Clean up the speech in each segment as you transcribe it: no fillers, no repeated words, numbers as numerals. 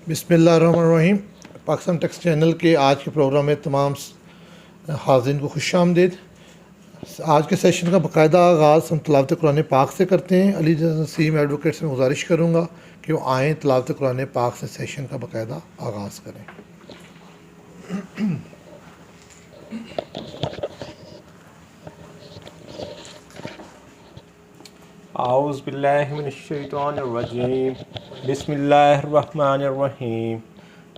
बिस्मिल्लाहिर्रहमानिर्रहीम। Pakistan takes channel के आज के प्रोग्राम में तमाम हाज़रीन को खुश आमदीद। आज के सेशन का बाकायदा आगाज़ हम तलावत कुरान पाक से करते हैं। अली नसीम एडवोकेट से गुजारिश करूँगा कि वो आएँ तलावत कुरान पाक से सेशन का बाकायदा आगाज़ करें। आऊज़ बिल्लाहि मिनश्शैतानिर्रजीम बिस्मिल्लाहिर्रहमानिर्रहीम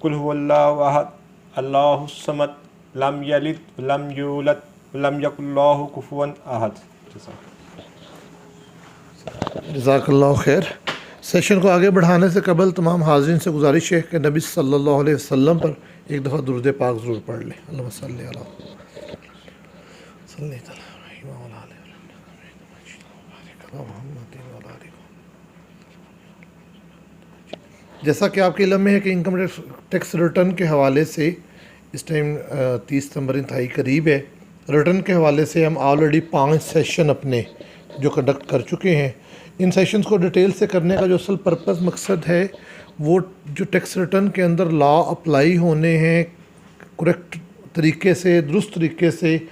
कुल हुवल्लाहु अहद अल्लाहुस समद लम यलिद वलम यूलद वलम यकुल लहु कुफुवन अहद। जज़ाकल्लाहु खैर। सेशन को आगे बढ़ाने से कबल तमाम हाज़रीन से गुजारिश है कि नबी सल्लल्लाहु अलैहि वसल्लम पर एक दफ़ा दुरूद पाक ज़रूर पढ़ लें। अल्लाहुम्मा सल्ली अला जैसा कि आपके इल्म में है कि इनकम टैक्स रिटर्न के हवाले से इस टाइम 30 सितंबर इंतहाई करीब है। रिटर्न के हवाले से हम ऑलरेडी 5 सेशन अपने जो कंडक्ट कर चुके हैं। इन सेशंस को डिटेल से करने का जो असल पर्पस मकसद है वो जो टैक्स रिटर्न के अंदर लॉ अप्लाई होने हैं करेक्ट तरीके से, दुरुस्त तरीके से,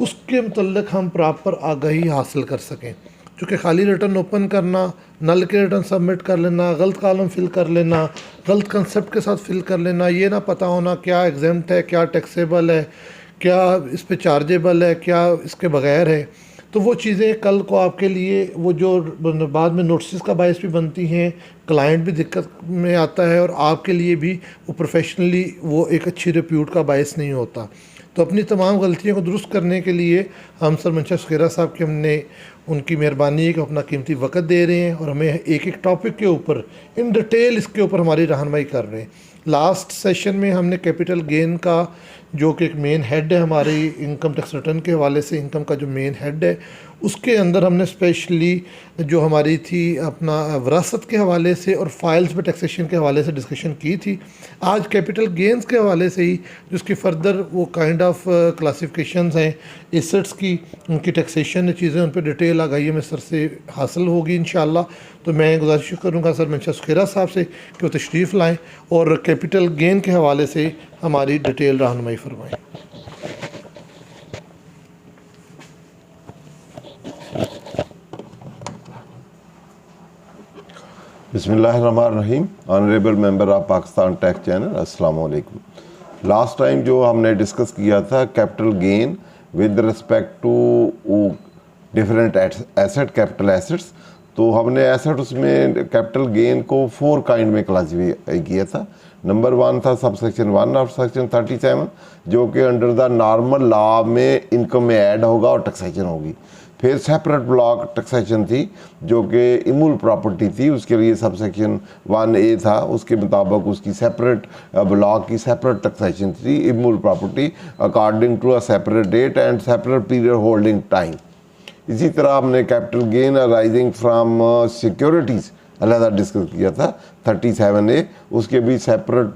उसके मतलब हम प्रॉपर आगाही हासिल कर सकें। चूँकि खाली रिटर्न ओपन करना, नल के रिटर्न सबमिट कर लेना, गलत कॉलम फिल कर लेना, गलत कंसेप्ट के साथ फिल कर लेना, ये ना पता होना क्या एग्जेम्प्ट है, क्या टैक्सेबल है, क्या इस पे चार्जेबल है, क्या इसके बगैर है, तो वो चीज़ें कल को आपके लिए वो जो बाद में नोटिस का बायस भी बनती हैं, क्लाइंट भी दिक्कत में आता है और आपके लिए भी वो प्रोफेशनली वो एक अच्छी रिप्यूट का बायस नहीं होता। तो अपनी तमाम गलतियों को दुरुस्त करने के लिए हम सर मंशा सुखेरा साहब की हमने उनकी मेहरबानी है कि अपना कीमती वक्त दे रहे हैं और हमें एक एक टॉपिक के ऊपर इन डिटेल इसके ऊपर हमारी रहनुमाई कर रहे हैं। लास्ट सेशन में हमने कैपिटल गेन का जो कि एक मेन हेड है हमारी इनकम टैक्स रिटर्न के हवाले से, इनकम का जो मेन हेड है उसके अंदर हमने स्पेशली जो हमारी थी अपना विरासत के हवाले से और फाइल्स पे टैक्सेशन के हवाले से डिस्कशन की थी। आज कैपिटल गेंस के हवाले से ही जिसकी फ़र्दर वो काइंड ऑफ क्लासिफिकेशंस हैं एसेट्स की, उनकी टैक्सेशन चीज़ें उन पर डिटेल आगाही में सर से हासिल होगी इंशाअल्लाह। तो मैं गुजारिश करूँगा सर मंशा सुखेरा साहब से कि वो तशरीफ़ लाएँ और कैपिटल गेन के हवाले से हमारी डिटेल रहनुमाई फरमाएँ। बिस्मिल्लाहिर्रहमानिर्रहीम। Honourable member of Pakistan tax channel, अस्सलाम वालेकुम। लास्ट टाइम जो हमने डिस्कस किया था capital gain with respect to different asset, capital assets, तो हमने एसेट उसमें कैपिटल गेन को 4 काइंड में क्लासीफाई किया था। नंबर 1 था सब सेक्शन 1 और सेक्शन 37 जो कि अंडर द नॉर्मल लॉ में इनकम में ऐड होगा और टैक्सेशन होगी। फिर सेपरेट ब्लॉक टैक्सेशन थी जो कि इमूल प्रॉपर्टी थी, उसके लिए सब सेक्शन 1A था, उसके मुताबिक उसकी सेपरेट ब्लॉक की सेपरेट टैक्सेशन थी immovable property according to a separate date and separate period holding time. इसी तरह हमने capital gain arising from securities अलग डिस्कस किया था 37A, उसके भी separate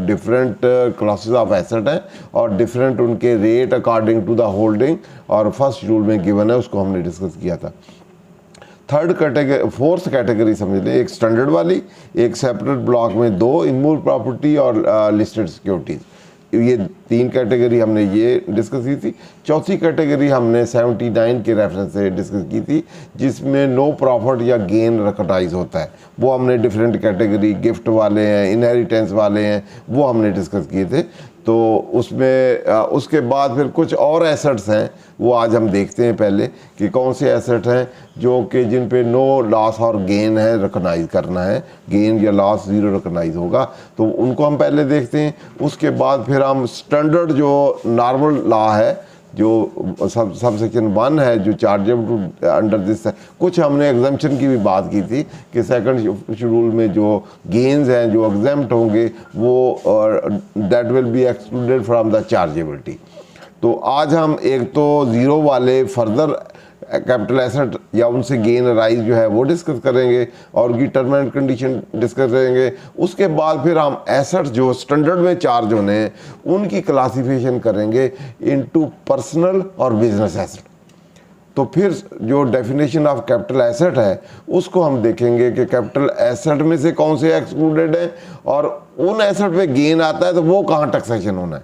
different classes of asset हैं और डिफरेंट उनके rate according to the holding और फर्स्ट रूल में गिवन है, उसको हमने डिस्कस किया था। फोर्थ कैटेगरी समझ लें, एक स्टैंडर्ड वाली, एक सेपरेट ब्लॉक में 2 इमूल प्रॉपर्टी और लिस्टेड सिक्योरिटीज़, ये 3 कैटेगरी हमने ये डिस्कस की थी। चौथी कैटेगरी हमने 79 के रेफरेंस से डिस्कस की थी जिसमें नो प्रॉफिट या गेन रिकॉग्नाइज होता है, वो हमने डिफरेंट कैटेगरी, गिफ्ट वाले हैं, इनहेरिटेंस वाले हैं, वो हमने डिस्कस किए थे। तो उसमें उसके बाद फिर कुछ और एसेट्स हैं, वो आज हम देखते हैं पहले कि कौन से एसेट हैं जो कि जिन पे नो लॉस और गेन है, रिकॉग्नाइज करना है, गेन या लॉस 0 रिकॉग्नाइज होगा, तो उनको हम पहले देखते हैं। उसके बाद फिर हम स्टैंडर्ड जो नॉर्मल लॉ है जो सब सेक्शन 1 है जो चार्जेबल अंडर दिस है, कुछ हमने एग्जम्पशन की भी बात की थी कि सेकंड शेड्यूल में जो गेन्स हैं जो एग्जम्प्ट होंगे वो that will be excluded from the chargeability. तो आज हम एक तो 0 वाले फर्दर कैपिटल एसेट या उनसे गेन राइज जो है वो डिस्कस करेंगे और उनकी टर्म एंड कंडीशन डिस्कस करेंगे। उसके बाद फिर हम एसेट जो स्टैंडर्ड में चार्ज होने हैं उनकी क्लासिफिकेशन करेंगे इनटू पर्सनल और बिजनेस एसेट। तो फिर जो डेफिनेशन ऑफ कैपिटल एसेट है उसको हम देखेंगे कि कैपिटल एसेट में से कौन से एक्सक्लूडेड है और उन एसेट पे गेन आता है तो वो कहाँ टैक्सेशन होना है।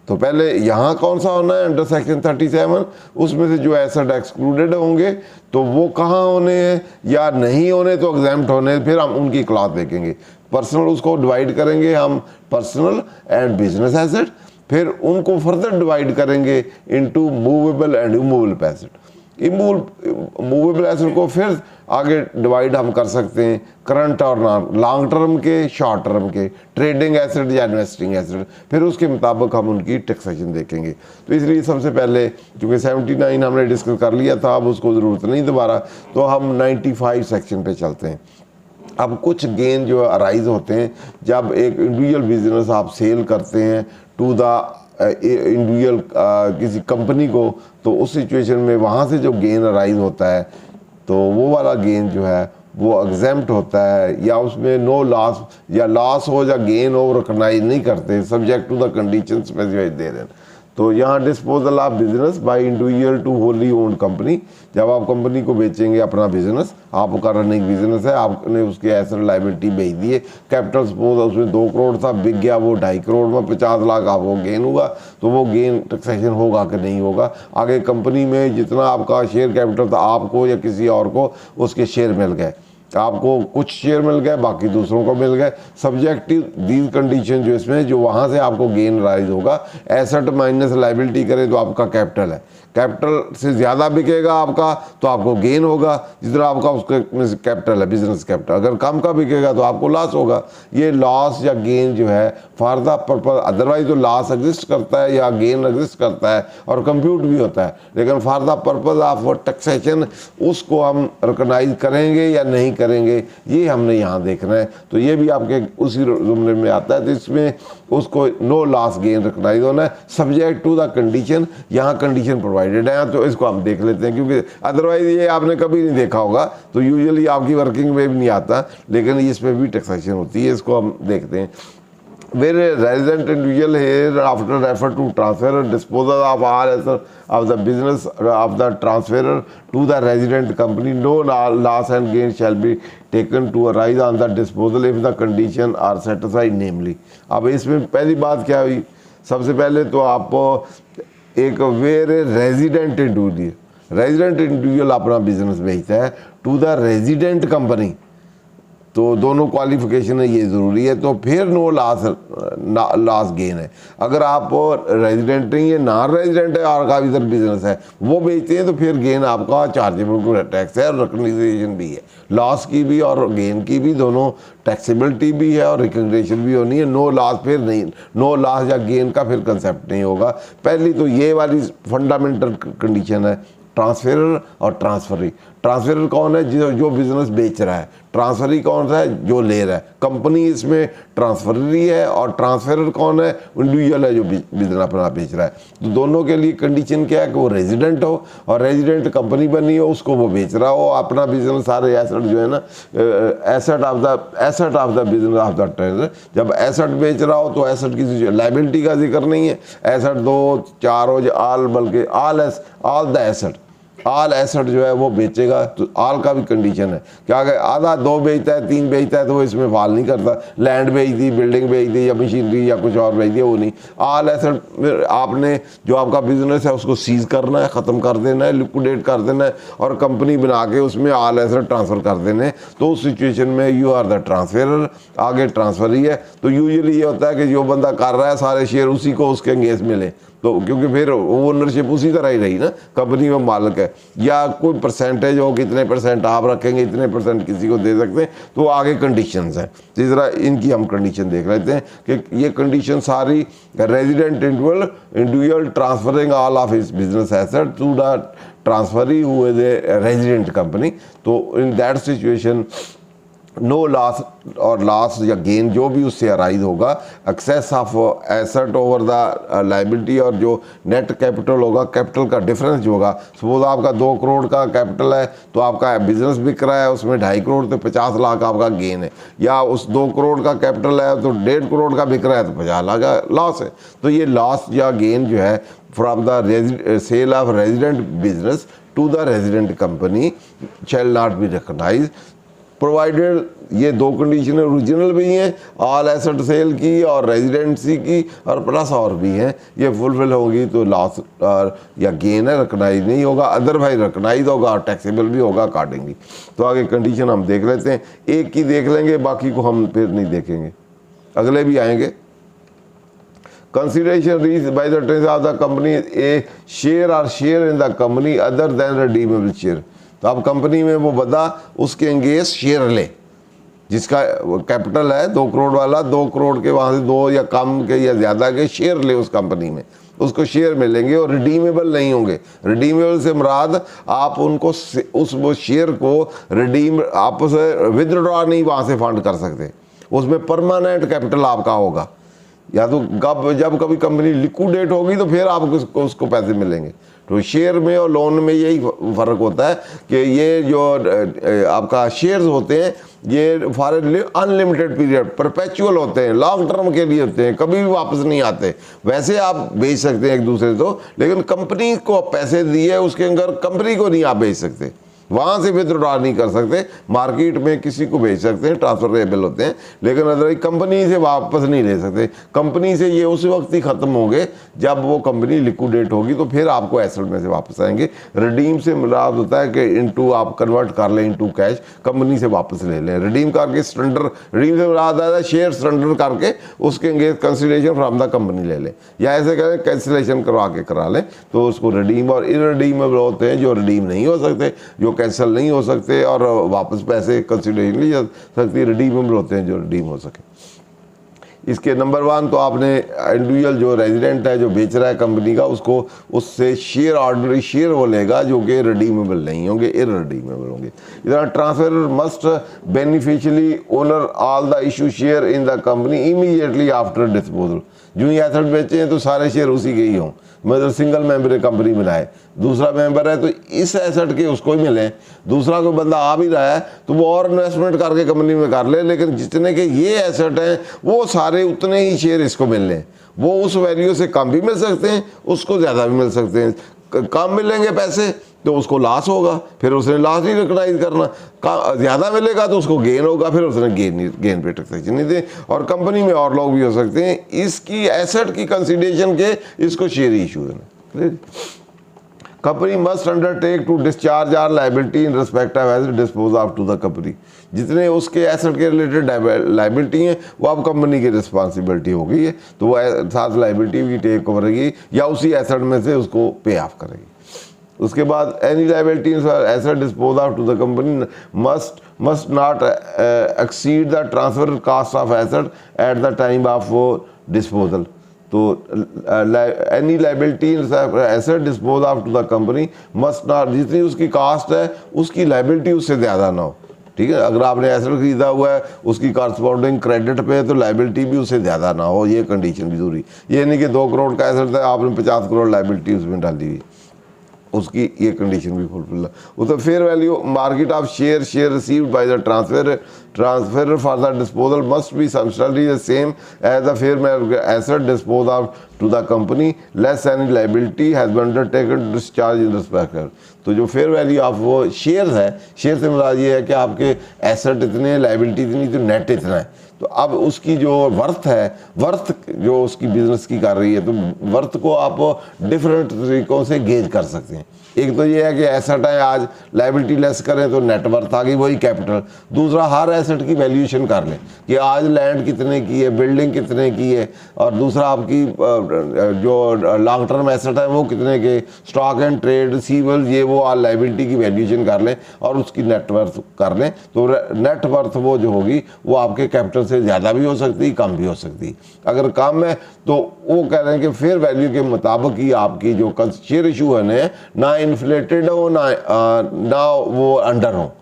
तो पहले यहाँ कौन सा होना है अंडर सेक्शन 37, उसमें से जो एसेट एक्सक्लूडेड होंगे तो वो कहाँ होने हैं या नहीं होने तो एग्जाम्प्ट होने, फिर हम उनकी क्लास देखेंगे। पर्सनल उसको डिवाइड करेंगे हम पर्सनल एंड बिजनेस एसेट, फिर उनको फर्दर डिवाइड करेंगे into movable and immovable asset. Movable asset को फिर आगे डिवाइड हम कर सकते हैं करंट और लॉन्ग टर्म के, शॉर्ट टर्म के, ट्रेडिंग एसेट या इन्वेस्टिंग एसेट, फिर उसके मुताबिक हम उनकी टैक्सेशन देखेंगे। तो इसलिए सबसे पहले क्योंकि 79 हमने डिस्कस कर लिया था, अब उसको ज़रूरत नहीं दोबारा, तो हम 95 सेक्शन पे चलते हैं। अब कुछ गेन जो अराइज होते हैं जब एक इंडिविजुअल बिजनेस आप सेल करते हैं टू द इंडिविजुअल किसी कंपनी को, तो उस सिचुएशन में वहाँ से जो गेन अराइज होता है तो वो वाला गेन जो है वो एग्जेम्प्ट होता है, या उसमें नो लॉस या लॉस हो या गेन हो रिकॉग्नाइज नहीं करते, subject to the condition specified दे रहे हैं। तो यहाँ disposal of business by individual to wholly owned company, जब आप कंपनी को बेचेंगे अपना बिजनेस, आपका रनिंग बिजनेस है, आपने उसके एसेट लायबिलिटी बेच दिए, कैपिटल सपोज उसमें 2 करोड़ था, बिक गया वो 2.5 करोड़ में, 50 लाख आपको गेन हुआ, तो वो गेन टैक्सेशन होगा कि नहीं होगा। आगे कंपनी में जितना आपका शेयर कैपिटल था, आपको या किसी और को उसके शेयर मिल गए, आपको कुछ शेयर मिल गए, बाकी दूसरों को मिल गए, सब्जेक्टिव दीज कंडीशन जो इसमें जो वहाँ से आपको गेन राइज होगा, एसेट माइनस लायबिलिटी करें तो आपका कैपिटल है, कैपिटल से ज़्यादा बिकेगा आपका तो आपको गेन होगा, जितना आपका उसका कैपिटल है बिजनेस कैपिटल, अगर कम का बिकेगा तो आपको लॉस होगा। ये लॉस या गेन जो है फॉर द पर्पज, अदरवाइज तो लॉस एग्जिस्ट करता है या गेन एग्जिस्ट करता है और कंप्यूट भी होता है, लेकिन for the purpose of taxation उसको हम रिकॉग्नाइज करेंगे या नहीं करेंगे, ये हमने यहाँ देखना है। तो ये भी आपके उसी जुमले में आता है, तो इसमें उसको नो लॉस गेन रिकॉग्नाइज होना है सब्जेक्ट टू द कंडीशन, यहाँ कंडीशन प्रोवाइडेड है, तो इसको हम देख लेते हैं क्योंकि अदरवाइज ये आपने कभी नहीं देखा होगा, तो यूजुअली आपकी वर्किंग में भी नहीं आता, लेकिन इसमें भी टैक्सेशन होती है, इसको हम देखते हैं। Where a resident individual here after refer to transfer disposal of all assets of the business of the transferor to the resident company, no loss and gain shall be taken to arise on the disposal if the condition are satisfied namely। अब इसमें पहली बात क्या हुई, सबसे पहले तो आपको एक वेर रेजिडेंट इंडिविजुअल अपना बिजनेस बेचता है टू द रेजिडेंट कंपनी, तो दोनों क्वालिफिकेशन है, ये ज़रूरी है, तो फिर नो लॉस गेन है। अगर आप रेजिडेंट नहीं है, नॉन रेजिडेंट है और का इधर बिजनेस है, वो बेचते हैं तो फिर गेन आपका चार्जेबल टू टैक्स है और रिकग्निशन भी है, लॉस की भी और गेन की भी, दोनों टैक्सेबिलिटी भी है और रिकग्निशन भी होनी है। नो लॉस फिर नहीं, नो लॉस या गेन का फिर कंसेप्ट नहीं होगा। पहली तो ये वाली फंडामेंटल कंडीशन है ट्रांसफेरर और ट्रांसफरी। ट्रांसफेरर कौन है, जो बिजनेस बेच रहा है, ट्रांसफरी कौन सा है, जो ले रहा है। कंपनी इसमें ट्रांसफरी है और ट्रांसफेरर कौन है, इंडिविजुअल है जो बिजनेस अपना बेच रहा है। तो दोनों के लिए कंडीशन क्या है कि वो रेजिडेंट हो और रेजिडेंट कंपनी बनी हो, उसको वो बेच रहा हो अपना बिजनेस, सारे एसेट जो है ना, asset of the business of the trader. जब एसेट बेच रहा हो तो एसेट की लाइबिलिटी का जिक्र नहीं है, एसेट 2, 4 हो, ऑल, बल्कि all the asset, all asset जो है वो बेचेगा, तो ऑल का भी कंडीशन है कि अगर आधा 2 बेचता है, 3 बेचता है तो वो इसमें फॉल नहीं करता। लैंड बेच दी, बिल्डिंग बेच दी या मशीनरी या कुछ और बेच दिया, वो नहीं। ऑल एसेट आपने जो आपका बिजनेस है उसको सीज करना है, ख़त्म कर देना है, लिक्विडेट कर देना है और कंपनी बना के उसमें ऑल एसेट ट्रांसफ़र कर देने हैं। तो उस सिचुएशन में यू आर द ट्रांसफेरर, आगे ट्रांसफर ही है। तो यूजुअली ये होता है कि जो बंदा कर रहा है सारे शेयर उसी को उसके अंगेज मिले, तो क्योंकि फिर ओनरशिप उसी तरह ही रही ना, कंपनी में मालिक है, या कोई परसेंटेज हो, कितने परसेंट आप रखेंगे, इतने परसेंट किसी को दे सकते हैं, तो आगे कंडीशंस हैं। तो इस तरह इनकी हम कंडीशन देख लेते हैं कि ये कंडीशन सारी resident individual transferring all of his business asset to the transferee who is a resident company. तो in that situation no loss और लॉस या गेन जो भी उससे अराइज होगा, excess of asset over the liability, और जो नेट कैपिटल होगा, कैपिटल का डिफरेंस जो होगा। सपोज आपका 2 करोड़ का कैपिटल है तो आपका बिजनेस बिक रहा है, उसमें 2.5 करोड़ तो 50 लाख आपका गेन है, या उस 2 करोड़ का कैपिटल है तो 1.5 करोड़ का बिक रहा है तो 50 लाख का लॉस है। तो ये लॉस या गेन जो है from the sale of resident business to the resident company shall not be recognize, provided ये 2 कंडीशन ओरिजिनल भी हैं, ऑल एसेट सेल की और रेजिडेंसी की, और प्लस और भी हैं, ये फुलफिल होगी तो लॉस और या गेन है रिकॉग्नाइज नहीं होगा, अदरवाइज रिकॉग्नाइज होगा और टैक्सेबल भी होगा अकॉर्डिंगली। तो आगे कंडीशन हम देख लेते हैं, एक की देख लेंगे, बाकी को हम फिर नहीं देखेंगे, अगले भी आएंगे। Consideration reached by the trustee of the company a share or share in the company other than redeemable share। तो अब कंपनी में वो बंदा उसके एंगेज शेयर ले, जिसका कैपिटल है 2 करोड़ वाला, 2 करोड़ के वहाँ से 2 या कम के या ज़्यादा के शेयर ले उस कंपनी में, उसको शेयर मिलेंगे और रिडीमेबल नहीं होंगे। रिडीमेबल से मुराद आप उनको उस वो शेयर को रिडीम आप विदड्रॉ नहीं वहाँ से फंड कर सकते, उसमें परमानेंट कैपिटल आपका होगा, या तो जब कभी कंपनी लिक्विडेट होगी तो फिर आपको उसको पैसे मिलेंगे। तो शेयर में और लोन में यही फ़र्क होता है कि ये जो आपका शेयर्स होते हैं ये फॉर अनलिमिटेड पीरियड परपेचुअल होते हैं, लॉन्ग टर्म के लिए होते हैं, कभी भी वापस नहीं आते। वैसे आप बेच सकते हैं एक दूसरे को, लेकिन कंपनी को पैसे दिए उसके अंदर कंपनी को नहीं आप बेच सकते, वहाँ से विथड्रॉ नहीं कर सकते, मार्केट में किसी को भेज सकते हैं, ट्रांसफरेबल होते हैं, लेकिन अदरवाइज कंपनी से वापस नहीं ले सकते। कंपनी से ये उस वक्त ही ख़त्म होंगे जब वो कंपनी लिक्विडेट होगी, तो फिर आपको एसेट में से वापस आएंगे। रिडीम से मुराद होता है कि इनटू आप कन्वर्ट कर लें इनटू कैश, कंपनी से वापस ले लें। रिडीम करके सरेंडर, रिडीम से मुराद आता है शेयर सरेंडर करके उसके engage consideration from the company ले लें, या ऐसे करें कैंसिलेशन करवा के करा लें, तो उसको रिडीम और इनरिडीमेबल होते हैं, जो रिडीम नहीं हो सकते, जो कैंसिल नहीं हो सकते और वापस पैसे कंसिडरेशन नहीं जा सकती, रिडीमेबल होते हैं जो रिडीम हो सके। इसके नंबर 1 तो आपने इंडिविजुअल जो रेजिडेंट है जो बेच रहा है कंपनी का, उसको उससे शेयर ऑर्डिनरी शेयर वो लेगा जो कि रिडीमेबल नहीं होंगे, इररिडीमेबल होंगे। इधर transfer must beneficially owner all the issue share in the company immediately after disposal. जो ही एसेट बेचे हैं तो सारे शेयर उसी के ही हों, मतलब सिंगल मेंबर कंपनी बनाए, दूसरा मेंबर है तो इस एसेट के उसको ही मिले, दूसरा कोई बंदा आ भी रहा है तो वो और इन्वेस्टमेंट करके कंपनी में कर ले, लेकिन जितने के ये एसेट हैं वो सारे उतने ही शेयर इसको मिल लें। वो उस वैल्यू से कम भी मिल सकते हैं, उसको ज़्यादा भी मिल सकते हैं। कम मिलेंगे पैसे तो उसको लॉस होगा, फिर उसने लॉस नहीं रिकॉग्नाइज करना, ज़्यादा मिलेगा तो उसको गेन होगा, फिर उसने गेन पे टैक्सेशन नहीं दे। और कंपनी में और लोग भी हो सकते हैं, इसकी एसेट की कंसिडरेशन के इसको शेयर इशू देना। Company must undertake to discharge our liability in respect of asset dispose of to the company. जितने उसके एसेट के रिलेटेड लाइबिलिटी हैं वो अब कंपनी की रिस्पॉन्सिबिलिटी हो गई है, तो वो साथ लाइबिलिटी भी टेक करेगी या उसी एसेट में से उसको पे ऑफ करेगी। उसके बाद any liability asset dispose of to the company must not exceed the transfer cost of asset at the time of disposal. तो any liability asset dispose of to the company must not, जितनी उसकी cast है उसकी liability उससे ज़्यादा ना हो। ठीक है, अगर आपने एसेट खरीदा हुआ है उसकी कॉरस्पॉन्डिंग क्रेडिट पे है तो लाइबिलिटी भी उससे ज़्यादा ना हो, ये कंडीशन भी जरूरी। ये नहीं कि 2 करोड़ का एसेट है आपने 50 करोड़ लाइबिलिटी उसमें डाली हुई, उसकी ये कंडीशन भी फुलफिल है। वो तो fair value market of share received by the transfer for the disposal must be substantially the same as the fair asset dispose of to the company less any liability has been undertaken discharge in respect. तो जो fair value of वो shares है, share से मुराद ये है कि आपके एसेट इतने लाइबिलिटी इतनी तो नेट इतना है, तो अब उसकी जो वर्थ है, वर्थ जो उसकी बिजनेस की कर रही है, तो वर्थ को आप डिफरेंट तरीक़ों से गेज कर सकते हैं। एक तो ये है कि एसेट है आज लाइबिलिटी लेस करें तो नेट वर्थ आ गई वही कैपिटल। दूसरा हर एसेट की वैल्यूएशन कर लें कि आज लैंड कितने की है, बिल्डिंग कितने की है, और दूसरा आपकी जो लॉन्ग टर्म एसेट है वो कितने के, स्टॉक एंड ट्रेड रिसीवेबल ये वो आज लाइबिलिटी की वैल्यूएशन कर लें और उसकी नेट वर्थ कर लें। तो नेट वर्थ वो जो होगी वो आपके कैपिटल से ज़्यादा भी हो सकती है, कम भी हो सकती है। अगर कम है तो वो कह रहे हैं कि फेयर वैल्यू के मुताबिक ही आपकी जो शेयर इशू है ना इन्फ्लेटेड हो ना वो अंडर हो,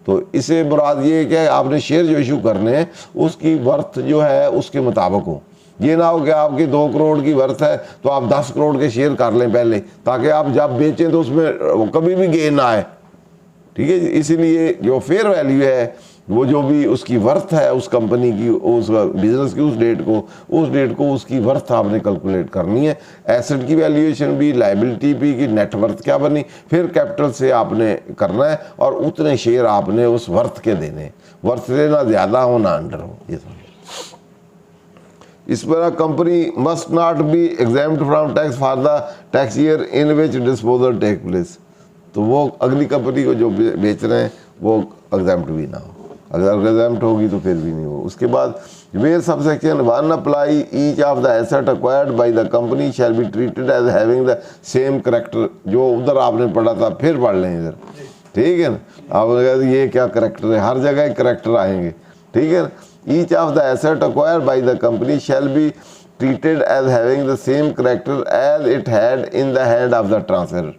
तो इससे मुराद ये है कि आपने शेयर जो इशू करने हैं उसकी वर्थ जो है उसके मुताबिक हो। ये ना हो कि आपकी 2 करोड़ की वर्थ है तो आप 10 करोड़ के शेयर कर लें पहले, ताकि आप जब बेचें तो उसमें कभी भी गेन ना आए। ठीक है, इसीलिए जो फेयर वैल्यू है वो जो भी उसकी वर्थ है उस कंपनी की, उस बिजनेस की, उस डेट को उसकी वर्थ आपने कैलकुलेट करनी है। एसेट की वैल्यूएशन भी, लायबिलिटी भी कि नेट वर्थ क्या बनी, फिर कैपिटल से आपने करना है और उतने शेयर आपने उस वर्थ के देने। वर्थ से ना ज़्यादा हो ना अंडर हो। ये इस पर company must not be exempt from tax for the tax year in which disposal take place. तो वो अगली कंपनी को जो बेच रहे हैं वो एग्जाम्प्ट भी ना हो, अगर एग्जाम्प्ट होगी तो फिर भी नहीं हो। उसके बाद where subsection 1 apply each of the asset acquired by the company shall be treated as having the same character. जो उधर आपने पढ़ा था फिर पढ़ लें इधर, ठीक है ना। आपने कहा ये क्या करेक्टर है, हर जगह करेक्टर आएंगे, ठीक है ना। Each of the asset acquired by the company shall be treated as having the same character as it had in the hand of the transfer.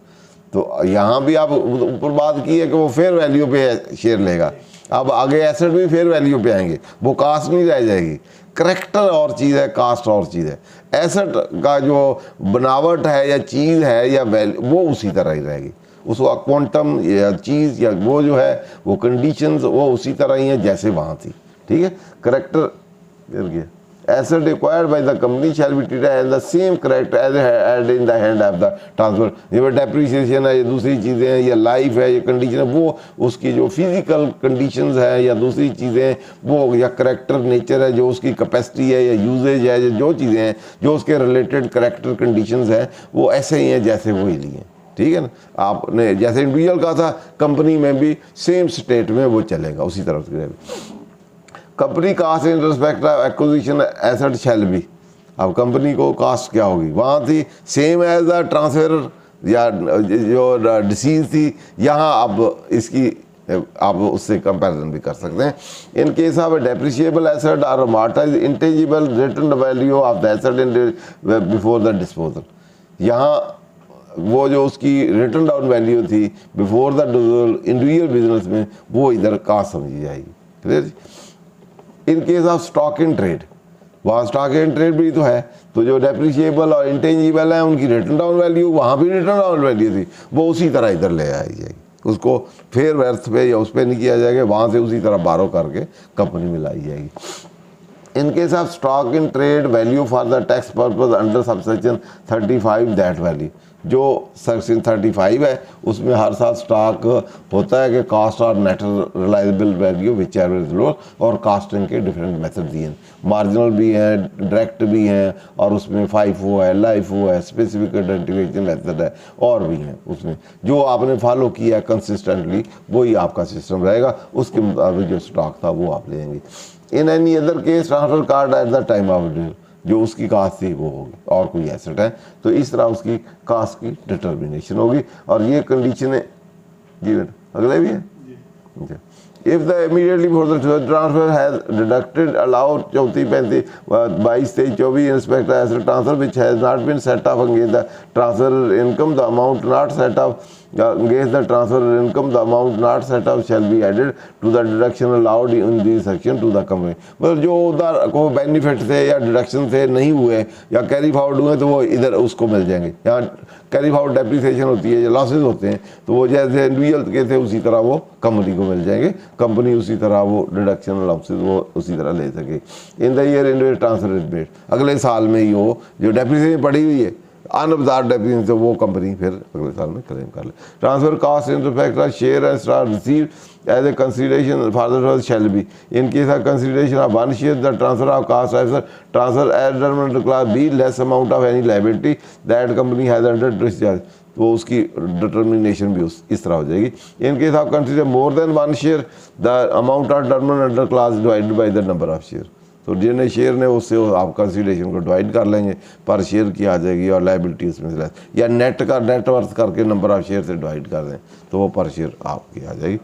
तो यहाँ भी आप ऊपर बात की है कि वो फेयर वैल्यू पे शेयर लेगा, अब आगे एसेट भी फेयर वैल्यू पे आएंगे, वो कास्ट नहीं रह जाएगी। करेक्टर और चीज़ है, कास्ट और चीज़ है। एसेट का जो बनावट है या चीज़ है या वैल्यू वो उसी तरह ही रहेगी, उसका क्वांटम या चीज़ या वो जो है वो कंडीशंस वो उसी तरह ही है जैसे वहाँ थी, ठीक है। करेक्टर गया asset acquired by the company shall be treated as the same character as had in the hand of the transfer। ये डेप्रिसिएशन है, ये दूसरी चीज़ें हैं, ये लाइफ है, ये कंडीशन है, वो उसकी जो फिजिकल कंडीशंस है या दूसरी चीज़ें वो या करेक्टर नेचर है, जो उसकी कैपेसिटी है या यूजेज है, जो चीज़ें हैं जो उसके रिलेटेड करेक्टर कंडीशंस हैं वो ऐसे ही हैं जैसे वो ही लिए, ठीक है ना। आपने जैसे इंडिविजुअल कहा था, कंपनी में भी सेम स्टेट में वो चलेगा उसी तरह से। Company cost in respect of acquisition asset shall be. अब कंपनी को कास्ट क्या होगी, वहाँ थी सेम एज द ट्रांसफर या जो डिसीज थी, यहाँ अब इसकी आप उससे कंपैरिजन भी कर सकते हैं। In case of depreciable asset और amortised intangible written value of the asset in before the disposal, यहाँ वो जो उसकी रिटर्न डाउन वैल्यू थी बिफोर द इंडिविजुअल बिजनेस में वो इधर कास्ट समझी जाएगी, clear. In case of stock in trade, वहाँ स्टॉक इन ट्रेड भी तो है, तो जो डेप्रिशिएबल और इंटेंजिबल है उनकी रिटर्न डाउन वैल्यू वहाँ भी रिटर्न डाउन वैल्यू थी, वो उसी तरह इधर ले आई जाएगी, उसको फेयर वर्थ पे या उस पर नहीं किया जाएगा, वहाँ से उसी तरह बारो करके कंपनी में लाई जाएगी। In case of stock in trade value for the tax purpose under subsection 35 that value, जो सेक्शन 35 है उसमें हर साल स्टॉक होता है कि कास्ट और net reliable value which ever is low, और कास्टिंग के डिफरेंट मेथड दिए हैं, मार्जिनल भी हैं, डायरेक्ट भी हैं, और उसमें FIFO है, LIFO है, स्पेसिफिक आइडेंटिफिकेशन मेथड है, और भी हैं। उसमें जो आपने फॉलो किया है कंसिस्टेंटली वही आपका सिस्टम रहेगा, उसके मुताबिक जो स्टॉक था वो आप लेंगे। In any other case transfer card eight the time of deal, जो उसकी कास्ट थी वो होगी, और कोई एसेट है तो इस तरह उसकी कास्ट की डिटर्मिनेशन होगी। और ये कंडीशन है जी बेटा, अगले भी है। If the immediately for the transfer has deducted allowed 34, 35, 22, 23, 24 inspector asset transfer which has not been set off against the transfer income the amount not set off against the transfer income the amount not set up shall be added to the deduction allowed in this section to the company। मतलब जो उधर को benefit थे या deduction थे नहीं हुए या कैरी फॉरवर्ड हुए तो वो इधर उसको मिल जाएंगे। यहाँ कैरी फॉरवर्ड डेप्रिसिएशन होती है या लॉसेज होते हैं तो वो जैसे इंडिविजुअल के थे उसी तरह वो कंपनी को मिल जाएंगे, कंपनी उसी तरह वो डिडक्शन लॉसेज वो उसी तरह ले सके। In the year in which transfer is made, अगले साल में ही वो जो डेप्रिसिएशन पड़ी हुई है अनअब्जॉर्ब्ड डेप्रिसिएशन तो वो कंपनी फिर अगले साल में क्लेम कर ले। Transfer cost in respect of share and stock received as a consideration for the transfer shall be in case of consideration of one share the transfer of cost transfer as determined class be less amount of any liability that company has under discharge, तो उसकी determination भी इस तरह हो जाएगी। In case of consider more than one share the amount of determined under class divided by the number of share, तो जितने share ने उससे आप कंसीडरेशन को डिवाइड कर लेंगे, पर शेयर की आ जाएगी और लायबिलिटी उसमें से लेस, या नेट वर्थ करके नंबर ऑफ शेयर से डिवाइड कर दें तो वो पर शेयर आपकी आ जाएगी।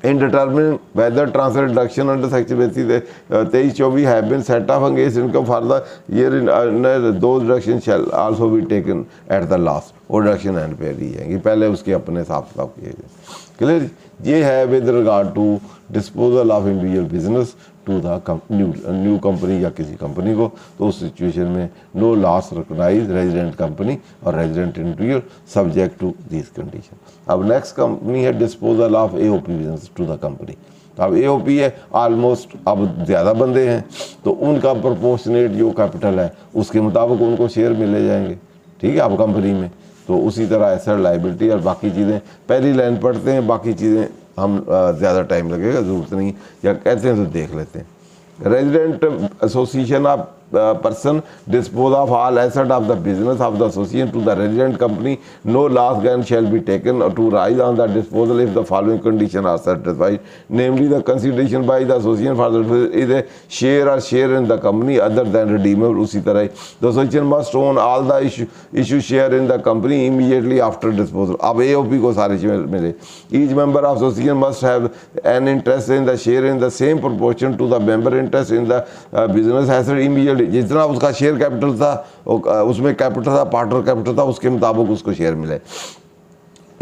in determining whether transfer deduction under section 23-24 have been set off against income for the year in those deductions shall also be taken at the last। और deduction and पे दी जाएंगी, पहले उसके अपने साफ साफ किए जाए। क्लियर? ये है with regard to disposal of individual business to the new company या किसी कंपनी को। तो उस सिचुएशन में no loss recognise resident company और resident individual subject to this condition. अब नेक्स्ट कंपनी है disposal of AOP business to the company. अब एओपी है ऑलमोस्ट, अब ज़्यादा बंदे हैं तो उनका प्रोपोर्शनेट जो कैपिटल है उसके मुताबिक उनको शेयर मिले जाएंगे। ठीक है, अब कंपनी में तो उसी तरह एसेट लायबिलिटी और बाकी चीज़ें पहली लाइन पढ़ते हैं, बाकी चीज़ें हम ज़्यादा टाइम लगेगा, ज़रूरत नहीं, या कहते हैं तो देख लेते हैं। Resident association of person dispose of all asset of the business of the association to the resident company, no loss gain shall be taken to rise on the disposal if the following condition are satisfied, namely the consideration by the association for the is a share or share in the company other than redeemable। उसी तरह the association must own all the issue share in the company immediately after disposal। अब AOP को सारे share मिले। each member of association must have an interest in the share in the same proportion to the member interest in the business asset immediately। जितना उसका share capital था उसमें capital था, partner capital था, उसके मुताबिक उसको शेयर मिले।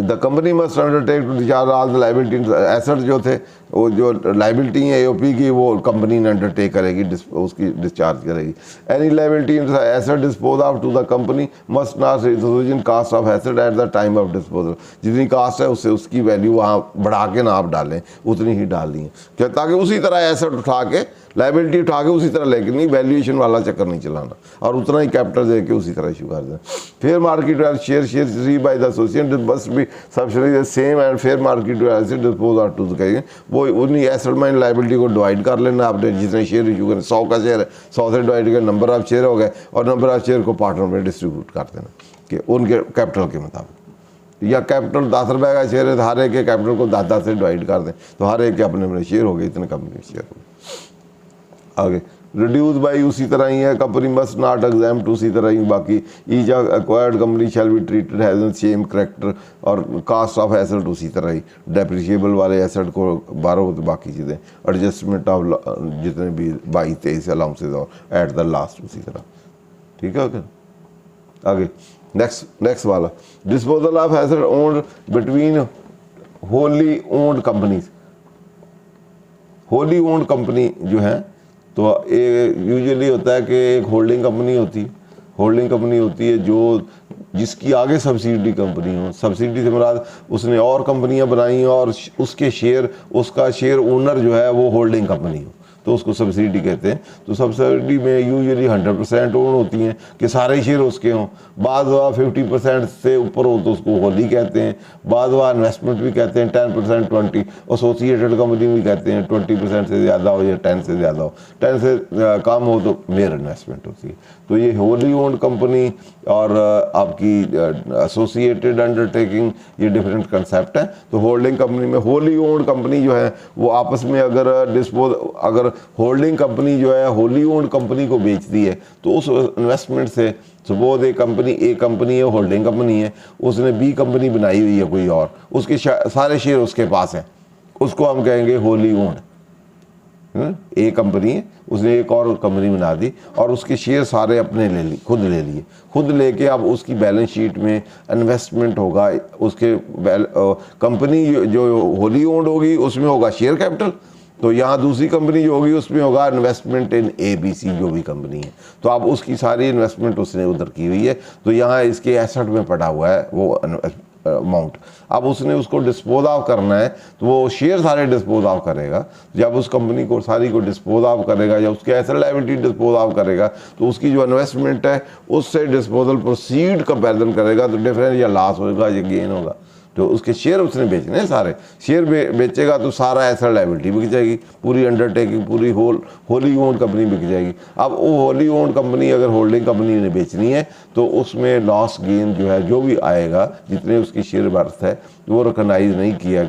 The company must undertake to discharge all the liability asset जो थे, वो जो लायबिलिटी है एओपी की वो कंपनी ने अंडरटेक करेगी, उसकी डिस्चार्ज करेगी। Any liability asset dispose of to the company must not reduce cost of asset at the time of disposal. जितनी कास्ट है उससे उसकी वैल्यू वहाँ बढ़ा के ना आप डालें, उतनी ही डालनी है क्या, ताकि उसी तरह एसेट उठा के लायबिलिटी उठा के उसी तरह लेके नहीं, वैल्यूएशन वाला चक्कर नहीं चलाना, और उतना ही कैपिटल दे के उसी तरह इशू कर देना। Fair market share receive by the association must be subsidy same and fair market asset dispose of to the, वो उन्हीं एसेट में लायबिलिटी को डिवाइड कर लेना आपने, जितने शेयर इशू करें, 100 का शेयर है 100 से डिवाइड कर नंबर ऑफ शेयर हो गए, और नंबर ऑफ शेयर को पार्टनर में डिस्ट्रीब्यूट कर देना कि उनके कैपिटल के मुताबिक। या कैपिटल 10 रुपये का शेयर है तो हर एक के कैपिटल को 10 से डिवाइड कर दें, तो हर एक के अपने अपने शेयर हो गए, इतने कंपनी में शेयर हो गए। आगे रिड्यूस बाई उसी तरह ही है, कंपनी मस्ट नॉट एग्जाम्प्ट उसी तरह ही बाकी। Each acquired company shall be treated has same character, और कास्ट ऑफ एसेट उसी तरह ही, डेप्रिशिएबल वाले एसेट को 12 तो बाकी चीज़ें एडजस्टमेंट ऑफ जितने भी 22-23 अलाउंसेज और एट द लास्ट उसी तरह। ठीक है, ओके। आगे नेक्स्ट वाला disposal of asset owned between wholly owned companies. Holi owned company जो है तो यूजुअली होता है कि एक होल्डिंग कंपनी होती है जो जिसकी आगे सब्सिडी कंपनी हो। सब्सिडी से मुराद उसने और कंपनियां बनाई और उसके शेयर, उसका शेयर ओनर जो है वो होल्डिंग कंपनी हो, तो उसको सब्सिडी कहते हैं। तो सब्सिडी में यूजुअली 100% ओन होती हैं कि सारे शेयर उसके हों। बाद 50% से ऊपर हो तो उसको होली कहते हैं। बाद इन्वेस्टमेंट भी कहते हैं 10%, 20 एसोसिएटेड कंपनी भी कहते हैं 20% से ज़्यादा हो या 10 से ज़्यादा हो, 10 से कम हो तो मेयर इन्वेस्टमेंट होती है। तो ये होली ओन्ड कंपनी और आपकी एसोसिएटेड अंडरटेकिंग ये डिफरेंट कंसेप्ट है। तो होल्डिंग कंपनी में होली ओन्ड कंपनी जो है वो आपस में अगर होल्डिंग कंपनी जो है होली ओन्ड कंपनी को बेचती है तो उस इन्वेस्टमेंट से सपोज एक कंपनी है होल्डिंग कंपनी है, उसने बी कंपनी बनाई हुई है कोई और, उसके सारे शेयर उसके पास हैं, उसको हम कहेंगे होली ओन्ड। एक कंपनी है, उसने एक और कंपनी बना दी और उसके शेयर सारे अपने खुद लेके अब उसकी बैलेंस शीट में इन्वेस्टमेंट होगा, उसके कंपनी जो होली ओन्ड होगी उसमें होगा शेयर कैपिटल, तो यहाँ दूसरी कंपनी जो होगी उसमें होगा इन्वेस्टमेंट इन ABC जो भी कंपनी है। तो अब उसकी सारी इन्वेस्टमेंट उसने उधर की हुई है, तो यहाँ इसके एसेट में पड़ा हुआ है वो अमाउंट। अब उसने उसको डिस्पोज ऑफ करना है तो वो शेयर सारे डिस्पोज ऑफ करेगा। जब उस कंपनी को सारी को डिस्पोज ऑफ करेगा या उसके एसेट लायबिलिटी डिस्पोज ऑफ करेगा तो उसकी जो इन्वेस्टमेंट है उससे डिस्पोजल प्रोसीड कंपैरिजन करेगा तो डिफरेंस या लॉस होगा या गेन होगा। तो उसके शेयर उसने बेचने हैं, सारे शेयर बेचेगा तो सारा एसेट लायबिलिटी बिक जाएगी, पूरी अंडरटेकिंग पूरी होली ओन्ड कंपनी बिक जाएगी। अब वो होली ओन्ड कंपनी अगर होल्डिंग कंपनी ने बेचनी है तो उसमें लॉस गेन जो है जो भी आएगा, जितने उसकी शेयर वर्थ है वो रिकॉग्नाइज नहीं किया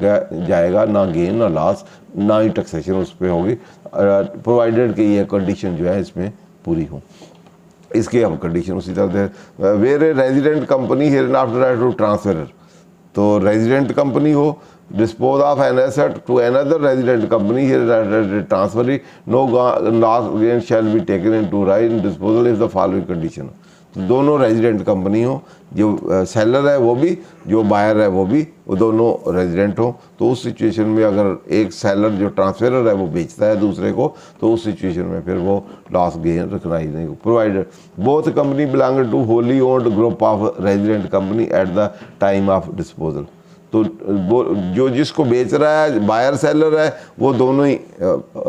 जाएगा, ना गेन ना लॉस ना ही टैक्सेशन उस पर होगी, प्रोवाइडेड कि ये कंडीशन जो है इसमें पूरी हो। इसके हम कंडीशन उसी तरह where a resident company hereafter to transfer, तो रेजिडेंट कंपनी हो dispose of an asset to another resident company, here transfer it, no loss gain shall be taken into right in disposal if the following condition. तो दोनों resident company हो, जो seller है वो भी, जो बायर है वो भी, वो दोनों रेजिडेंट हो, तो उस सिचुएशन में अगर एक सेलर जो ट्रांसफेरर है वो बेचता है दूसरे को, तो उस सिचुएशन में फिर वो लॉस गेन रिकॉग्नाइज नहीं हो। Provided both company belong to wholly owned group of resident company at the time of disposal. तो वो जो जिसको बेच रहा है बायर सेलर है वो दोनों ही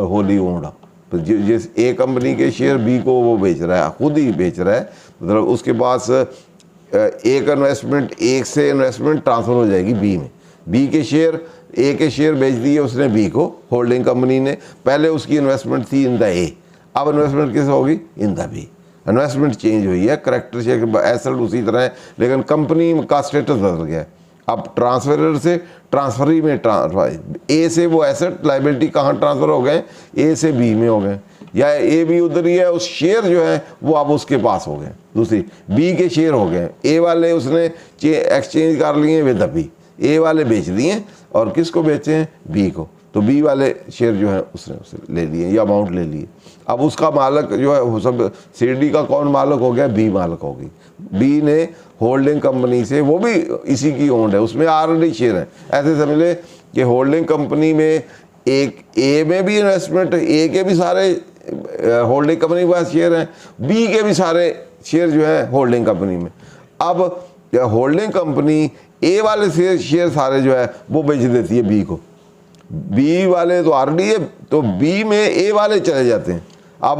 होली ओन्ड, तो जिस ए कंपनी के शेयर बी को वो बेच रहा है, खुद ही बेच रहा है, मतलब उसके पास एक इन्वेस्टमेंट, एक से इन्वेस्टमेंट ट्रांसफ़र हो जाएगी बी में। बी के शेयर, ए के शेयर बेच दिए उसने बी को, होल्डिंग कंपनी ने। पहले उसकी इन्वेस्टमेंट थी इन द ए, अब इन्वेस्टमेंट किस होगी? In the B. Investment change हुई है, करेक्टरिस्टिक एसेट उसी तरह है, लेकिन कंपनी का स्टेटस बदल गया है। अब ट्रांसफरर से ट्रांसफरी में ए से वो एसेट लाइबिलिटी कहाँ ट्रांसफ़र हो गए? ए से बी में हो गए, या ए बी उधर ही है, उस शेयर जो है वो अब उसके पास हो गए, दूसरी बी के शेयर हो गए। ए वाले उसने एक्सचेंज कर लिए विद बी, ए वाले बेच दिए और किसको बेचे हैं? बी को। तो बी वाले शेयर जो है उसने उसे ले लिए या अमाउंट ले लिए। अब उसका मालक जो है वो सब सीडी का कौन मालक हो गया? बी मालक होगी। बी ने होल्डिंग कंपनी से, वो भी इसी की ओन्ड है, उसमें ऑलरेडी शेयर है। ऐसे समझ ले कि होल्डिंग कंपनी में एक ए में भी इन्वेस्टमेंट, ए के भी सारे होल्डिंग कंपनी के पास शेयर हैं, बी के भी सारे शेयर जो है होल्डिंग कंपनी में। अब होल्डिंग कंपनी ए वाले शेयर सारे जो है वो बेच देती है बी को। बी वाले तो ऑलरेडी है, तो बी में ए वाले चले जाते हैं। अब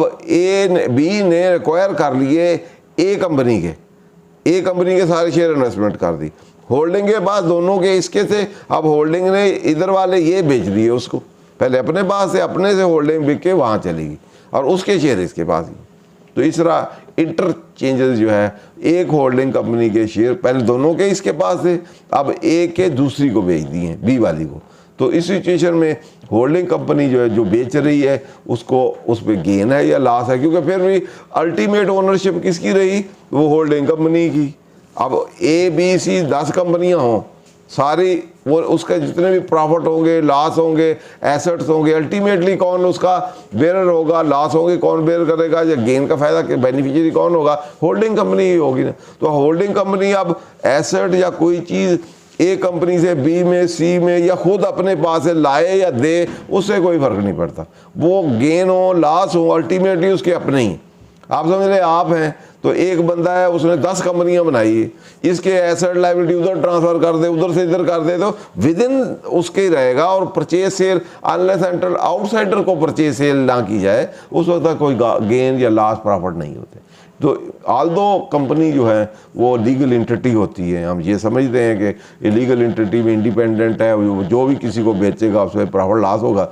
बी ने एक्वायर कर लिए ए कंपनी के सारे शेयर इन्वेस्टमेंट कर दी होल्डिंग के पास, दोनों के इसके थे। अब होल्डिंग ने इधर वाले ये बेच दिए उसको, पहले अपने पास से, अपने से होल्डिंग बिक के वहाँ चलेगी और उसके शेयर इसके पास ही। तो इस तरह इंटरचेंजेस जो है, एक होल्डिंग कंपनी के शेयर पहले दोनों के इसके पास थे, अब एक के दूसरी को बेच दिए बी वाली को। तो इस सिचुएशन में होल्डिंग कंपनी जो है, जो बेच रही है, उसको उस पर गेन है या लॉस है, क्योंकि फिर भी अल्टीमेट ओनरशिप किसकी रही? वो होल्डिंग कंपनी की। अब ए बी सी 10 कंपनियां हों, सारी वो उसके जितने भी प्रॉफिट होंगे, लॉस होंगे, एसेट्स होंगे, अल्टीमेटली कौन उसका बेरर होगा? लॉस होंगे कौन बेर करेगा, या गेन का फायदा बेनिफिशियरी कौन होगा? होल्डिंग कंपनी ही होगी ना। तो होल्डिंग कंपनी अब एसेट या कोई चीज़ ए कंपनी से बी में, सी में, या खुद अपने पास से लाए या दे, उससे कोई फर्क नहीं पड़ता। वो गेन हो लॉस हो, अल्टीमेटली उसके अपने ही। आप समझ ले, आप हैं तो एक बंदा है, उसने 10 कंपनियां बनाई है, इसके एसेट लायबिलिटी उधर ट्रांसफर कर दे, उधर से इधर कर दे, तो विद इन उसके ही रहेगा। और purchase sale unless enter outsider को परचेज सेल ना की जाए, उस वक्त तक कोई गेन या लॉस प्रॉफिट नहीं होते। तो ऑल्दो कंपनी जो है वो लीगल एंटिटी होती है, हम ये समझते हैं कि लीगल एंटिटी में इंडिपेंडेंट है, जो भी किसी को बेचेगा उसमें प्रॉफिट लॉस होगा,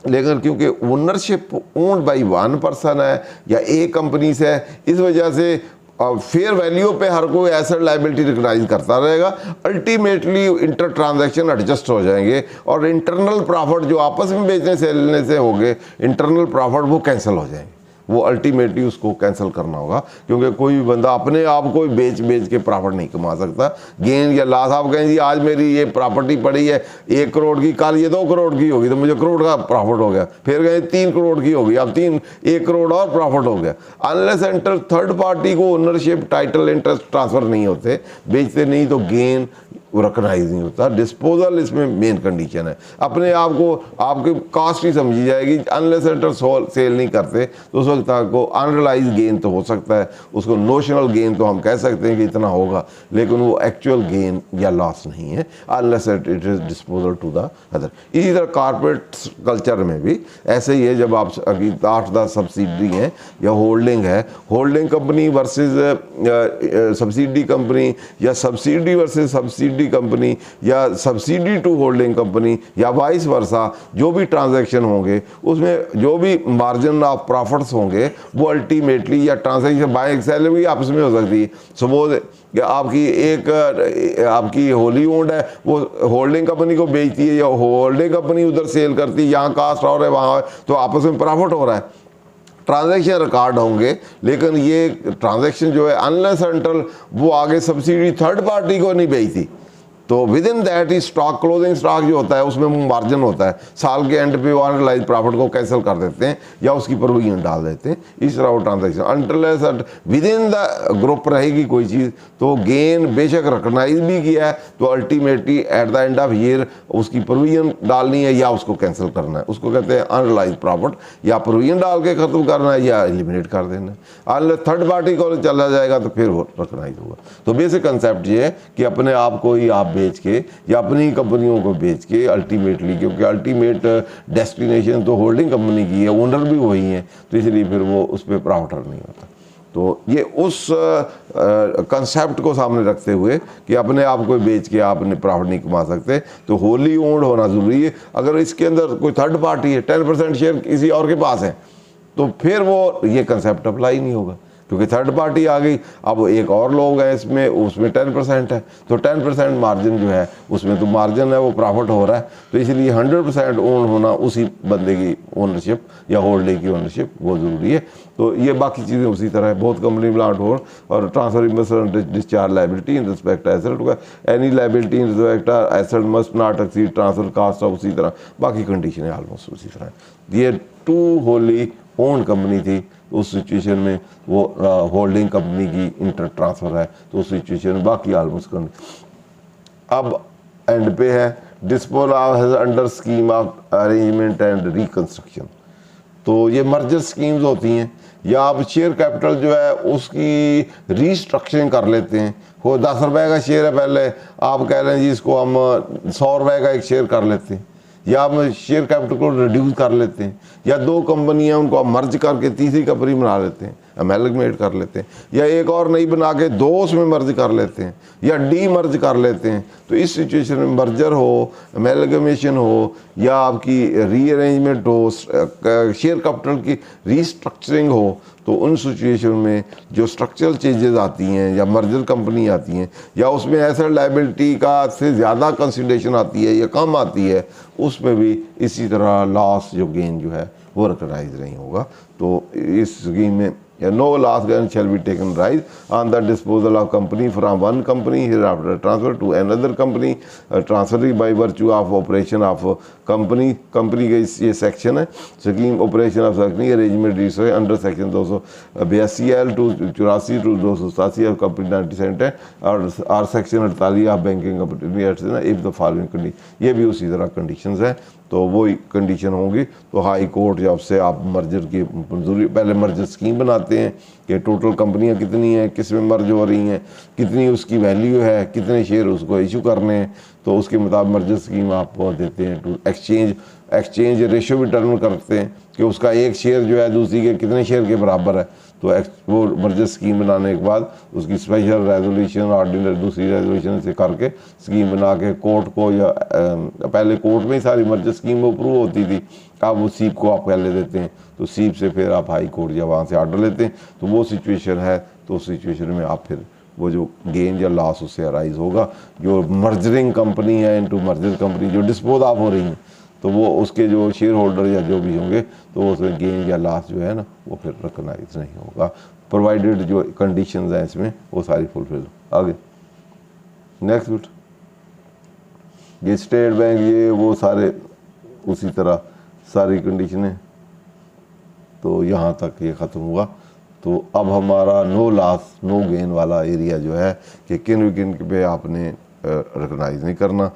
लेकिन क्योंकि ownership owned by one person है या एक कंपनी से है, इस वजह से फेयर वैल्यू पे हर कोई एसेट लायबिलिटी रिकॉग्नाइज करता रहेगा। अल्टीमेटली इंटर ट्रांजैक्शन एडजस्ट हो जाएंगे और इंटरनल प्रॉफिट जो आपस में बेचने सेलने से हो गए, इंटरनल प्रॉफिट वो कैंसिल हो जाएंगे। वो अल्टीमेटली उसको कैंसिल करना होगा, क्योंकि कोई भी बंदा अपने आप को बेच के प्रॉफिट नहीं कमा सकता। गेन या लॉस, आप कहें जी आज मेरी ये प्रॉपर्टी पड़ी है 1 करोड़ की, कल ये 2 करोड़ की होगी तो मुझे करोड़ का प्रॉफिट हो गया, फिर कहें 3 करोड़ की होगी, अब 1 करोड़ और प्रॉफिट हो गया। अनलेस एंटर थर्ड पार्टी को ओनरशिप, टाइटल, इंटरेस्ट ट्रांसफर नहीं होते, बेचते नहीं, तो गेन रिकॉग्नाइज नहीं होता। डिस्पोजल इसमें मेन कंडीशन है। अपने आप को आपकी कास्ट ही समझी जाएगी। अनलेस एंटर सेल नहीं करते तो उस वक्त आपको अनरियलाइज गेन तो हो सकता है, उसको नोशनल गेन तो हम कह सकते हैं कि इतना होगा, लेकिन वो एक्चुअल गेन या लॉस नहीं है unless it is disposal to the other. इसी तरह कॉर्पोरेट कल्चर में भी ऐसे ही है। जब आप 8-10 सब्सिडी हैं या होल्डिंग है, holding company versus subsidy company, या सब्सिडी वर्सेस सब्सिडी कंपनी, या सब्सिडी टू होल्डिंग कंपनी, या वाइस वर्सा, जो भी ट्रांजैक्शन होंगे उसमें जो भी मार्जिन ऑफ प्रॉफिट्स होंगे वो अल्टीमेटली, या ट्रांजैक्शन बाइंग सेल भी आपस में हो सकती है। सपोज आपकी होली ओन्ड है, वो होल्डिंग कंपनी को बेचती है, या होल्डिंग कंपनी उधर सेल करती है, यहाँ कास्ट और है वहाँ, तो आपस में प्रॉफिट हो रहा है, ट्रांजैक्शन रिकॉर्ड होंगे। लेकिन ये ट्रांजैक्शन जो है अनलेस एंटल वो आगे सब्सिडी थर्ड पार्टी को नहीं बेचती, तो with in that he stock, closing stock जो होता है उसमें मार्जिन होता है, साल के एंड पे वो अनरियलाइज प्रॉफिट को कैंसिल कर देते हैं या उसकी प्रोविजन डाल देते हैं। इस तरह वो transaction until with in the group रहेगी कोई चीज़, तो गेन बेशक रिकॉग्नाइज भी किया है तो ultimately at the end of year उसकी प्रोविजन डालनी है या उसको कैंसिल करना है, उसको कहते हैं अनरियलाइज प्रॉफिट। या प्रोविजन डाल के ख़त्म करना है या एलिमिनेट कर देना है। अनलेस थर्ड पार्टी को चला जाएगा तो फिर वो रिकॉग्नाइज होगा। तो बेसिक कंसेप्ट ये है कि अपने आप को ही आप बेच के या अपनी कंपनियों को बेच के अल्टीमेटली, क्योंकि अल्टीमेट डेस्टिनेशन तो होल्डिंग कंपनी की है, ओनर भी वही है, तो इसलिए फिर वो उस पर प्रॉफिट नहीं होता। तो ये उस कंसेप्ट को सामने रखते हुए कि अपने आप को बेच के आप प्रॉफिट नहीं कमा सकते, तो होली ओन्ड होना ज़रूरी है। अगर इसके अंदर कोई थर्ड पार्टी है, 10% शेयर किसी और के पास है, तो फिर वो ये कंसेप्ट अप्लाई नहीं होगा, क्योंकि थर्ड पार्टी आ गई। अब एक और लोग हैं इसमें, उसमें 10% है, तो 10% मार्जिन जो है उसमें तो मार्जिन है, वो प्रॉफिट हो रहा है। तो इसलिए 100% ओन होना उसी बंदे की ओनरशिप या होल्डिंग की ओनरशिप वो ज़रूरी है। तो ये बाकी चीज़ें उसी तरह है। बहुत कंपनी प्लांट होल्ड और transfer investor discharge liability in respect asset, any liability in respect asset must not exceed transfer cost of, उसी तरह बाकी कंडीशन है ऑलमोस्ट उसी तरह। ये टू होली ओन कंपनी थी, उस सिचुएशन में वो होल्डिंग कंपनी की इंटर ट्रांसफ़र है, तो उस सिचुएशन में बाकी ऑलमोस्ट कंपनी। अब एंड पे है dispose of under scheme of arrangement and reconstruction. तो ये मर्जर स्कीम्स होती हैं, या आप शेयर कैपिटल जो है उसकी रीस्ट्रक्चरिंग कर लेते हैं। वो 10 रुपये का शेयर है, पहले आप कह रहे हैं जी इसको हम 100 रुपये का एक शेयर कर लेते हैं, या हम शेयर कैपिटल को रिड्यूस कर लेते हैं, या दो कंपनियां उनको आप मर्ज करके तीसरी कंपनी बना लेते हैं, अमेलगमेट कर लेते हैं, या एक और नई बना के दो उसमें मर्ज कर लेते हैं, या डी मर्ज कर लेते हैं। तो इस सिचुएशन में मर्जर हो, अमेलगमेशन हो, या आपकी रीअरेंजमेंट हो, शेयर कैपिटल की रीस्ट्रक्चरिंग हो, तो उन सिचुएशन में जो स्ट्रक्चरल चेंजेस आती हैं या मर्जर कंपनी आती हैं, या उसमें एसेट लायबिलिटी का से ज़्यादा कंसिडरेशन आती है या कम आती है, उसमें भी इसी तरह लॉस जो गेन जो है वो रिकॉग्नाइज नहीं होगा। तो इस स्कीम में no loss gain shall be taken rise on the disposal of company from one company hereafter transfer to another company, transferring by virtue of operation of company का ये सेक्शन है, scheme operation of sectioning arrangement register under section 282L to 84 to 287 of company 97 और section 48 of banking company if the following condition. ये भी उसी तरह conditions हैं, तो वही कंडीशन होंगी। तो हाई कोर्ट जब से आप मर्जर की मंजूरी, पहले मर्जर स्कीम बनाते हैं कि टोटल कंपनियां कितनी हैं, किस में मर्ज हो रही हैं, कितनी उसकी वैल्यू है, कितने शेयर उसको इशू करने हैं, तो उसके मुताबिक मर्जर स्कीम आपको देते हैं। टू एक्सचेंज रेशियो भी डिटरमिन करते हैं कि उसका एक शेयर जो है दूसरी के कितने शेयर के बराबर है। तो वो मर्जर स्कीम बनाने के बाद उसकी स्पेशल रेजोल्यूशन ऑर्डिनरी दूसरी रेजोल्यूशन से करके स्कीम बना के कोर्ट को, या पहले कोर्ट में ही सारी मर्जर स्कीम अप्रूव होती थी, अब वो सीप को आप पहले देते हैं, तो सीप से फिर आप हाई कोर्ट या वहाँ से ऑर्डर लेते हैं। तो वो सिचुएशन है, तो उस सिचुएशन में आप फिर वो जो गेन या लॉस उससे अराइज होगा। जो मर्जरिंग कंपनी है इनटू मर्जर कंपनी जो डिस्पोज ऑफ हो रही हैं, तो वो उसके जो शेयर होल्डर या जो भी होंगे, तो उसमें गेन या लॉस जो है ना वो फिर रिकॉग्नाइज नहीं होगा, प्रोवाइडेड जो कंडीशंस हैं इसमें वो सारी फुलफिल हो। आगे नेक्स्ट बिट, ये स्टेट बैंक ये वो सारे उसी तरह सारी कंडीशनें, तो यहाँ तक ये ख़त्म हुआ। तो अब हमारा नो लॉस नो गेन वाला एरिया जो है कि किन पे आपने रिकॉग्नाइज नहीं करना।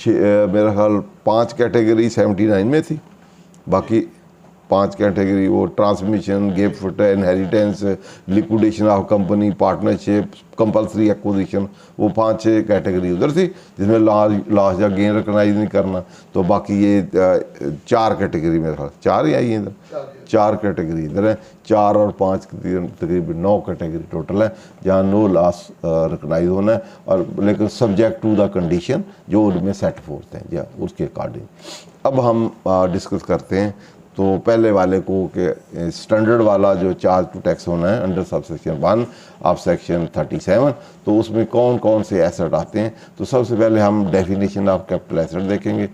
मेरा ख्याल 5 कैटेगरी 79 में थी, बाकी 5 कैटेगरी वो transmission, gift, inheritance, liquidation of company, partnership, compulsory acquisition, वो 5-6 कैटेगरी उधर थी जिसमें लॉस या गेन रिकॉग्नाइज नहीं करना। तो बाकी ये 4 कैटेगरी मेरे ख्याल 4 ही आई है इधर, 4 कैटेगरी इधर है, 4 और 5 तकरीबन 9 कैटेगरी टोटल है जहाँ नो लॉस रिकॉग्नाइज होना है, और लेकिन सब्जेक्ट टू द कंडीशन जो उनमें सेट फोर्थ हैं या उसके अकॉर्डिंग। अब हम डिस्कस करते हैं। तो पहले वाले को कि स्टैंडर्ड वाला जो चार्ज टू टैक्स होना है under sub section 1 of section 37, तो उसमें कौन कौन से एसेट आते हैं। तो सबसे पहले हम डेफिनेशन ऑफ कैपिटल एसेट देखेंगे,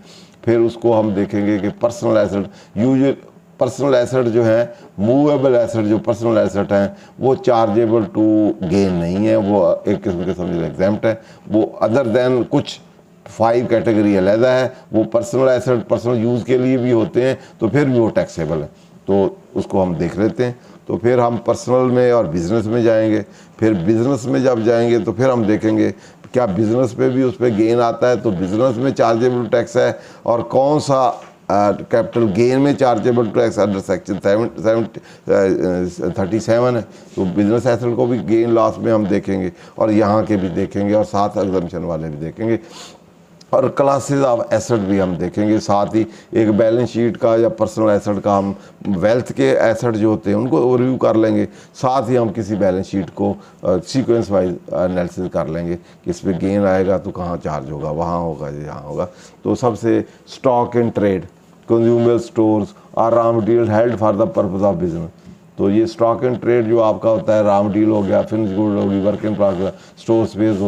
फिर उसको हम देखेंगे कि personal asset usual personal asset जो है, मूवेबल एसेट जो पर्सनल एसेट हैं वो चार्जेबल टू गेन नहीं है, वो एक किस्म के समझ एग्जाम्प्ट है। वो अदर देन कुछ 5 कैटेगरी अलहदा है, वो पर्सनल एसेट पर्सनल यूज़ के लिए भी होते हैं, तो फिर भी वो टैक्सेबल है। तो उसको हम देख लेते हैं। तो फिर हम पर्सनल में और बिज़नेस में जाएंगे। फिर बिज़नेस में जब जाएंगे तो फिर हम देखेंगे क्या बिज़नेस पे भी उस पर गेन आता है, तो बिज़नेस में चार्जेबल टैक्स है, और कौन सा कैपिटल गेन में चार्जेबल टैक्स अंडर सेक्शन 37 है। तो बिजनेस एसेट को भी गेन लॉस में हम देखेंगे, और यहाँ के भी देखेंगे, और साथ एग्जम्पशन वाले भी देखेंगे, और क्लासेस ऑफ एसेट भी हम देखेंगे। साथ ही एक बैलेंस शीट का या पर्सनल एसेट का हम वेल्थ के एसेट जो होते हैं उनको रिव्यू कर लेंगे। साथ ही हम किसी बैलेंस शीट को सीक्वेंस वाइज एनालिसिस कर लेंगे कि इस पर गेन आएगा तो कहाँ चार्ज होगा, वहाँ होगा, यहाँ होगा। तो सबसे stock in trade, consumer stores और raw material held for the purpose of business. तो ये स्टॉक एंड ट्रेड जो आपका होता है, रॉ मटेरियल हो गया, फिनिश गुड होगी, work in progress, store space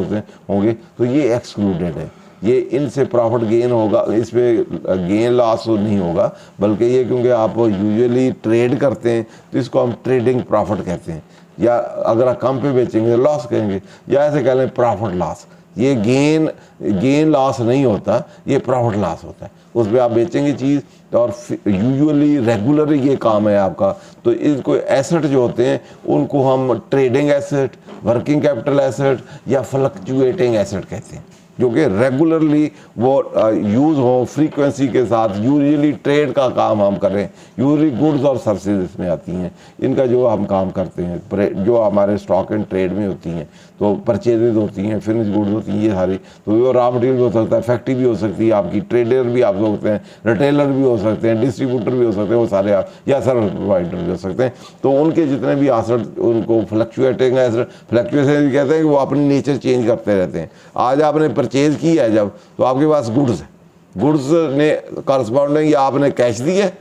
होंगे, तो ये एक्सक्लूडेड है। ये इनसे प्रॉफिट गेन होगा, इस पर गेन लॉस नहीं होगा, बल्कि ये क्योंकि आप यूजुअली ट्रेड करते हैं तो इसको हम ट्रेडिंग प्रॉफिट कहते हैं, या अगर आप कम पे बेचेंगे तो लॉस कहेंगे, या ऐसे कह लें प्रॉफिट लॉस। ये गेन लॉस नहीं होता, ये प्रॉफिट लॉस होता है। उस पर आप बेचेंगे चीज़ और यूजुअली रेगुलर ये काम है आपका। तो इसको एसेट जो होते हैं उनको हम trading asset, working capital asset या फ्लक्चुएटिंग एसेट कहते हैं, जो कि रेगुलरली वो यूज़ हो फ्रीक्वेंसी के साथ। यूजुअली ट्रेड का काम हम करें, यूजुअली गुड्स और सर्विसेज इसमें आती हैं, इनका जो हम काम करते हैं, जो हमारे स्टॉक एंड ट्रेड में होती हैं, तो परचेजेज होती हैं, फिनिश गुड्स होती हैं, ये सारी। तो वो रॉ मटेरियल भी हो सकता है, फैक्ट्री भी हो सकती है आपकी, ट्रेडर भी आप हो सकते हैं, रिटेलर भी हो सकते हैं, डिस्ट्रीब्यूटर भी हो सकते हैं, वो सारे आप, या सर्विस प्रोवाइडर भी हो सकते हैं। तो उनके जितने भी एसेट, उनको फ्लक्चुएटिंग एसेट, फ्लक्चुएशन कहते हैं कि वो अपनी नेचर चेंज करते रहते हैं। आज आपने परचेज की है जब, तो आपके पास गुड्स है, गुड्स ने कॉरस्पॉन्डिंग, या आपने कैश दी है,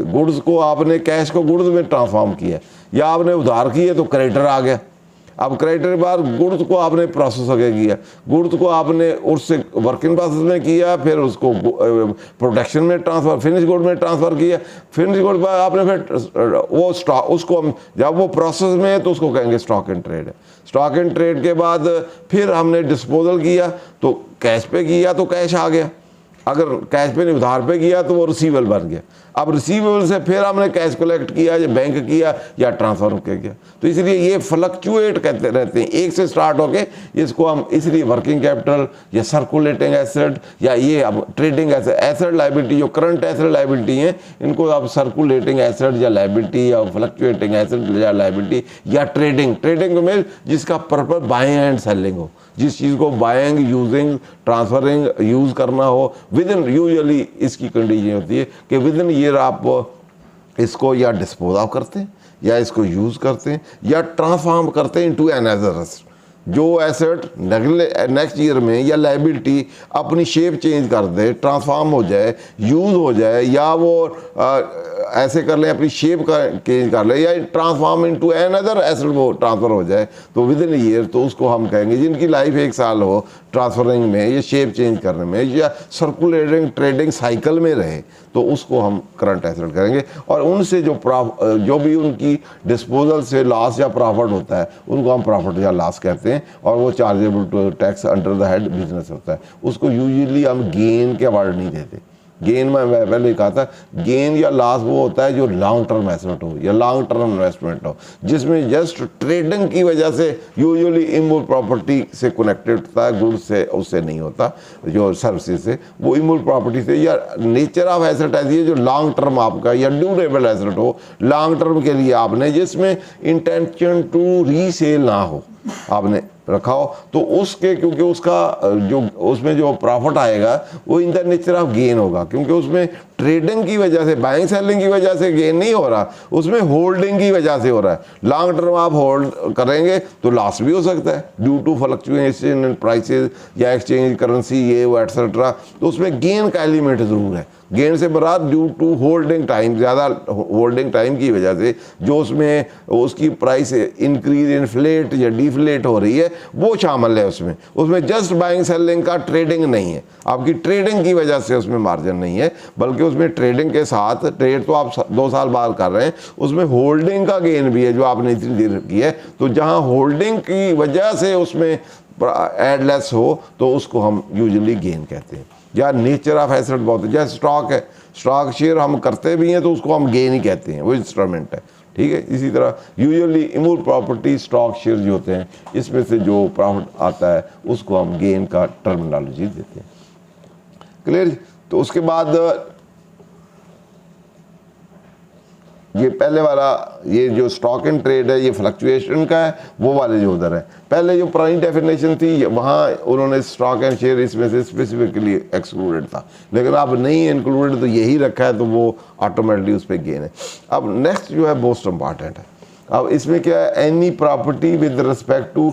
गुड्स को आपने कैश को गुड्स में ट्रांसफॉर्म किया, या आपने उधार की है तो क्रेडिटर आ गया। अब क्रेडिटर के बाद गुड्स को आपने प्रोसेस आगे किया, गुड्स को आपने उससे वर्किंग प्रोसेस में किया, फिर उसको प्रोडक्शन में ट्रांसफ़र, फिनिश गुड में ट्रांसफ़र किया, फिनिश गुड पर आपने फिर वो स्टॉक, उसको हम जब वो प्रोसेस में है तो उसको कहेंगे स्टॉक एंड ट्रेड है। स्टॉक एंड ट्रेड के बाद फिर हमने डिस्पोजल किया, तो कैश पे किया तो कैश आ गया, अगर कैश पे नहीं उधार पे किया तो वो रिसीवेबल बन गया। अब रिसीवेबल से फिर हमने कैश कलेक्ट किया, या बैंक किया, या ट्रांसफ़र होकर किया। तो इसलिए ये फ्लक्चुएट कहते रहते हैं, एक से स्टार्ट होके इसको हम इसलिए वर्किंग कैपिटल या सर्कुलेटिंग एसेट, या ये अब ट्रेडिंग एसेट, एसेट लाइबिलिटी, जो करंट एसेट लाइबिलिटी हैं, इनको आप सर्कुलेटिंग एसेट या लाइबिलिटी, या फ्लक्चुएटिंग एसेट या लाइबिलिटी, या ट्रेडिंग में जिसका पर्पस बाइंग एंड सेलिंग हो, जिस चीज़ को बाइंग, यूजिंग, ट्रांसफरिंग, यूज़ करना हो विद इन, यूजुअली इसकी कंडीशन होती है कि विद इन ईयर आप इसको या डिस्पोज ऑफ करते हैं, या इसको यूज़ करते हैं, या ट्रांसफॉर्म करते हैं इनटू अनदर एसेट। जो एसेट नेक्स्ट ईयर में या लाइबिलिटी अपनी शेप चेंज कर दे, ट्रांसफॉर्म हो जाए, यूज़ हो जाए, या वो ऐसे कर लें अपनी शेप का चेंज कर ले, या ट्रांसफॉर्म इनटू अनदर एसेट वो ट्रांसफ़र हो जाए, तो विद इन ईयर, तो उसको हम कहेंगे, जिनकी लाइफ 1 साल हो ट्रांसफरिंग में या शेप चेंज करने में या सर्कुलेटिंग ट्रेडिंग साइकिल में रहे, तो उसको हम करंट एसेट करेंगे। और उनसे जो भी उनकी डिस्पोजल से लॉस या प्रॉफिट होता है उनको हम प्रॉफिट या लॉस कहते हैं, और वो chargeable to tax under the head business होता है। उसको यूजुअली हम गेन के वर्ड नहीं देते। गेन में पहले कहा था, गेन या लॉस वो होता है जो लॉन्ग टर्म एसेट हो या लॉन्ग टर्म इन्वेस्टमेंट हो, जिसमें जस्ट ट्रेडिंग की वजह से यूजुअली इमूवेबल प्रॉपर्टी से कनेक्टेड होता है, गुड्स से उससे नहीं होता, जो सर्विसेज से, वो इमूवेबल प्रॉपर्टी से, या नेचर ऑफ एसेट ऐसी है जो लॉन्ग टर्म आपका या ड्यूरेबल एसेट हो, लॉन्ग टर्म के लिए आपने, जिसमें इंटेंशन टू रीसेल ना हो, आपने रखा हो, तो उसके, क्योंकि उसका जो उसमें जो प्रॉफिट आएगा वो इन द नेचर ऑफ गेन होगा, क्योंकि उसमें ट्रेडिंग की वजह से, बाइंग सेलिंग की वजह से गेन नहीं हो रहा, उसमें होल्डिंग की वजह से हो रहा है। लॉन्ग टर्म आप होल्ड करेंगे तो लॉस भी हो सकता है due to fluctuation in prices या एक्सचेंज करेंसी, ये वो एटसेट्रा, तो उसमें गेन का एलिमेंट ज़रूर है। गेन से बरात ड्यू टू होल्डिंग टाइम, ज़्यादा होल्डिंग टाइम की वजह से जो उसमें उसकी प्राइस इंक्रीज, इन्फ्लेट या डिफ्लेट हो रही है, वो शामिल है उसमें। उसमें जस्ट बाइंग सेलिंग का ट्रेडिंग नहीं है, आपकी ट्रेडिंग की वजह से उसमें मार्जिन नहीं है, बल्कि उसमें ट्रेडिंग के साथ, ट्रेड तो आप 2 साल बाद कर रहे हैं, उसमें होल्डिंग का गेन भी है जो आपने इतनी देर की है। तो जहाँ होल्डिंग की वजह से उसमें एड लेस हो तो उसको हम यूजुअली गेन कहते हैं। या नेचर ऑफ एसेट बहुत है, जैसे स्टॉक है, स्टॉक शेयर हम करते भी हैं तो उसको हम गेन ही कहते हैं, वो इंस्ट्रूमेंट है, ठीक है। इसी तरह usually immovable property, stock share जो होते हैं, इसमें से जो प्रॉफिट आता है उसको हम गेन का टर्मिनोलॉजी देते हैं। क्लियर। तो उसके बाद ये पहले वाला, ये जो स्टॉक इन ट्रेड है, ये फ्लक्चुएशन का है, वो वाले जो उधर है। पहले जो पुरानी डेफिनेशन थी वहाँ उन्होंने स्टॉक एंड शेयर इसमें से स्पेसिफिकली एक्सक्लूडेड था, लेकिन अब नहीं इंक्लूडेड, तो यही रखा है, तो वो ऑटोमेटिकली उस पर गेन है। अब नेक्स्ट जो है मोस्ट इम्पॉर्टेंट है, अब इसमें क्या है, any property with respect to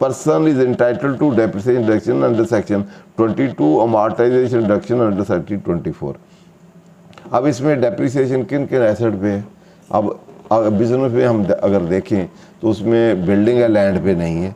person is entitled to depreciation deduction under section 22, amortisation deduction under section 24। अब इसमें डेप्रिसिएशन किन किन एसेट पे है। अब बिजनेस में हम अगर देखें तो उसमें बिल्डिंग है, लैंड पे नहीं है,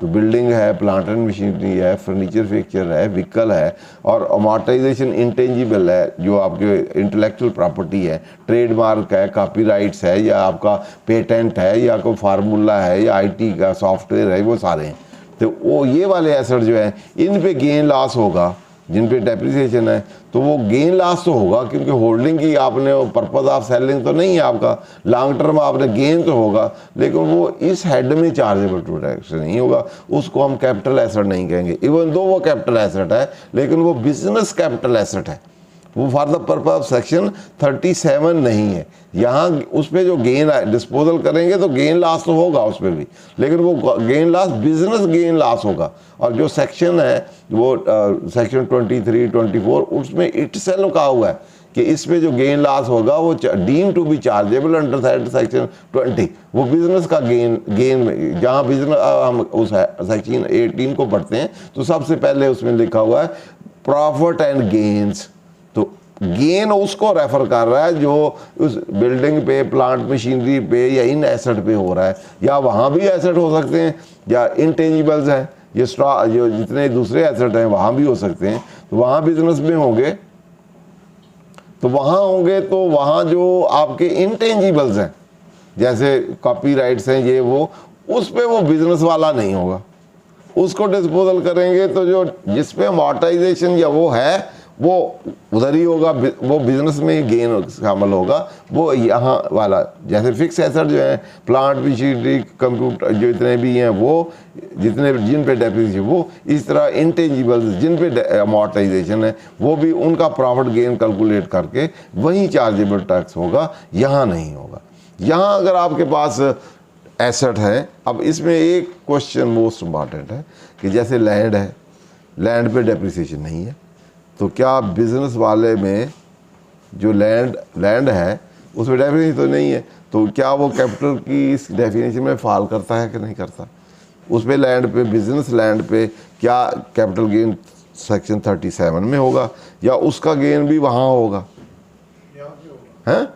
तो बिल्डिंग है, प्लांट एंड मशीनरी है, फर्नीचर फिक्चर है, व्हीकल है, और अमॉर्टाइजेशन इंटेंजिबल है जो आपके इंटेलेक्चुअल प्रॉपर्टी है, ट्रेडमार्क है, कॉपीराइट्स है, या आपका पेटेंट है, या कोई फार्मूला है, या आईटी का सॉफ्टवेयर है, वो सारे हैं। तो वो ये वाले एसेट जो है इन पे गेन लॉस होगा, जिन पे डेप्रिसिएशन है, तो वो गेन लॉस तो होगा, क्योंकि होल्डिंग की आपने पर्पज ऑफ सेलिंग तो नहीं है आपका, लॉन्ग टर्म आपने गेन तो होगा, लेकिन वो इस हेड में चार्जेबल टू टैक्स नहीं होगा, उसको हम कैपिटल एसेट नहीं कहेंगे। इवन दो वो कैपिटल एसेट है, लेकिन वो बिजनेस कैपिटल एसेट है, वो for the purpose of section 37 नहीं है। यहाँ उस पर जो गेन डिस्पोजल करेंगे तो गेन लॉस तो होगा उस पर भी, लेकिन वो gain loss business gain loss होगा। और जो सेक्शन है वो सेक्शन 23, 24, उसमें इटसेल्फ कहा हुआ है कि इसमें जो गेन लॉस होगा वो deem to be chargeable under that section 20, वो बिजनेस का गेन में, जहाँ बिजनेस हम उस सेक्शन 18 को पढ़ते हैं तो सबसे पहले उसमें लिखा हुआ है प्रॉफिट एंड गेन्स। तो गेन उसको रेफर कर रहा है जो उस बिल्डिंग पे, प्लांट मशीनरी पे, या इन एसेट पे हो रहा है, या वहाँ भी एसेट हो सकते हैं, या इंटेंजिबल्स हैं, ये जो जितने दूसरे एसेट हैं वहाँ भी हो सकते हैं। तो वहाँ बिजनेस में होंगे, तो वहाँ जो आपके इंटेंजिबल्स हैं, जैसे कॉपीराइट्स हैं, ये वो, उस पे वो बिजनेस वाला नहीं होगा, उसको डिस्पोजल करेंगे तो जो जिस पे अमॉर्टाइजेशन या वो है वो उधर ही होगा, वो बिजनेस में ही गेन शामिल होगा। वो यहाँ वाला जैसे फिक्स एसेट जो है, प्लांट मशीनरी, कंप्यूटर, जो इतने भी हैं वो, जिन पे डेप्रिसिएशन, वो इस तरह इंटेंजिबल्स जिन पे अमॉर्टाइजेशन है, वो भी उनका प्रॉफिट गेन कैलकुलेट करके वहीं चार्जेबल टैक्स होगा, यहाँ नहीं होगा। यहाँ अगर आपके पास एसेट है, अब इसमें एक क्वेश्चन मोस्ट इम्पॉर्टेंट है कि जैसे लैंड है, लैंड पे डेप्रिसिएशन नहीं है, तो क्या बिजनेस वाले में जो लैंड है उसमें डेफिनेशन तो नहीं है, तो क्या वो कैपिटल की इस डेफिनेशन में फॉल करता है कि नहीं करता? उस पे लैंड पे, बिजनेस लैंड पे क्या कैपिटल गेन सेक्शन 37 में होगा, या उसका गेन भी वहाँ होगा? हैं?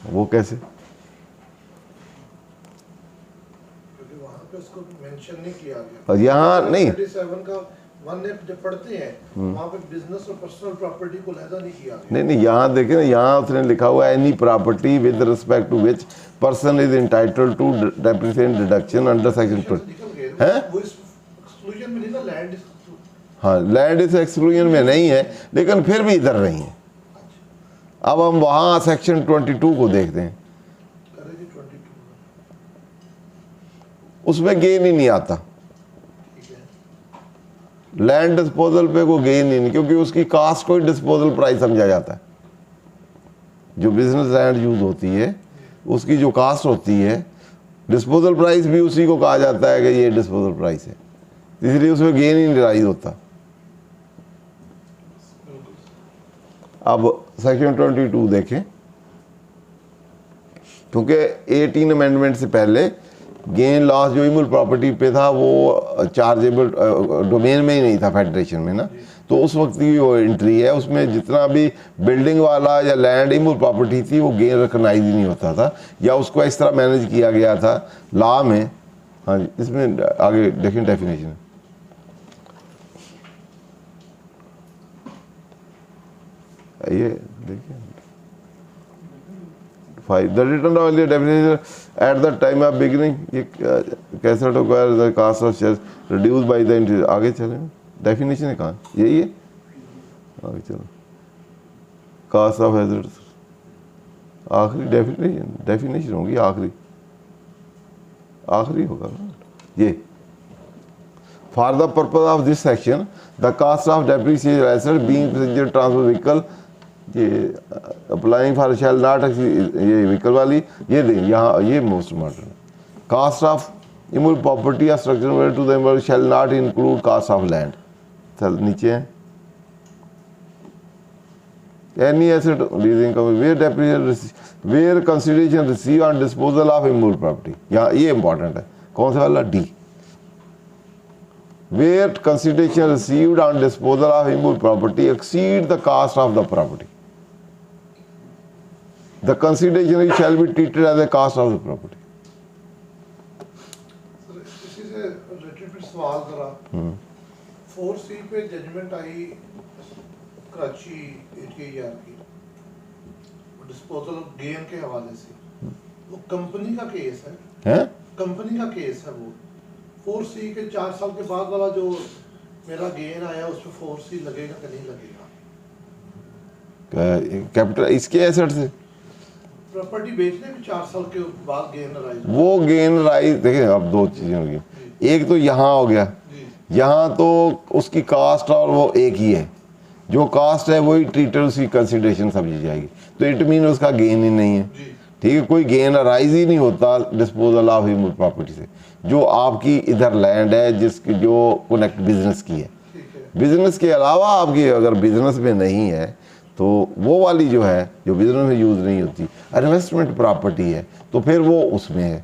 वो कैसे? नहीं किया गया। यहाँ नहीं, 37 का जब पढ़ते हैं वहाँ पे बिजनेस और पर्सनल प्रॉपर्टी को लहदा नहीं किया गया। नहीं, यहाँ देखें ना, यहाँ उसने लिखा हुआ है any property with respect to which person is entitled to depreciation deduction under section 20 है। हाँ, लैंड इस एक्सक्लूजन में नहीं है, लेकिन फिर भी इधर नहीं है। अब हम वहाँ सेक्शन 22 को देखते हैं, उसमें गेन ही नहीं आता, लैंड डिस्पोजल पे को गेन ही नहीं, क्योंकि उसकी कास्ट को ही डिस्पोजल प्राइस समझा जाता है। जो बिजनेस लैंड यूज होती है उसकी जो कास्ट होती है, डिस्पोजल प्राइस भी उसी को कहा जाता है कि ये डिस्पोजल प्राइस है, इसलिए उसमें गेन ही नहीं राइज होता। अब सेक्शन 22 देखें, क्योंकि 18 अमेंडमेंट से पहले गेन लॉस जो इमूवेबल प्रॉपर्टी पे था वो चार्जेबल डोमेन में ही नहीं था फेडरेशन में ना, तो उस वक्त की वो एंट्री है, उसमें जितना भी बिल्डिंग वाला या लैंड इमूव प्रॉपर्टी थी वो गेन रिकॉग्नाइज ही नहीं होता था, या उसको इस तरह मैनेज किया गया था लॉ में। हाँ जी, इसमें आगे देखें डेफिनेशन। ये देखिए the return of definition at the time of beginning, ये कैसे the cost of shares reduce by the interest. आगे चलें, डेफिनेशन है कहाँ, यही है, आगे चलो। कास्ट ऑफ एसेट्स आखिरी डेफिनेशन होगी, आखिरी होगा ना ये। For the purpose of this section the cost of depreciated asset being passenger transport vehicle, ये अप्लाइंग फॉर शैल नॉट, ये व्हीकल वाली, ये दें यहाँ, ये most important. Cost of immovable property या structure to the shall not include cost of land. चल नीचे है, any asset leasing company where depreciation where consideration received on disposal of immovable property, यहाँ ये important है, कौन सा वाला D, where consideration received on disposal of immovable property exceed the cost of the property, the consideration shall be treated as a cost of the property। इसी से related सवाल जरा, 4C पे जजमेंट आई कराची ATIR की डिस्पोजल ऑफ गेन के हवाले से, वो कंपनी का केस है, कंपनी का केस है वो। 4C के 4 साल के बाद वाला जो मेरा गेन आया उस पर 4C लगेगा कि नहीं लगेगा? कैपिटल इसके एसेट से प्रॉपर्टी बेचने के 4 साल के बाद गेन राइज, वो गेन राइज देखिए, अब दो चीजें होगी, एक तो यहाँ हो गया, यहाँ तो उसकी कास्ट और वो एक ही है, जो कास्ट है वही ट्रीटेड, उसकी कंसिडरेशन समझी जाएगी, तो इट मीन उसका गेन ही नहीं है, ठीक है। कोई गेन राइज ही नहीं होता डिस्पोजल ऑफ इमूवेबल प्रॉपर्टी से। जो आपकी इधर लैंड है जिसकी जो कनेक्ट बिजनेस की है, बिजनेस के अलावा आपकी अगर बिजनेस में नहीं है तो वो वाली जो है जो बिजनेस में यूज नहीं होती, इन्वेस्टमेंट प्रॉपर्टी है, तो फिर वो उसमें है,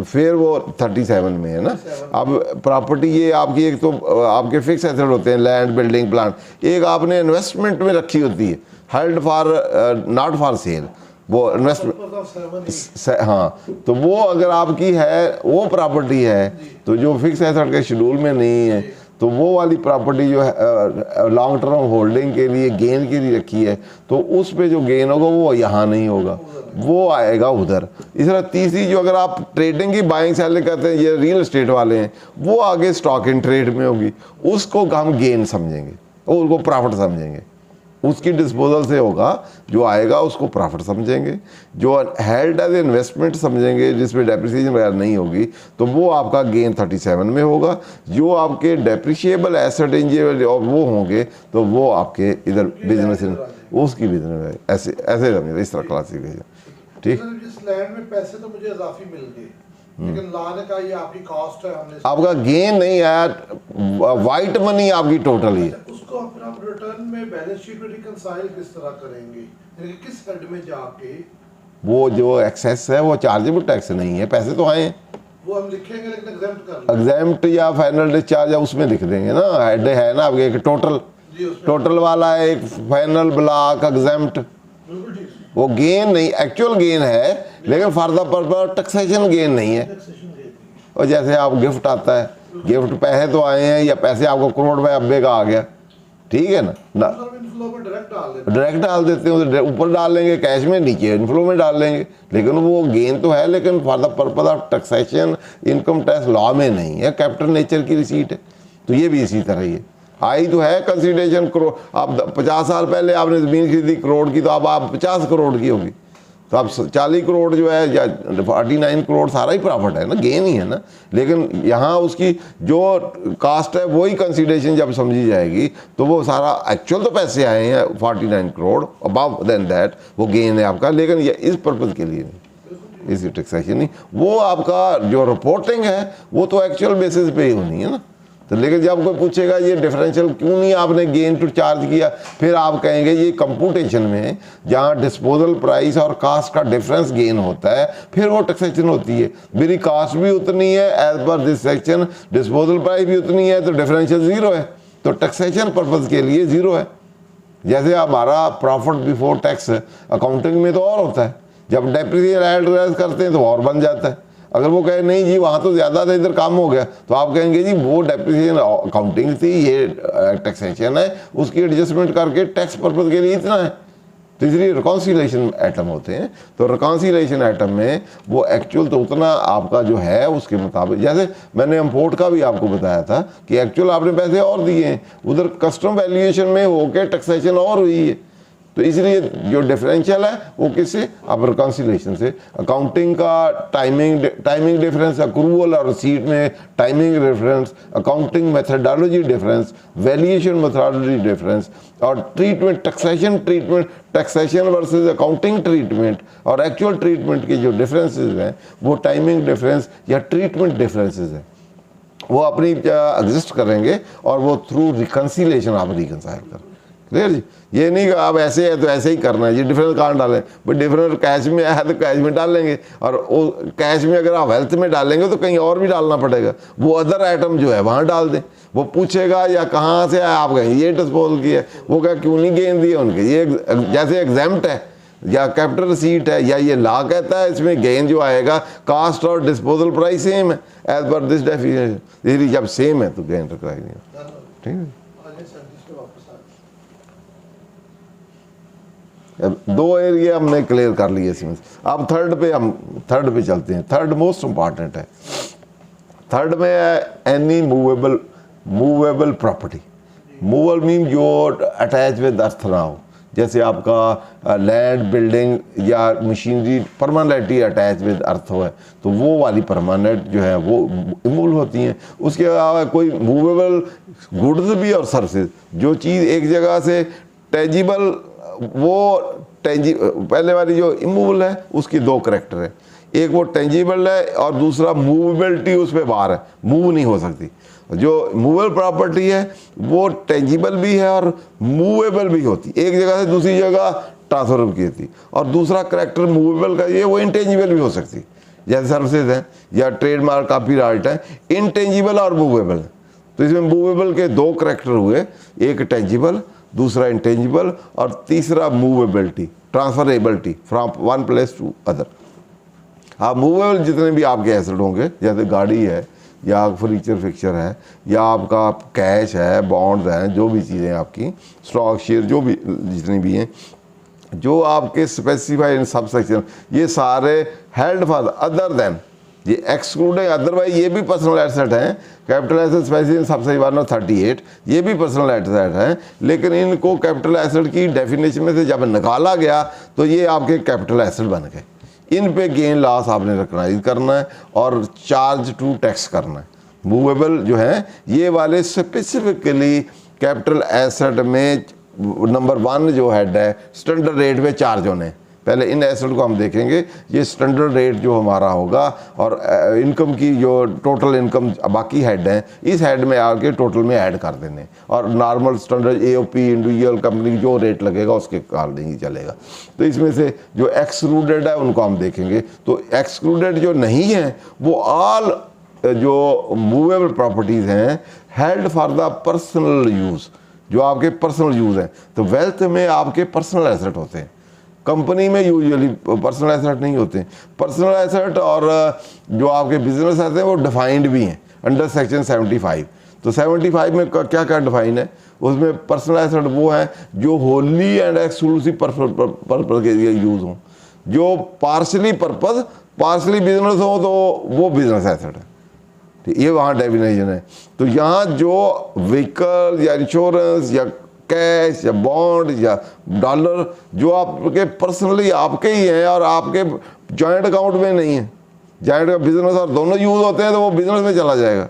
फिर वो 37 में है ना। अब प्रॉपर्टी ये आपकी एक तो आपके फिक्स एसेट होते हैं, लैंड बिल्डिंग प्लांट, एक आपने इन्वेस्टमेंट में रखी होती है, held for not for sale, वो इन्वेस्टमेंट, हाँ, तो वो अगर आपकी है वो प्रॉपर्टी है, तो जो फिक्स एसेट के शेड्यूल में नहीं है, तो वो वाली प्रॉपर्टी जो है लॉन्ग टर्म होल्डिंग के लिए गेन के लिए रखी है, तो उस पे जो गेन होगा वो यहाँ नहीं होगा, वो आएगा उधर। इस तरह तीसरी जो अगर आप ट्रेडिंग की बाइंग सेलिंग करते हैं, ये रियल एस्टेट वाले हैं, वो आगे स्टॉक इन ट्रेड में होगी, उसको हम गेन समझेंगे और उसको प्रॉफिट समझेंगे, उसकी डिस्पोजल से होगा जो आएगा उसको प्रॉफिट समझेंगे, जो हेल्ड एज इन्वेस्टमेंट समझेंगे जिसमें डेप्रिसिएशन वगैरह नहीं होगी, तो वो आपका गेन 37 में होगा। जो आपके डेप्रिशिएबल एसेट इंजेबल और वो होंगे तो वो आपके इधर बिजनेस, उसकी बिजनेस है, ऐसे ऐसे समझे, इस तरह क्लासिफिकेशन, ठीक। जिस लैंड में पैसे तो मुझे इजाफी मिल गए, लेकिन लॉ ने कहा ये आपकी कॉस्ट है, हमने आपका गेन नहीं आया, वाइट मनी आपकी टोटल ही, उसको फिर आप रिटर्न में बैलेंस शीट में रिकंसाइल किस तरह करेंगे, यानी कि किस हेड में जाके वो जो एक्सेस है वो चार्जेबल टैक्स नहीं है, पैसे तो आए हैं, वो हम लिखेंगे लेकिन एग्जेम्प्ट कर लेंगे, एग्जेम्प्ट या फाइनल डिस्चार्ज या उसमें लिख देंगे ना, हेड है ना आपके, एक टोटल वाला है, एक फाइनल ब्लॉक एग्जेम्प्ट, वो गेन नहीं, एक्चुअल गेन है, लेकिन for the purpose taxation gain नहीं है। और जैसे आप गिफ्ट आता है, गिफ्ट पैसे तो आए हैं या पैसे आपको करोड़ में 90 का आ गया, ठीक है ना, डायरेक्ट डाल देते हैं, ऊपर डाल लेंगे कैश में, नीचे इनफ्लो में डाल लेंगे, लेकिन वो गेन तो है, लेकिन for the purpose of taxation income tax law में नहीं है, कैपिटल नेचर की रिसीट है। तो ये भी इसी तरह ही है, आई तो है कंसिडरेशन करोड़, आप 50 साल पहले आपने ज़मीन खरीदी करोड़ की, तो अब आप 50 करोड़ की होगी, तो अब 40 करोड़ जो है या 49 करोड़ सारा ही प्रॉफिट है ना, गेन ही है ना। लेकिन यहाँ उसकी जो कास्ट है वही कंसिडरेशन जब समझी जाएगी तो वो सारा एक्चुअल तो पैसे आए हैं 49 करोड़, अबव देन दैट वो गेन है आपका, लेकिन ये इस पर्पज़ के लिए नहीं, इसी टैक्सेशन नहीं, वो आपका जो रिपोर्टिंग है वो तो एक्चुअल बेसिस पे ही होनी है ना। तो लेकिन जब कोई पूछेगा ये डिफरेंशियल क्यों नहीं आपने गेन टू चार्ज किया, फिर आप कहेंगे ये कंप्यूटेशन में जहाँ डिस्पोजल प्राइस और कास्ट का डिफरेंस गेन होता है, फिर वो टैक्सेशन होती है, मेरी कास्ट भी उतनी है as per this section, disposal price भी उतनी है, तो डिफरेंशियल 0 है, तो टैक्सेशन पर्पज़ के लिए ज़ीरो है। जैसे हमारा प्रॉफिट बिफोर टैक्स अकाउंटिंग में तो और होता है, जब डेप्रिसिएशन ऐड करते हैं तो और बन जाता है। अगर वो कहे नहीं जी वहाँ तो ज़्यादा था, इधर कम हो गया, तो आप कहेंगे जी वो डेप्रिसिएशन अकाउंटिंग थी, ये टैक्सेशन है, उसकी एडजस्टमेंट करके टैक्स पर्पज़ के लिए इतना है। तो इसलिए रिकॉन्सिलेशन आइटम होते हैं। तो रिकॉन्सिलेशन आइटम में वो एक्चुअल तो उतना आपका जो है उसके मुताबिक, जैसे मैंने इम्पोर्ट का भी आपको बताया था कि एक्चुअल आपने पैसे और दिए हैं, उधर कस्टम वैल्यूएशन में होके टैक्सेशन और हुई है। तो इसलिए जो डिफरेंशियल है वो किससे, अब रिकॉन्सिलेशन से। अकाउंटिंग का टाइमिंग डिफरेंस, अक्रूवल और रिसीट में timing difference, accounting methodology difference, valuation methodology difference, और treatment taxation versus accounting treatment और एक्चुअल ट्रीटमेंट के जो डिफरेंसेस हैं वो टाइमिंग डिफरेंस या ट्रीटमेंट डिफरेंसेस हैं, वो अपनी एग्जिस्ट करेंगे और वो थ्रू रिकन्सिलेशन आप रिकन्साइल करें। क्लियर जी। ये नहीं कि आप ऐसे है तो ऐसे ही करना है जी, डिफरेंस कहाँ डालें, बट डिफरेंस कैश में है तो कैश में डाल लेंगे, और वो कैश में अगर आप हेल्थ में डालेंगे तो कहीं और भी डालना पड़ेगा, वो अदर आइटम जो है वहाँ डाल दें। वो पूछेगा या कहाँ से आया, आप कहें ये डिस्पोजल की है, वो क्या क्यों नहीं गेन दिए उनके, ये जैसे एग्जाम्प्ट है या कैपिटल रिसीट है, या ये ला कहता है इसमें गेन जो आएगा कास्ट और डिस्पोजल प्राइस सेम है एज पर दिस डेफिनेशन, जब सेम है तो गेन रिकॉग्नाइज नहीं होता। ठीक है, दो एरिया हमने क्लियर कर लिए इसमें। अब थर्ड पे चलते हैं। थर्ड मोस्ट इम्पॉर्टेंट है। थर्ड में है any movable property. Movable mean जो अटैच विद अर्थ ना हो, जैसे आपका लैंड बिल्डिंग या मशीनरी परमानेंटली अटैच विद अर्थ हो है तो वो वाली परमानेंट जो है वो इमूव होती हैं। उसके अलावा कोई मूवेबल गुड्स भी और सर्विसेज, जो चीज़ एक जगह से टेंजिबल, वो पहले वाली जो इमूवल है उसकी दो करैक्टर है, एक वो टेंजिबल है और दूसरा मूवेबिलिटी उस पर बाहर है, मूव नहीं हो सकती। जो मूवेबल प्रॉपर्टी है वो टेंजिबल भी है और मूवेबल भी होती, एक जगह से दूसरी जगह ट्रांसफर की होती। और दूसरा करैक्टर मूवेबल का ये वो इंटेंजिबल भी हो सकती, जैसे सर्विसेज हैं या ट्रेडमार्क कॉपीराइट है, इंटेंजिबल और मूवेबल। तो इसमें मूवेबल के दो करैक्टर हुए, एक टेंजिबल, दूसरा इंटेंजिबल, और तीसरा movability, transferability from one place to other. आप मूवेबल जितने भी आपके एसेट होंगे, जैसे गाड़ी है या फर्नीचर फिक्चर है या आपका कैश है, बॉन्ड्स हैं, जो भी चीज़ें आपकी स्टॉक शेयर जो भी जितनी भी हैं, जो आपके स्पेसिफाइड इन सब सेक्शन, ये सारे हेल्ड फॉर अदर देन, ये एक्सक्लूडिंग अदरवाइज ये भी पर्सनल एसेट हैं। कैपिटल एसेट स्पेसिफिक सबसे 138 ये भी पर्सनल एसेट हैं, लेकिन इनको कैपिटल एसेट की डेफिनेशन में से जब निकाला गया तो ये आपके कैपिटल एसेट बन गए। इन पे गेन लॉस आपने रिकॉग्नाइज करना है और चार्ज टू टैक्स करना है। मूवेबल जो है ये वाले स्पेसिफिकली कैपिटल एसेट में नंबर 1 जो हेड है स्टैंडर्ड रेट पे चार्ज होने। पहले इन एसेट को हम देखेंगे, ये स्टैंडर्ड रेट जो हमारा होगा और इनकम की जो टोटल इनकम बाकी हेड हैं इस हेड में आके टोटल में ऐड कर देने, और normal standard AOP individual company की जो रेट लगेगा उसके कार नहीं चलेगा। तो इसमें से जो एक्सक्लूडेड है उनको हम देखेंगे। तो एक्सक्लूडेड जो नहीं है वो ऑल जो मूवेबल प्रॉपर्टीज़ हैं held for the personal use, जो आपके पर्सनल यूज़ हैं। तो वेल्थ में आपके पर्सनल एसेट होते हैं, कंपनी में यूजुअली पर्सनल एसेट नहीं होते। पर्सनल एसेट और जो आपके बिजनेस एसेट हैं वो डिफाइंड भी हैं अंडर सेक्शन 75। तो 75 में क्या क्या डिफाइन है, उसमें पर्सनल एसेट वो है जो होली एंड एक्सक्लूसिव पर्पज के लिए यूज़ हों, जो पार्शली पर्पज पार्शली बिजनेस हो तो वो बिजनेस एसेट है। तो ये वहाँ डेफिनेशन है। तो यहाँ जो व्हीकल या इंश्योरेंस या कैश या बॉन्ड या डॉलर जो आपके पर्सनली आपके ही हैं और आपके जॉइंट अकाउंट में नहीं है, जॉइंट का बिजनेस और दोनों यूज़ होते हैं तो वो बिजनेस में चला जाएगा।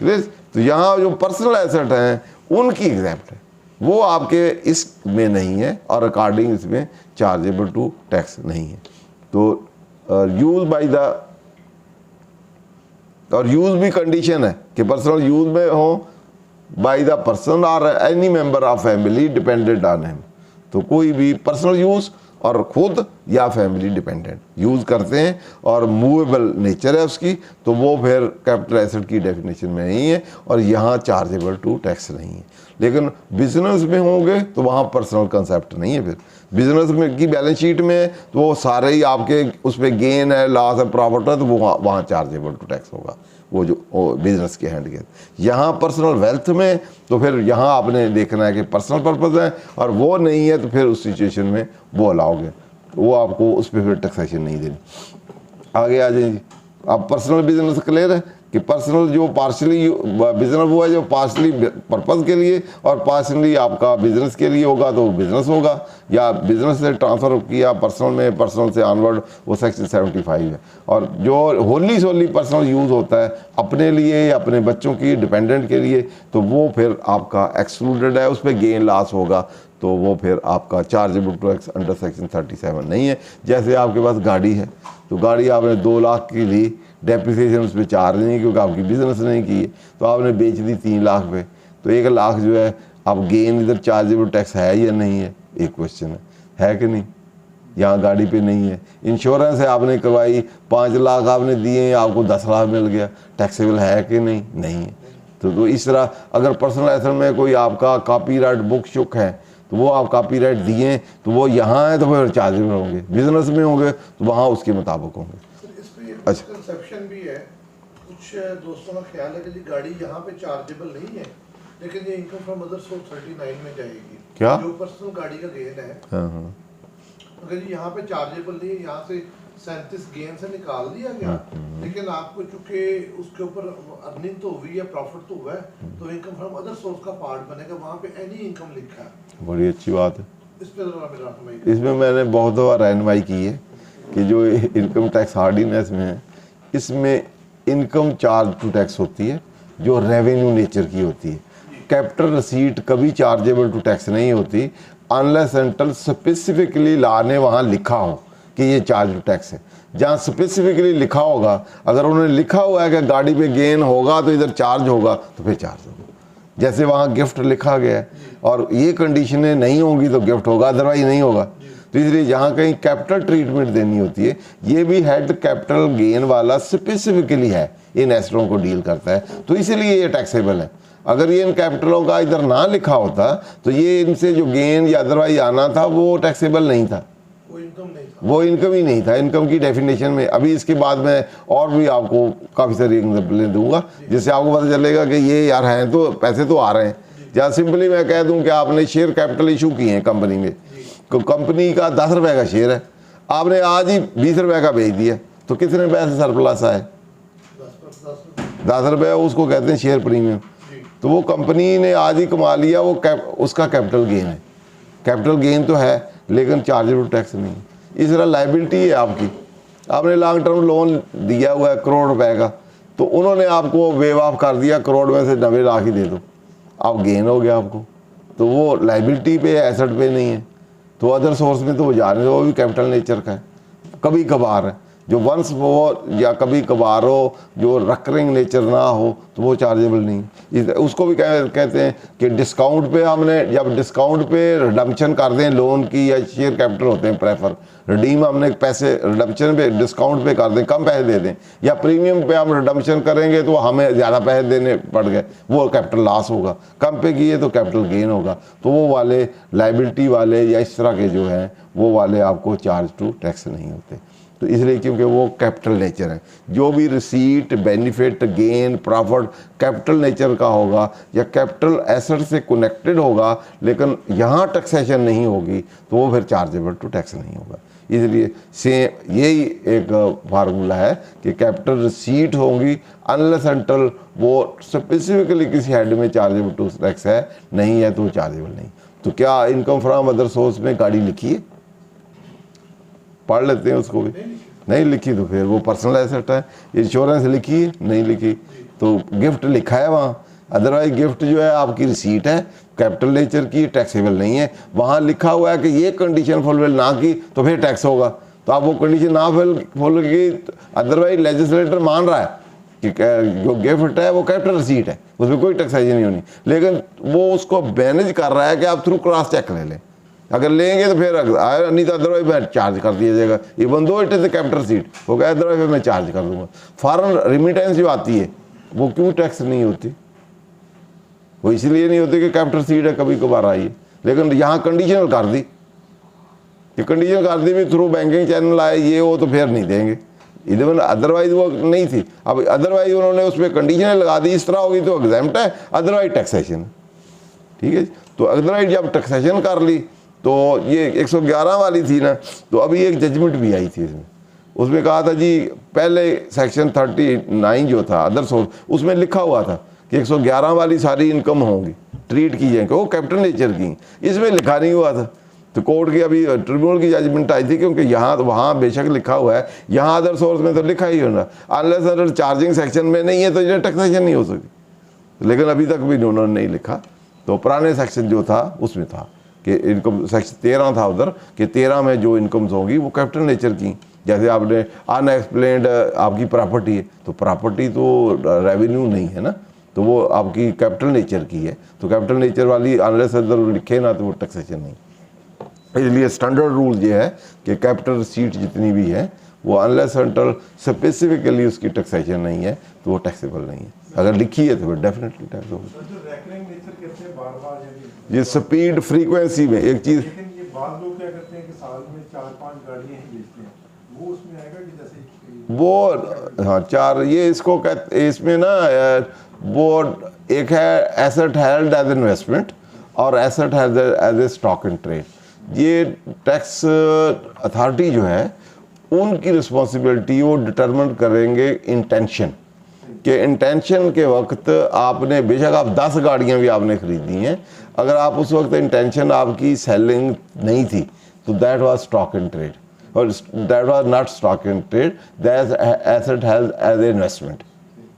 क्लियर। तो यहाँ जो पर्सनल एसेट हैं उनकी एग्जैम्प्ट है, वो आपके इसमें नहीं है और अकॉर्डिंग इसमें चार्जेबल टू टैक्स नहीं है। तो यूज बाय द, और यूज भी कंडीशन है कि पर्सनल यूज में हो बाय द पर्सन और any member of family dependent on him. तो कोई भी पर्सनल यूज और खुद या फैमिली डिपेंडेंट यूज़ करते हैं और मूवेबल नेचर है उसकी, तो वो फिर कैपिटल एसेट की डेफिनेशन में नहीं है और यहाँ चार्जेबल टू टैक्स नहीं है। लेकिन बिजनेस में होंगे तो वहाँ पर्सनल कंसेप्ट नहीं है। फिर बिजनेस में की बैलेंस शीट में है तो वो सारे ही आपके उस पर गेन है, लॉस है, प्रॉफिट है, तो वो वहाँ चार्जेबल टू टैक्स होगा, वो जो बिजनेस के हैंड के। यहाँ पर्सनल वेल्थ में तो फिर यहाँ आपने देखना है कि पर्सनल पर्पज़ है और वो नहीं है तो फिर उस सिचुएशन में वो अलाओगे, वो आपको उस पर फिर टैक्सेशन नहीं देनी। आगे आ जाइए। अब पर्सनल बिजनेस क्लियर है कि पर्सनल जो पार्शली बिजनेस वो है जो पार्शली पर्पज़ के लिए और पार्शली आपका बिजनेस के लिए होगा तो बिजनेस होगा, या बिजनेस से ट्रांसफ़र किया पर्सनल में, पर्सनल से ऑनवर्ड वो सेक्शन 75 है। और जो होली सोली पर्सनल यूज़ होता है अपने लिए या अपने बच्चों की डिपेंडेंट के लिए, तो वो फिर आपका एक्सक्लूडेड है, उस पर गेन लॉस होगा, तो वो फिर आपका chargeable to tax under section 37 नहीं है। जैसे आपके पास गाड़ी है तो गाड़ी आपने 2 लाख की ली, डेप्रिसिएशन उस पर चार्ज नहीं क्योंकि आपकी बिजनेस नहीं की है, तो आपने बेच दी 3 लाख पे, तो 1 लाख जो है अब गेन इधर चार्जेबल टैक्स है या नहीं है, एक क्वेश्चन है कि नहीं। यहाँ गाड़ी पे नहीं है। इंश्योरेंस है आपने करवाई, 5 लाख आपने दिए, आपको 10 लाख मिल गया, टैक्सेबल है कि नहीं, नहीं है। तो इस तरह अगर पर्सनल एसेट में कोई आपका कॉपीराइट बुक शुक है तो वो आप कॉपीराइट दिए तो वो यहाँ है तो फिर चार्जेबल होंगे, बिजनेस में होंगे तो वहाँ उसके मुताबिक होंगे। इस पे अच्छा। कंसेप्शन भी है, कुछ दोस्तों का ख्याल है कि जी गाड़ी यहाँ पे चार्जेबल नहीं है लेकिन ये इनकम फ्रॉम अदर सोर्स 39 में जाएगी। क्या? जो पर्सनल गाड़ी का गेन है, हाँ हाँ, अगर जी यहाँ पे चार्जेबल नहीं है, यहाँ से 37 गेन से निकाल दिया गया, लेकिन आपको चूंकि उसके ऊपर अर्निंग तो हुई है, प्रॉफिट तो हुआ है, तो इनकम फ्रॉम अदर सोर्स का पार्ट बनेगा, वहाँ पे एनी इनकम लिखा है। बड़ी अच्छी बात है। इस पे जरा मेरा रहनुमाई। इसमें मैंने बहुत बार रहनुमाई की है कि जो इनकम टैक्स हार्डीनेस में है, इसमें इनकम चार्ज टू टैक्स होती है जो रेवेन्यू नेचर की होती है। कैपिटल रिसीट कभी चार्जेबल टू टैक्स नहीं होती अनलेस एंटिल स्पेसिफिकली लॉ ने वहाँ लिखा हो कि ये चार्ज टू टैक्स है। जहाँ स्पेसिफिकली लिखा होगा, अगर उन्होंने लिखा हुआ है कि गाड़ी पे गेन होगा तो इधर चार्ज होगा तो फिर चार्ज होगा। जैसे वहाँ गिफ्ट लिखा गया है और ये कंडीशनें नहीं होंगी तो गिफ्ट होगा, अदरवाइज नहीं होगा। तो इसलिए जहाँ कहीं कैपिटल ट्रीटमेंट देनी होती है, ये भी हेड कैपिटल गेन वाला स्पेसिफिकली है, इन एसेटों को डील करता है, तो इसीलिए ये टैक्सेबल है। अगर ये इन कैपिटलों का इधर ना लिखा होता तो ये इनसे जो गेन या अदरवाइज आना था वो टैक्सेबल नहीं था, वो इनकम नहीं था, वो इनकम ही नहीं था। इनकम की डेफिनेशन में अभी इसके बाद में और भी आपको काफ़ी सारी एग्जाम्पलें दूंगा जिससे आपको पता चलेगा कि ये यार हैं तो पैसे तो आ रहे हैं। या सिंपली मैं कह दूं कि आपने शेयर कैपिटल इशू किए हैं कंपनी में, तो कंपनी का 10 रुपये का शेयर है, आपने आज ही 20 रुपये का बेच दिया, तो कितने पैसे सरप्लस आए? 10 रुपये, उसको कहते हैं शेयर प्रीमियम। तो वो कंपनी ने आज ही कमा लिया, वो उसका कैपिटल गेन है। कैपिटल गेन तो है लेकिन चार्जेबल टैक्स नहीं। इस तरह लाइबिलिटी है आपकी, आपने लॉन्ग टर्म लोन दिया हुआ है 1 करोड़ रुपए का, तो उन्होंने आपको वेव ऑफ कर दिया, करोड़ में से 90 लाख ही दे दो, आप गेन हो गया आपको, तो वो लाइबिलिटी पे है, एसेट पे नहीं है। तो अदर सोर्स में तो वो जा रहे हैं, वो भी कैपिटल नेचर का है, कभी कभार है। जो वंस वो या कभी कभार हो, जो रकरिंग नेचर ना हो, तो वो चार्जेबल नहीं। उसको भी कहते हैं कि डिस्काउंट पे हमने, जब डिस्काउंट पे रिडम्पशन कर दें लोन की या शेयर कैपिटल होते हैं प्रेफर, रिडीम हमने पैसे रिडम्पशन पे डिस्काउंट पे कर दें, कम पैसे दे दें, या प्रीमियम पे हम रिडम्पशन करेंगे तो हमें ज़्यादा पैसे देने पड़ गए, वो कैपिटल लॉस होगा। कम पे किए तो कैपिटल गेन होगा। तो वो वाले लाइबिलिटी वाले या इस तरह के जो हैं वो वाले आपको चार्ज टू टैक्स नहीं होते। तो इसलिए क्योंकि वो कैपिटल नेचर है। जो भी receipt, benefit, gain, profit capital nature का होगा या कैपिटल एसेट से कनेक्टेड होगा, लेकिन यहाँ टैक्सेशन नहीं होगी तो वो फिर चार्जेबल टू टैक्स नहीं होगा। इसलिए सेम यही एक फार्मूला है कि कैपिटल रिसीट होंगी अनलेस अनटिल वो स्पेसिफिकली किसी हेड में चार्जेबल टू टैक्स है, नहीं है तो चार्जेबल नहीं। तो क्या इनकम फ्रॉम अदर सोर्स में गाड़ी लिखी है? पढ़ लेते हैं उसको भी। नहीं लिखी तो फिर वो पर्सनल एसेट है। इंश्योरेंस लिखी है? नहीं लिखी तो गिफ्ट लिखा है वहाँ, अदरवाइज गिफ्ट जो है आपकी रिसीट है, कैपिटल नेचर की, टैक्सेबल नहीं है। वहाँ लिखा हुआ है कि ये कंडीशन फुलफिल ना की तो फिर टैक्स होगा, तो आप वो कंडीशन ना फुल की, अदरवाइज लेजिस्लेटर मान रहा है कि जो गिफ्ट है वो कैपिटल रिसीट है, उसमें कोई टैक्सेशन नहीं होनी, लेकिन वो उसको मैनेज कर रहा है कि आप थ्रू क्रॉस चेक ले लें। अगर लेंगे तो फिर आया, नहीं तो अदरवाइज मैं चार्ज कर दिया जाएगा, even though it is capital receipt हो गया, अदरवाइज मैं चार्ज कर दूंगा। फॉरेन रिमिटेंस जो आती है वो क्यों टैक्स नहीं होती? वो इसलिए नहीं होती कि कैपिटल रिसीट है, कभी कभार आई है, लेकिन यहाँ कंडीशनल कर दी, ये कंडीशनल कर दी भी थ्रू बैंकिंग चैनल आए ये वो, तो फिर नहीं देंगे। इवन अदरवाइज वो नहीं थी, अब अदरवाइज उन्होंने उस पर कंडीशनल लगा दी, इस तरह होगी तो एग्जाम्प्ट है, अदरवाइज टैक्सेशन। ठीक है, तो अदरवाइज जब टैक्सेशन कर ली तो ये 111 वाली थी ना, तो अभी एक जजमेंट भी आई थी इसमें, उसमें कहा था जी पहले सेक्शन 39 जो था अदर सोर्स, उसमें लिखा हुआ था कि 111 वाली सारी इनकम होंगी, ट्रीट की जाएंगे, वो कैपिटल नेचर की, इसमें लिखा नहीं हुआ था। तो कोर्ट की अभी ट्रिब्यूनल की जजमेंट आई थी, क्योंकि यहाँ वहाँ बेशक लिखा हुआ है, यहाँ अदर सोर्स में तो लिखा ही होना, अनलेस अदर चार्जिंग सेक्शन में नहीं है तो ये टैक्सेशन नहीं हो सकती, लेकिन अभी तक भी उन्होंने नहीं लिखा। तो पुराने सेक्शन जो था उसमें था कि इनकम सेक्शन 13 था उधर, कि 13 में जो इनकम्स होंगी वो कैपिटल नेचर की, जैसे आपने अनएक्सप्लेन्ड आपकी प्रॉपर्टी है, तो प्रॉपर्टी तो रेवेन्यू नहीं है ना, तो वो आपकी कैपिटल नेचर की है, तो कैपिटल नेचर वाली अनलेस अदर लिखे ना तो वो टैक्सेशन नहीं। इसलिए स्टैंडर्ड रूल ये है कि कैपिटल रिसीट जितनी भी है वो अनलेस अंटिल स्पेसिफिकली उसकी टैक्सेशन नहीं है तो वो टैक्सेबल नहीं है, अगर लिखी है तो फिर डेफिनेटली टैक्स होगा। जो रैकरिंग नेचर कहते हैं बार-बार, यानी ये स्पीड फ्रीक्वेंसी में एक चीज़, लेकिन ये बाद लोग क्या करते हैं कि साल में 4-5 गाड़ियां ही बेचते हैं, वो उसमें आएगा कि जैसे वो हाँ चार, ये इसको कहते, इसमें ना वो एक है एसेट हेल्ड एज इन्वेस्टमेंट और asset as a stock in trade. ये टैक्स अथॉरिटी जो है उनकी रिस्पॉन्सिबिलिटी वो डिटरमिन करेंगे इंटेंशन, कि इंटेंशन के वक्त आपने बेशक आप 10 गाड़ियाँ भी आपने खरीदी हैं, अगर आप उस वक्त इंटेंशन आपकी सेलिंग नहीं थी तो that was stock in trade, और that was not stock in trade, that asset has as a investment,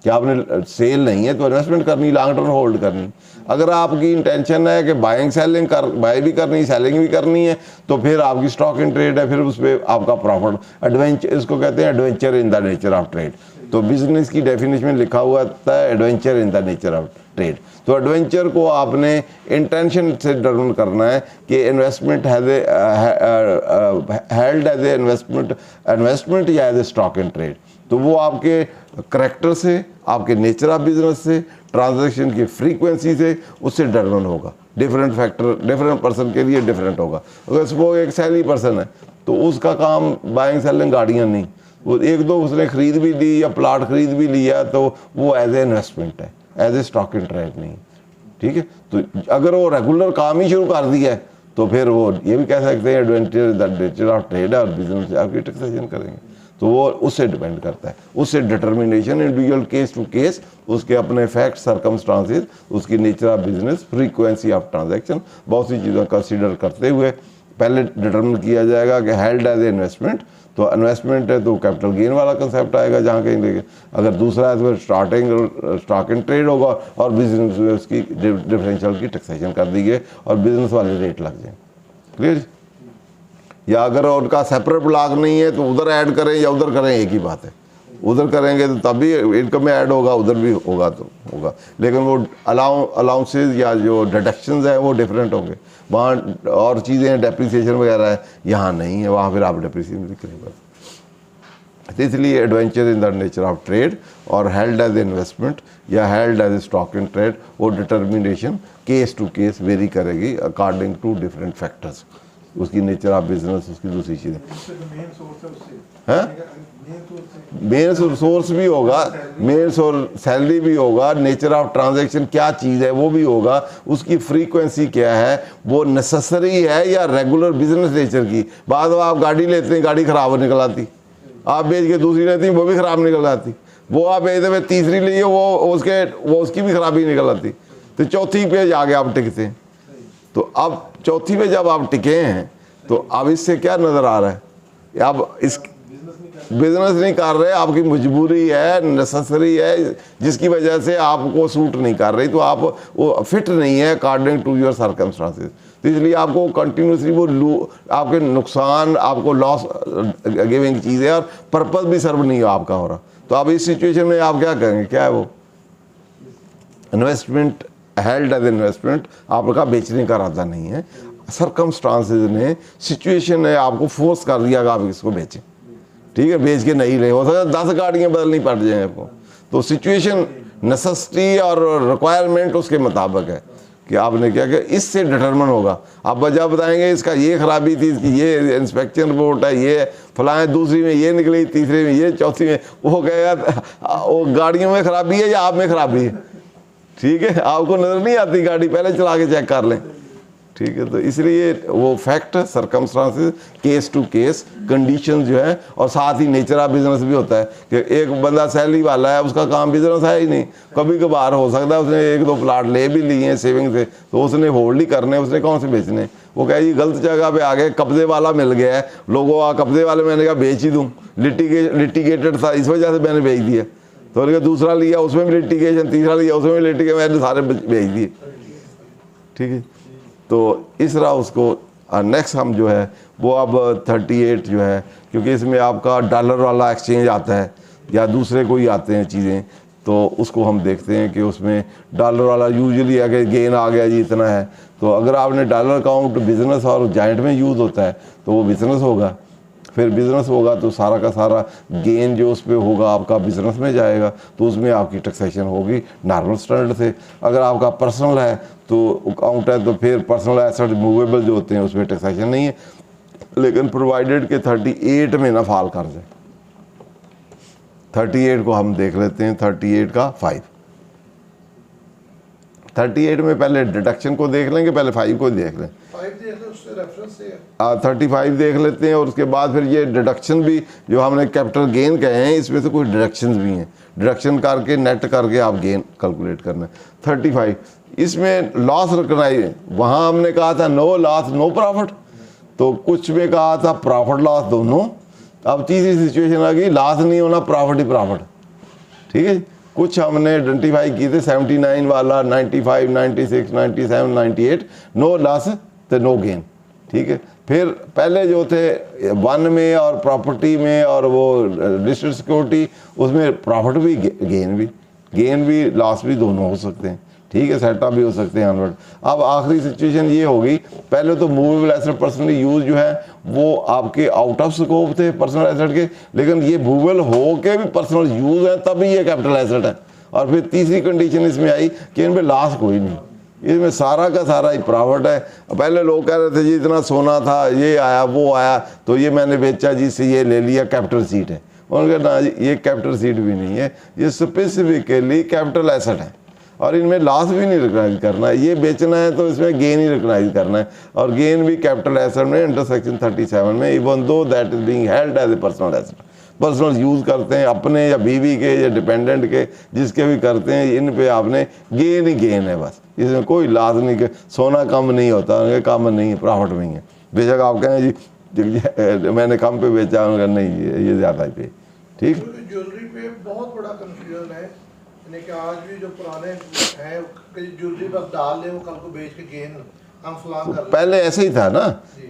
कि आपने सेल नहीं है तो इन्वेस्टमेंट करनी, लॉन्ग टर्म होल्ड करनी। अगर आपकी इंटेंशन है कि बाइंग सेलिंग बाय भी करनी सेलिंग भी करनी है तो फिर आपकी स्टॉक इन ट्रेड है, फिर उस पर आपका प्रॉफिट एडवेंचर, इसको कहते हैं adventure in the nature of trade. तो बिजनेस की डेफिनेशन में लिखा हुआ था adventure in the nature of trade. तो एडवेंचर को आपने इंटेंशन से डिटरमिन करना है कि investment has held as a investment या as a stock in trade. तो वो आपके करैक्टर से, आपके नेचर ऑफ बिजनेस से, ट्रांजैक्शन की फ्रीक्वेंसी से उससे डिटरमिन होगा। डिफरेंट फैक्टर डिफरेंट पर्सन के लिए डिफरेंट होगा। अगर सपोज एक सैलरी पर्सन है तो उसका काम बाइंग सेलिंग गाड़ियाँ नहीं, वो एक दो उसने खरीद भी ली या प्लाट खरीद भी लिया तो वो एज ए इन्वेस्टमेंट है, as a stock in trade नहीं। ठीक है, तो अगर वो रेगुलर काम ही शुरू कर दिया है तो फिर वो ये भी कह सकते हैं adventure the nature of trade और बिजनेस आपकी टैक्सेशन करेंगे। तो वो उससे डिपेंड करता है, उससे determination individual case to case, उसके अपने फैक्ट सर्कमस्टांसेस, उसकी nature of business, frequency of transaction, बहुत सी चीज़ों कंसीडर करते हुए पहले डिटर्मिन किया जाएगा कि हेल्ड एज ए इन्वेस्टमेंट। तो इन्वेस्टमेंट है तो कैपिटल गेन वाला कंसेप्ट आएगा जहाँ कहीं लेके, अगर दूसरा है तो फिर स्टॉक इन ट्रेड होगा और बिजनेस में उसकी डिफरेंशियल की टैक्सेशन कर दी गई और बिजनेस वाले रेट लग जाए। क्लियर? या अगर उनका सेपरेट ब्लॉक नहीं है तो उधर ऐड करें या उधर करें एक ही बात है, उधर करेंगे तो तभी इनकम में ऐड होगा, उधर भी होगा तो होगा, लेकिन वो अलाउंसेज या जो डिडक्शंस हैं वो डिफरेंट होंगे। वहाँ और चीज़ें हैं, डेप्रिसिएशन वगैरह है, यहाँ नहीं है, वहाँ फिर आप डेप्रिसिएशन दिख नहीं पाते। तो इसलिए adventure in the nature of trade और हेल्ड एज इन्वेस्टमेंट या held as stock in trade, वो determination case to case vary करेगी अकॉर्डिंग टू डिफरेंट फैक्टर्स, उसकी नेचर ऑफ बिजनेस, उसकी दूसरी चीज़ें। मेन सोर्स है उससे, हैं मेन सोर्स भी होगा, मेन सोर्स सैलरी भी होगा, नेचर ऑफ ट्रांजैक्शन क्या चीज़ है वो भी होगा, उसकी फ्रीक्वेंसी क्या है, वो नेसेसरी है या रेगुलर बिजनेस नेचर की। बाद में आप गाड़ी लेते हैं, गाड़ी ख़राब निकल आती, आप बेच के दूसरी लेती हैं वो भी ख़राब निकल आती, वो आप बेचते हुए तीसरी लिए वो उसकी भी खराबी निकल आती, तो चौथी पे आगे आप टिकते हैं। तो अब चौथी पे जब आप टिके हैं तो अब इससे क्या नज़र आ रहा है, अब इस बिजनेस नहीं कर रहे, आपकी मजबूरी है, नेसेसरी है, जिसकी वजह से आपको सूट नहीं कर रही, तो आप वो फिट नहीं है अकॉर्डिंग टू योर सर्कमस्टांसेस। तो इसलिए आपको कंटिन्यूसली वो आपके नुकसान, आपको लॉस गिविंग चीज़ है और पर्पस भी सर्व नहीं आपका हो रहा। तो अब इस सिचुएशन में आप क्या करेंगे, क्या है वो इन्वेस्टमेंट हेल्ड एज इन्वेस्टमेंट, आपका बेचने का इरादा नहीं है, सरकमस्टांसेस ने, सिचुएशन ने आपको फोर्स कर दिया कि आप इसको बेचें, ठीक है, बेच के नहीं ले, हो सकता है 10 गाड़ियाँ बदलनी पड़ जाएँ आपको। तो सिचुएशन, नेसेसिटी और रिक्वायरमेंट उसके मुताबिक है कि आपने क्या किया, इससे डिटरमिन होगा। आप वजह बताएंगे इसका ये खराबी थी, इसकी ये इंस्पेक्शन रिपोर्ट है, ये फलाएं, दूसरी में ये निकली, तीसरी में ये, चौथी में वो कहेगा वो गाड़ियों में खराबी है या आप में खराबी है, ठीक है, आपको नज़र नहीं आती गाड़ी, पहले चला के चेक कर लें, ठीक है। तो इसलिए वो fact, circumstances, case to case, condition जो है, और साथ ही नेचर ऑफ बिजनेस भी होता है कि एक बंदा सैलरी वाला है, उसका काम बिजनेस है ही नहीं, कभी कभार हो सकता है उसने 1-2 प्लाट ले भी लिए हैं सेविंग से, तो उसने होल्ड ही करने, उसने कौन से बेचने, वो कहे जी गलत जगह पे आ गए, कब्जे वाला मिल गया है, लोगों का कब्जे वाले, मैंने कहा बेच ही दूँ, लिटिगेटेड था इस वजह से मैंने बेच दिया, तो उन्होंने कहा दूसरा लिया उसमें भी लिटिगेशन, तीसरा लिया उसमें भी लिटिगेशन, मैंने सारे बेच दिए, ठीक है। तो इस तरह उसको नेक्स्ट हम जो है वो अब 38 जो है, क्योंकि इसमें आपका डॉलर वाला एक्सचेंज आता है या दूसरे कोई आते हैं चीज़ें, तो उसको हम देखते हैं कि उसमें डॉलर वाला यूजुअली है कि गेन आ गया जी इतना है, तो अगर आपने डॉलर अकाउंट बिजनेस और जॉइंट में यूज़ होता है तो वो बिजनेस होगा, फिर बिज़नेस होगा तो सारा का सारा गेन जो उस पर होगा आपका बिज़नेस में जाएगा, तो उसमें आपकी टैक्सेशन होगी नॉर्मल स्टैंडर्ड से। अगर आपका पर्सनल है तो अकाउंट है तो फिर पर्सनल एसेट मूवेबल जो होते हैं उसमें टैक्सेशन नहीं है, लेकिन प्रोवाइडेड के 38 में ना फॉल कर जाए। 38 को हम देख लेते हैं, 38 का 5। 38 में पहले डिडक्शन को देख लेंगे, पहले 5 को देख लें। 5 देख लो, उससे रेफरेंस से है। 35 देख लेते हैं, और उसके बाद फिर ये डिडक्शन भी जो हमने कैपिटल गेन कहे हैं, इसमें से कुछ डिडक्शंस भी हैं, डिडक्शन करके नेट करके आप गेन कैलकुलेट करना है। 35 इसमें लॉस रिकॉग्नाइज, वहाँ हमने कहा था नो लॉस नो प्रॉफिट, तो कुछ में कहा था प्रॉफिट लॉस दोनों। अब तीसरी सिचुएशन आ गई लॉस नहीं होना, प्रॉफिट ही प्रॉफिट, ठीक है। कुछ हमने आइडेंटिफाई किए थे 79 वाला, 95, 96, 97, 98 नो लॉस तो नो गेन, ठीक है। फिर पहले जो थे 1 में और प्रॉपर्टी में और वो लिस्टेड सिक्योरिटी, उसमें प्रॉफिट भी गेन भी लॉस भी दोनों हो सकते हैं, ठीक है, सेटअप भी हो सकते हैं ऑनवर्ड। अब आखिरी सिचुएशन ये होगी, पहले तो मूवेबल एसेट पर्सनली यूज जो है वो आपके आउट ऑफ स्कोप थे पर्सनल एसेट के, लेकिन ये मूवेबल हो के भी पर्सनल यूज है तभी ये कैपिटल एसेट है। और फिर तीसरी कंडीशन इसमें आई कि इनमें लॉस कोई नहीं, इसमें सारा का सारा ही प्रॉफिट है। पहले लोग कह रहे थे जी इतना सोना था, ये आया वो आया तो ये मैंने बेचा जी, से ये ले लिया, कैपिटल सीट है। उन्होंने कहा ना जी ये कैपिटल सीट भी नहीं है, ये स्पेसिफिकली कैपिटल एसेट है और इनमें लॉस भी नहीं रिकॉग्नाइज करना है, ये बेचना है तो इसमें गेन ही रिकॉग्नाइज करना है, और गेन भी कैपिटल एसेट में अंडर सेक्शन 37 में, even though that is being held as a personal asset, personal use करते हैं अपने या बीवी के या डिपेंडेंट के जिसके भी करते हैं, इन पे आपने गेन ही गेन है बस, इसमें कोई लॉस नहीं कि सोना कम नहीं होता, कम नहीं है, प्रॉफिट में ही है। बेशक आप कहें जी मैंने कम पे बेचा, उनका नहीं ये ज़्यादा पे, ठीक। ज्वेलरी पे बहुत बड़ा कंफ्यूजन है, यानी कि आज भी जो पुराने हैं ज्वेलरी बस डाल ले, वो कल को बेच के गेन हम फलान कर ले। पहले ऐसे ही था ना,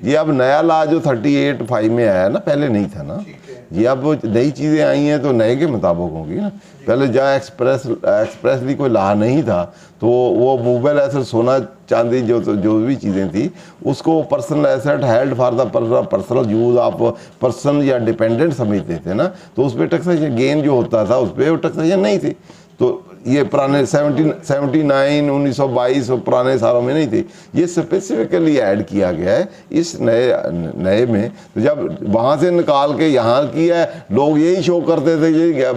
ये अब नया लॉ जो 38(5) में आया ना, पहले नहीं था ना, ये अब नई चीज़ें आई हैं तो नए के मुताबिक होंगी ना। पहले जहाँ एक्सप्रेसली कोई लॉ नहीं था तो वो मूवेबल एसेट सोना चांदी जो भी चीज़ें थी उसको personal asset held for the personal use आप पर्सन या डिपेंडेंट समझते थे ना, तो उस पर टैक्सेशन गेन जो होता था उस पर टैक्सेशन नहीं थी। तो ये पुराने 79, 1922 पुराने सालों में नहीं थी, ये स्पेसिफिकली ऐड किया गया है इस नए में। तो जब वहाँ से निकाल के यहाँ किया है, लोग यही शो करते थे ये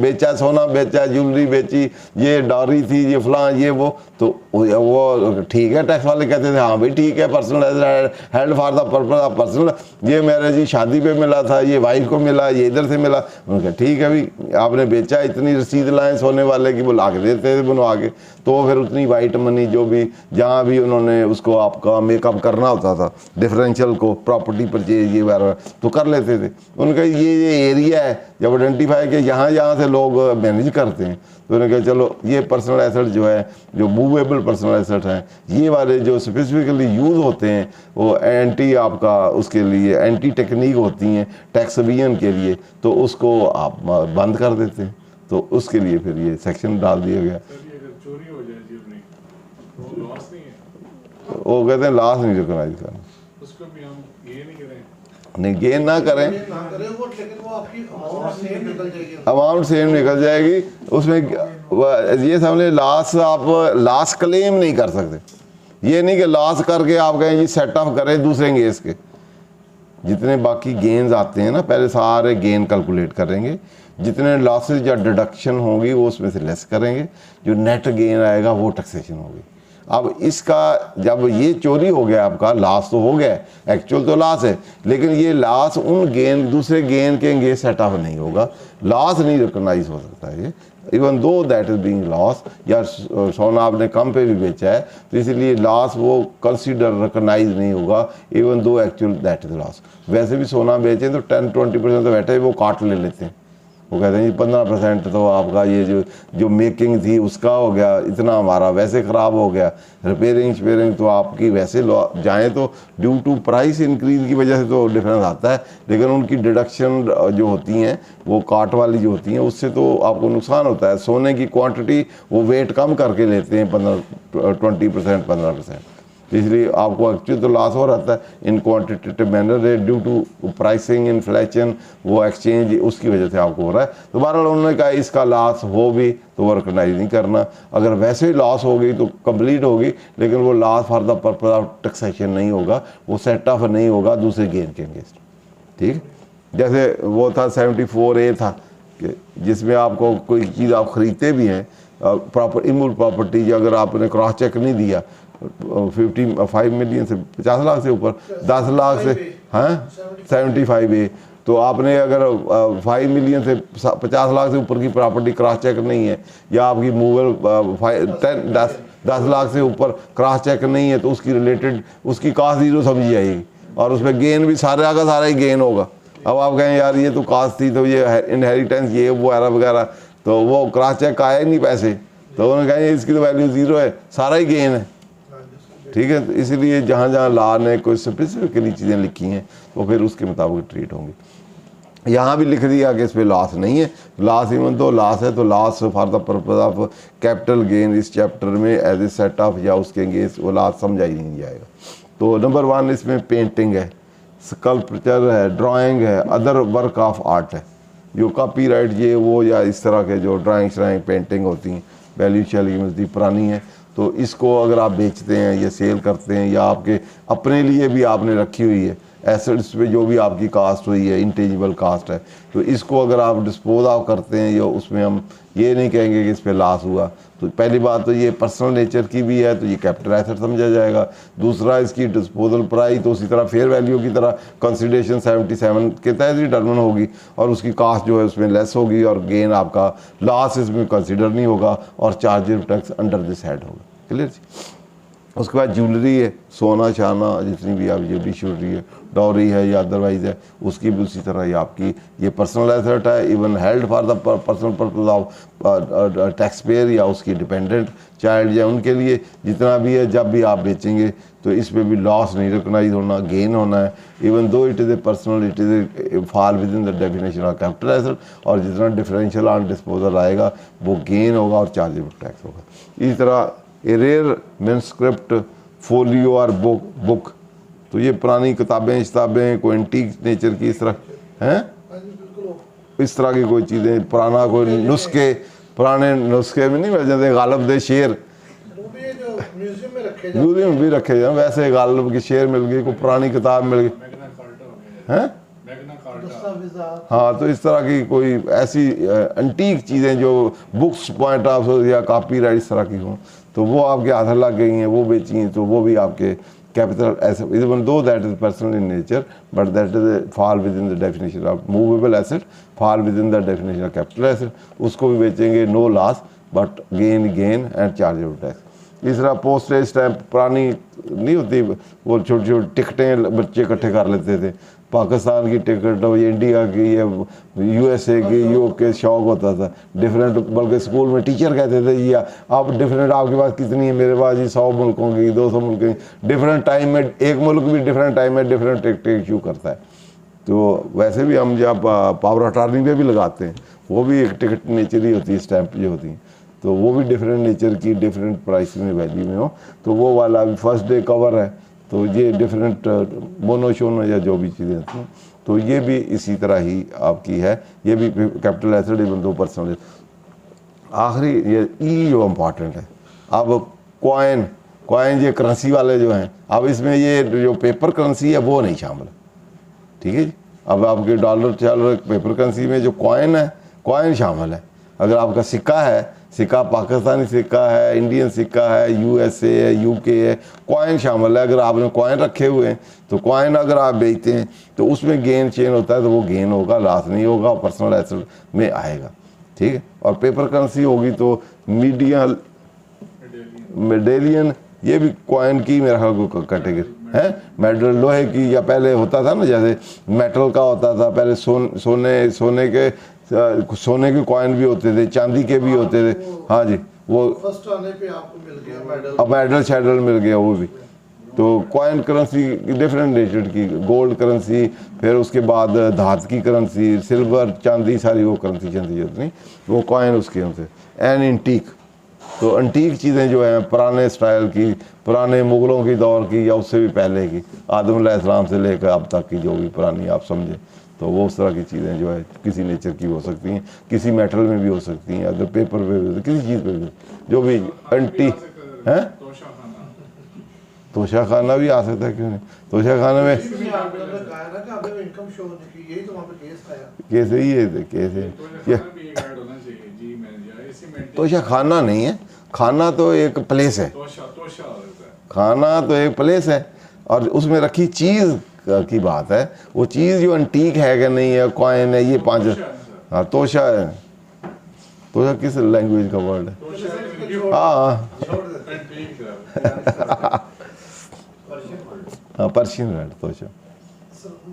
बेचा, सोना बेचा, ज्वेलरी बेची, ये डॉरी थी, ये फलां ये वो, तो वो ठीक है, टैक्स वाले कहते थे हाँ भाई ठीक है, personal held for the purpose of personal, ये मेरे जी शादी पे मिला था, ये वाइफ को मिला, ये इधर से मिला, उनका ठीक है भाई आपने बेचा, इतनी रसीद लाए सोने वाले की वो ला के देते थे बनवा के, तो फिर उतनी वाइट मनी जो भी जहाँ भी उन्होंने उसको आपका मेकअप करना होता था डिफरेंशियल को, प्रॉपर्टी परचेज ये वगैरह तो कर लेते थे। उनका ये एरिया है जब आइडेंटिफाई किया यहाँ से लोग मैनेज करते हैं, तो उन्होंने कहा चलो ये पर्सनल एसेट जो है, जो मूवेबल पर्सनल एसेट हैं, ये वाले जो स्पेसिफिकली यूज़ होते हैं वो एंटी आपका उसके लिए एंटी टेक्निक होती हैं टैक्स एविजन के लिए, तो उसको आप बंद कर देते हैं, तो उसके लिए फिर ये सेक्शन डाल दिया गया। अगर चोरी हो जाए जी अपनी, तो लॉस नहीं है। वो कहते हैं लॉस नहीं रिकॉग्नाइज करना। उसको भी हम ये नहीं करें, नहीं गेन ना करें, ना करें वो, लेकिन वो आपकी अमाउंट सेम निकल जाएगी। अमाउंट सेम निकल जाएगी उसमें। ये समझ लॉस, आप लॉस क्लेम नहीं कर सकते। ये नहीं कि लॉस करके आप कहें जी सेट ऑफ करें दूसरे केस के। जितने बाकी गेन्स आते हैं ना, पहले सारे गेन कैलकुलेट करेंगे, जितने लॉसेज या डिडक्शन होंगी वो उसमें से लेस करेंगे, जो नेट गेन आएगा वो टैक्सेशन होगी। अब इसका जब ये चोरी हो गया, आपका लॉस तो हो गया, एक्चुअल तो लॉस है, लेकिन ये लॉस उन गेन दूसरे गेन के अंगेंस्ट सेट ऑफ नहीं होगा, लॉस नहीं रिकॉग्नाइज हो सकता है ये, even though that is being loss. या सोना आपने कम पे भी बेचा है तो इसलिए लॉस वो कंसीडर रिकॉग्नाइज नहीं होगा, even though actual that is loss. वैसे भी सोना बेचें तो 10-20% तो बैठे वो काट ले लेते हैं, वो कहते हैं जी 15% तो आपका ये जो मेकिंग थी उसका हो गया, इतना हमारा वैसे ख़राब हो गया, रिपेयरिंग तो आपकी वैसे जाएँ तो ड्यू टू प्राइस इंक्रीज की वजह से तो डिफरेंस आता है, लेकिन उनकी डिडक्शन जो होती हैं वो काट वाली जो होती हैं उससे तो आपको नुकसान होता है। सोने की क्वांटिटी वो वेट कम करके लेते हैं 20% 15%, इसलिए आपको एक्चुअली तो लॉस हो रहता है in quantitative manner due to pricing inflation, वो एक्सचेंज उसकी वजह से आपको हो रहा है। तो बहरहाल उन्होंने कहा इसका लॉस हो भी तो वो रिकॉग्नाइज नहीं करना, अगर वैसे ही लॉस हो गई तो कंप्लीट होगी, लेकिन वो loss for the purpose of taxation नहीं होगा, वो सेट ऑफ नहीं होगा दूसरे गेन के अगेंस्ट। ठीक, जैसे वो था 74A था कि जिसमें आपको कोई चीज़ आप ख़रीदते भी हैं प्रॉपर इमूवेबल प्रॉपर्टी, अगर आपने क्रॉस चेक नहीं दिया 55 मिलियन से 50 लाख से ऊपर 10 लाख से, हाँ 75A, तो आपने अगर 5 मिलियन से 50 लाख से ऊपर की प्रॉपर्टी क्रॉस चेक नहीं है, या आपकी मूवेबल 10 लाख से ऊपर क्रॉस चेक नहीं है, तो उसकी रिलेटेड उसकी कास्ट जीरो समझी जाएगी और उसमें गेन भी सारा का सारा ही गेन होगा। अब आप कहें यार ये तो कास्ट थी तो ये इनहेरिटेंस ये वो वगैरह, तो वो क्रॉस चेक आया ही नहीं पैसे, तो उन्होंने कहा इसकी तो वैल्यू ज़ीरो है, सारा ही गेन है। ठीक है, तो इसीलिए जहाँ जहाँ लॉ ने कोई स्पेसिफिकली चीज़ें लिखी हैं तो फिर उसके मुताबिक ट्रीट होंगी। यहाँ भी लिख दिया कि इस पर लॉस नहीं है, लॉस इवन तो लॉस है तो loss for the purpose of capital gain इस चैप्टर में एज ए सेट ऑफ या उसके अगेंस्ट वो लॉस समझा ही नहीं जाएगा। तो नंबर 1 इसमें पेंटिंग है, स्कल्पचर है, ड्राइंग है, अदर वर्क ऑफ आर्ट है, जो कॉपीराइट ये वो या इस तरह के जो ड्राइंग पेंटिंग होती हैं वैल्यू चली मजदी पुरानी है, तो इसको अगर आप बेचते हैं या सेल करते हैं या आपके अपने लिए भी आपने रखी हुई है एसेट्स पे जो भी आपकी कास्ट हुई है, इंटेंजिबल कास्ट है, तो इसको अगर आप डिस्पोज ऑफ करते हैं या उसमें हम ये नहीं कहेंगे कि इस पे लॉस हुआ। तो पहली बात तो ये पर्सनल नेचर की भी है तो ये कैपिटल एसेट समझा जाएगा। दूसरा इसकी डिस्पोजल प्राइस तो उसी तरह फेयर वैल्यू की तरह कंसिडरेशन 77 के तहत डिटर्मिन होगी और उसकी कास्ट जो है उसमें लेस होगी और गेन आपका लॉस इसमें कंसिडर नहीं होगा और charges tax under this head होगा। क्लियर जी। उसके बाद ज्वेलरी है, सोना चाना जितनी भी आप ज्वेलरी शुलरी है, डॉरी है या अदरवाइज है, उसकी भी उसी तरह ही आपकी ये पर्सनल एसेट है, even held for the personal purpose of tax payer या उसकी डिपेंडेंट चाइल्ड या उनके लिए जितना भी है, जब भी आप बेचेंगे तो इसमें भी लॉस नहीं रिकॉग्नाइज होना, गेन होना है। Even though it is a personal, it is a fall within the definition of capital asset, और जितना डिफरेंशियल ऑन डिस्पोजल आएगा वो गेन होगा और चार्जेबल टैक्स होगा। इसी तरह ए रेयर मैन्युस्क्रिप्ट फोलियो और बुक, तो ये पुरानी किताबें कोई एंटीक नेचर की इस तरह हैं, इस तरह की कोई चीज़ें, पुराना कोई नुस्खे, पुराने नुस्खे में नहीं मिल जाते, गालब दे शेर म्यूजियम में भी रखे जाए, वैसे गालब की शेर मिल गई, कोई पुरानी किताब मिल गई हैं, हाँ, तो इस तरह की कोई ऐसी एंटीक चीज़ें जो बुक्स पॉइंट ऑफ या कॉपीराइट इस तरह की हों तो वो आपके हाथ लग गई हैं, वो बेची हैं, तो वो भी आपके capital asset, even though that is personal in nature but that is fall within the definition of movable asset, fall within the definition of capital asset, उसको भी बेचेंगे, no loss but gain and chargeable tax. तीसरा postage stamp, पुरानी नहीं होती वो छोटी छोटी टिकटें बच्चे इकट्ठे कर लेते थे, पाकिस्तान की टिकट हो, इंडिया की या USA की, यूके, शौक होता था डिफरेंट, बल्कि स्कूल में टीचर कहते थे ये आप डिफरेंट, आपके पास कितनी है, मेरे पास जी 100 मुल्कों की, 200 मुल्कों की, डिफरेंट टाइम में एक मुल्क भी डिफरेंट टाइम में डिफरेंट टिकट इशू करता है। तो वैसे भी हम जब पावर अटार्नी पे भी लगाते हैं वो भी एक टिकट नेचर ही होती है, स्टैंप जो होती है, तो वो भी डिफरेंट नेचर की, डिफरेंट प्राइस में, वैल्यू में हो। तो वो वाला अभी फर्स्ट डे कवर है, तो ये डिफरेंट मोनोशोनो या जो भी चीज़ें होती हैं, तो ये भी इसी तरह ही आपकी है। ये भी कैपिटल एसेट इवन दो पर्सनल। आखिरी ये ई जो इम्पॉर्टेंट है, अब कॉइन ये करेंसी वाले जो हैं, अब इसमें ये जो पेपर करेंसी है वो नहीं शामिल, ठीक है जी। अब आपके डॉलर चल रहे पेपर करेंसी में जो कॉइन है, कॉइन शामिल है। अगर आपका सिक्का है, सिक्का पाकिस्तानी सिक्का है, इंडियन सिक्का है, यूएसए है, यूके है, कॉइन शामिल है। अगर आपने कॉइन रखे हुए हैं तो कॉइन अगर आप बेचते हैं तो उसमें गेन चेन होता है, तो वो गेन होगा, लॉस नहीं होगा, पर्सनल एसेट में आएगा, ठीक है। और पेपर करेंसी होगी तो मेडेलियन, ये भी कॉइन की मेरा ख्याल को कैटेगरी है। मेडल लोहे की, या पहले होता था ना जैसे मेटल का होता था, पहले सोने के कॉइन भी होते थे, चांदी के भी होते थे। हाँ जी, वो फर्स्ट आने पे आपको मिल गया मेडल, अब मेडल शेडल मिल गया वो भी। तो कॉइन करेंसी डिफरेंट नेचर की, गोल्ड करेंसी, फिर उसके बाद धातु की करेंसी, सिल्वर, चांदी, सारी वो करेंसी चलती नहीं, वो कॉइन उसके होते। एंड एंटीक, तो एंटीक चीज़ें जो हैं पुराने स्टाइल की, पुराने मुग़लों की दौर की या उससे भी पहले की, आदम अलैहिस्सलाम से लेकर अब तक की जो भी पुरानी आप समझें, तो वो उस तरह की चीज़ें जो है किसी नेचर की हो सकती हैं, किसी मेटल में भी हो सकती हैं, अगर पेपर पे भी, किसी चीज़ पे भी, जो भी एंटीक है। तोशा खाना भी आ सकता है, क्यों नहीं। तोशा खाना में इनकम शो होने की, यही तो वहाँ पे केस आया। कैसे ही है, कैसे ये तोशा खाना नहीं है, खाना तो एक प्लेस है, खाना तो एक प्लेस है, और उसमें रखी चीज़ की बात है। वो चीज़ जो एंटीक है कि नहीं है, कॉइन है, ये 5। हाँ, तोशा है। तोशा किस लैंग्वेज का वर्ड है? हाँ हाँ, पर्शियन वर्ड तोशा।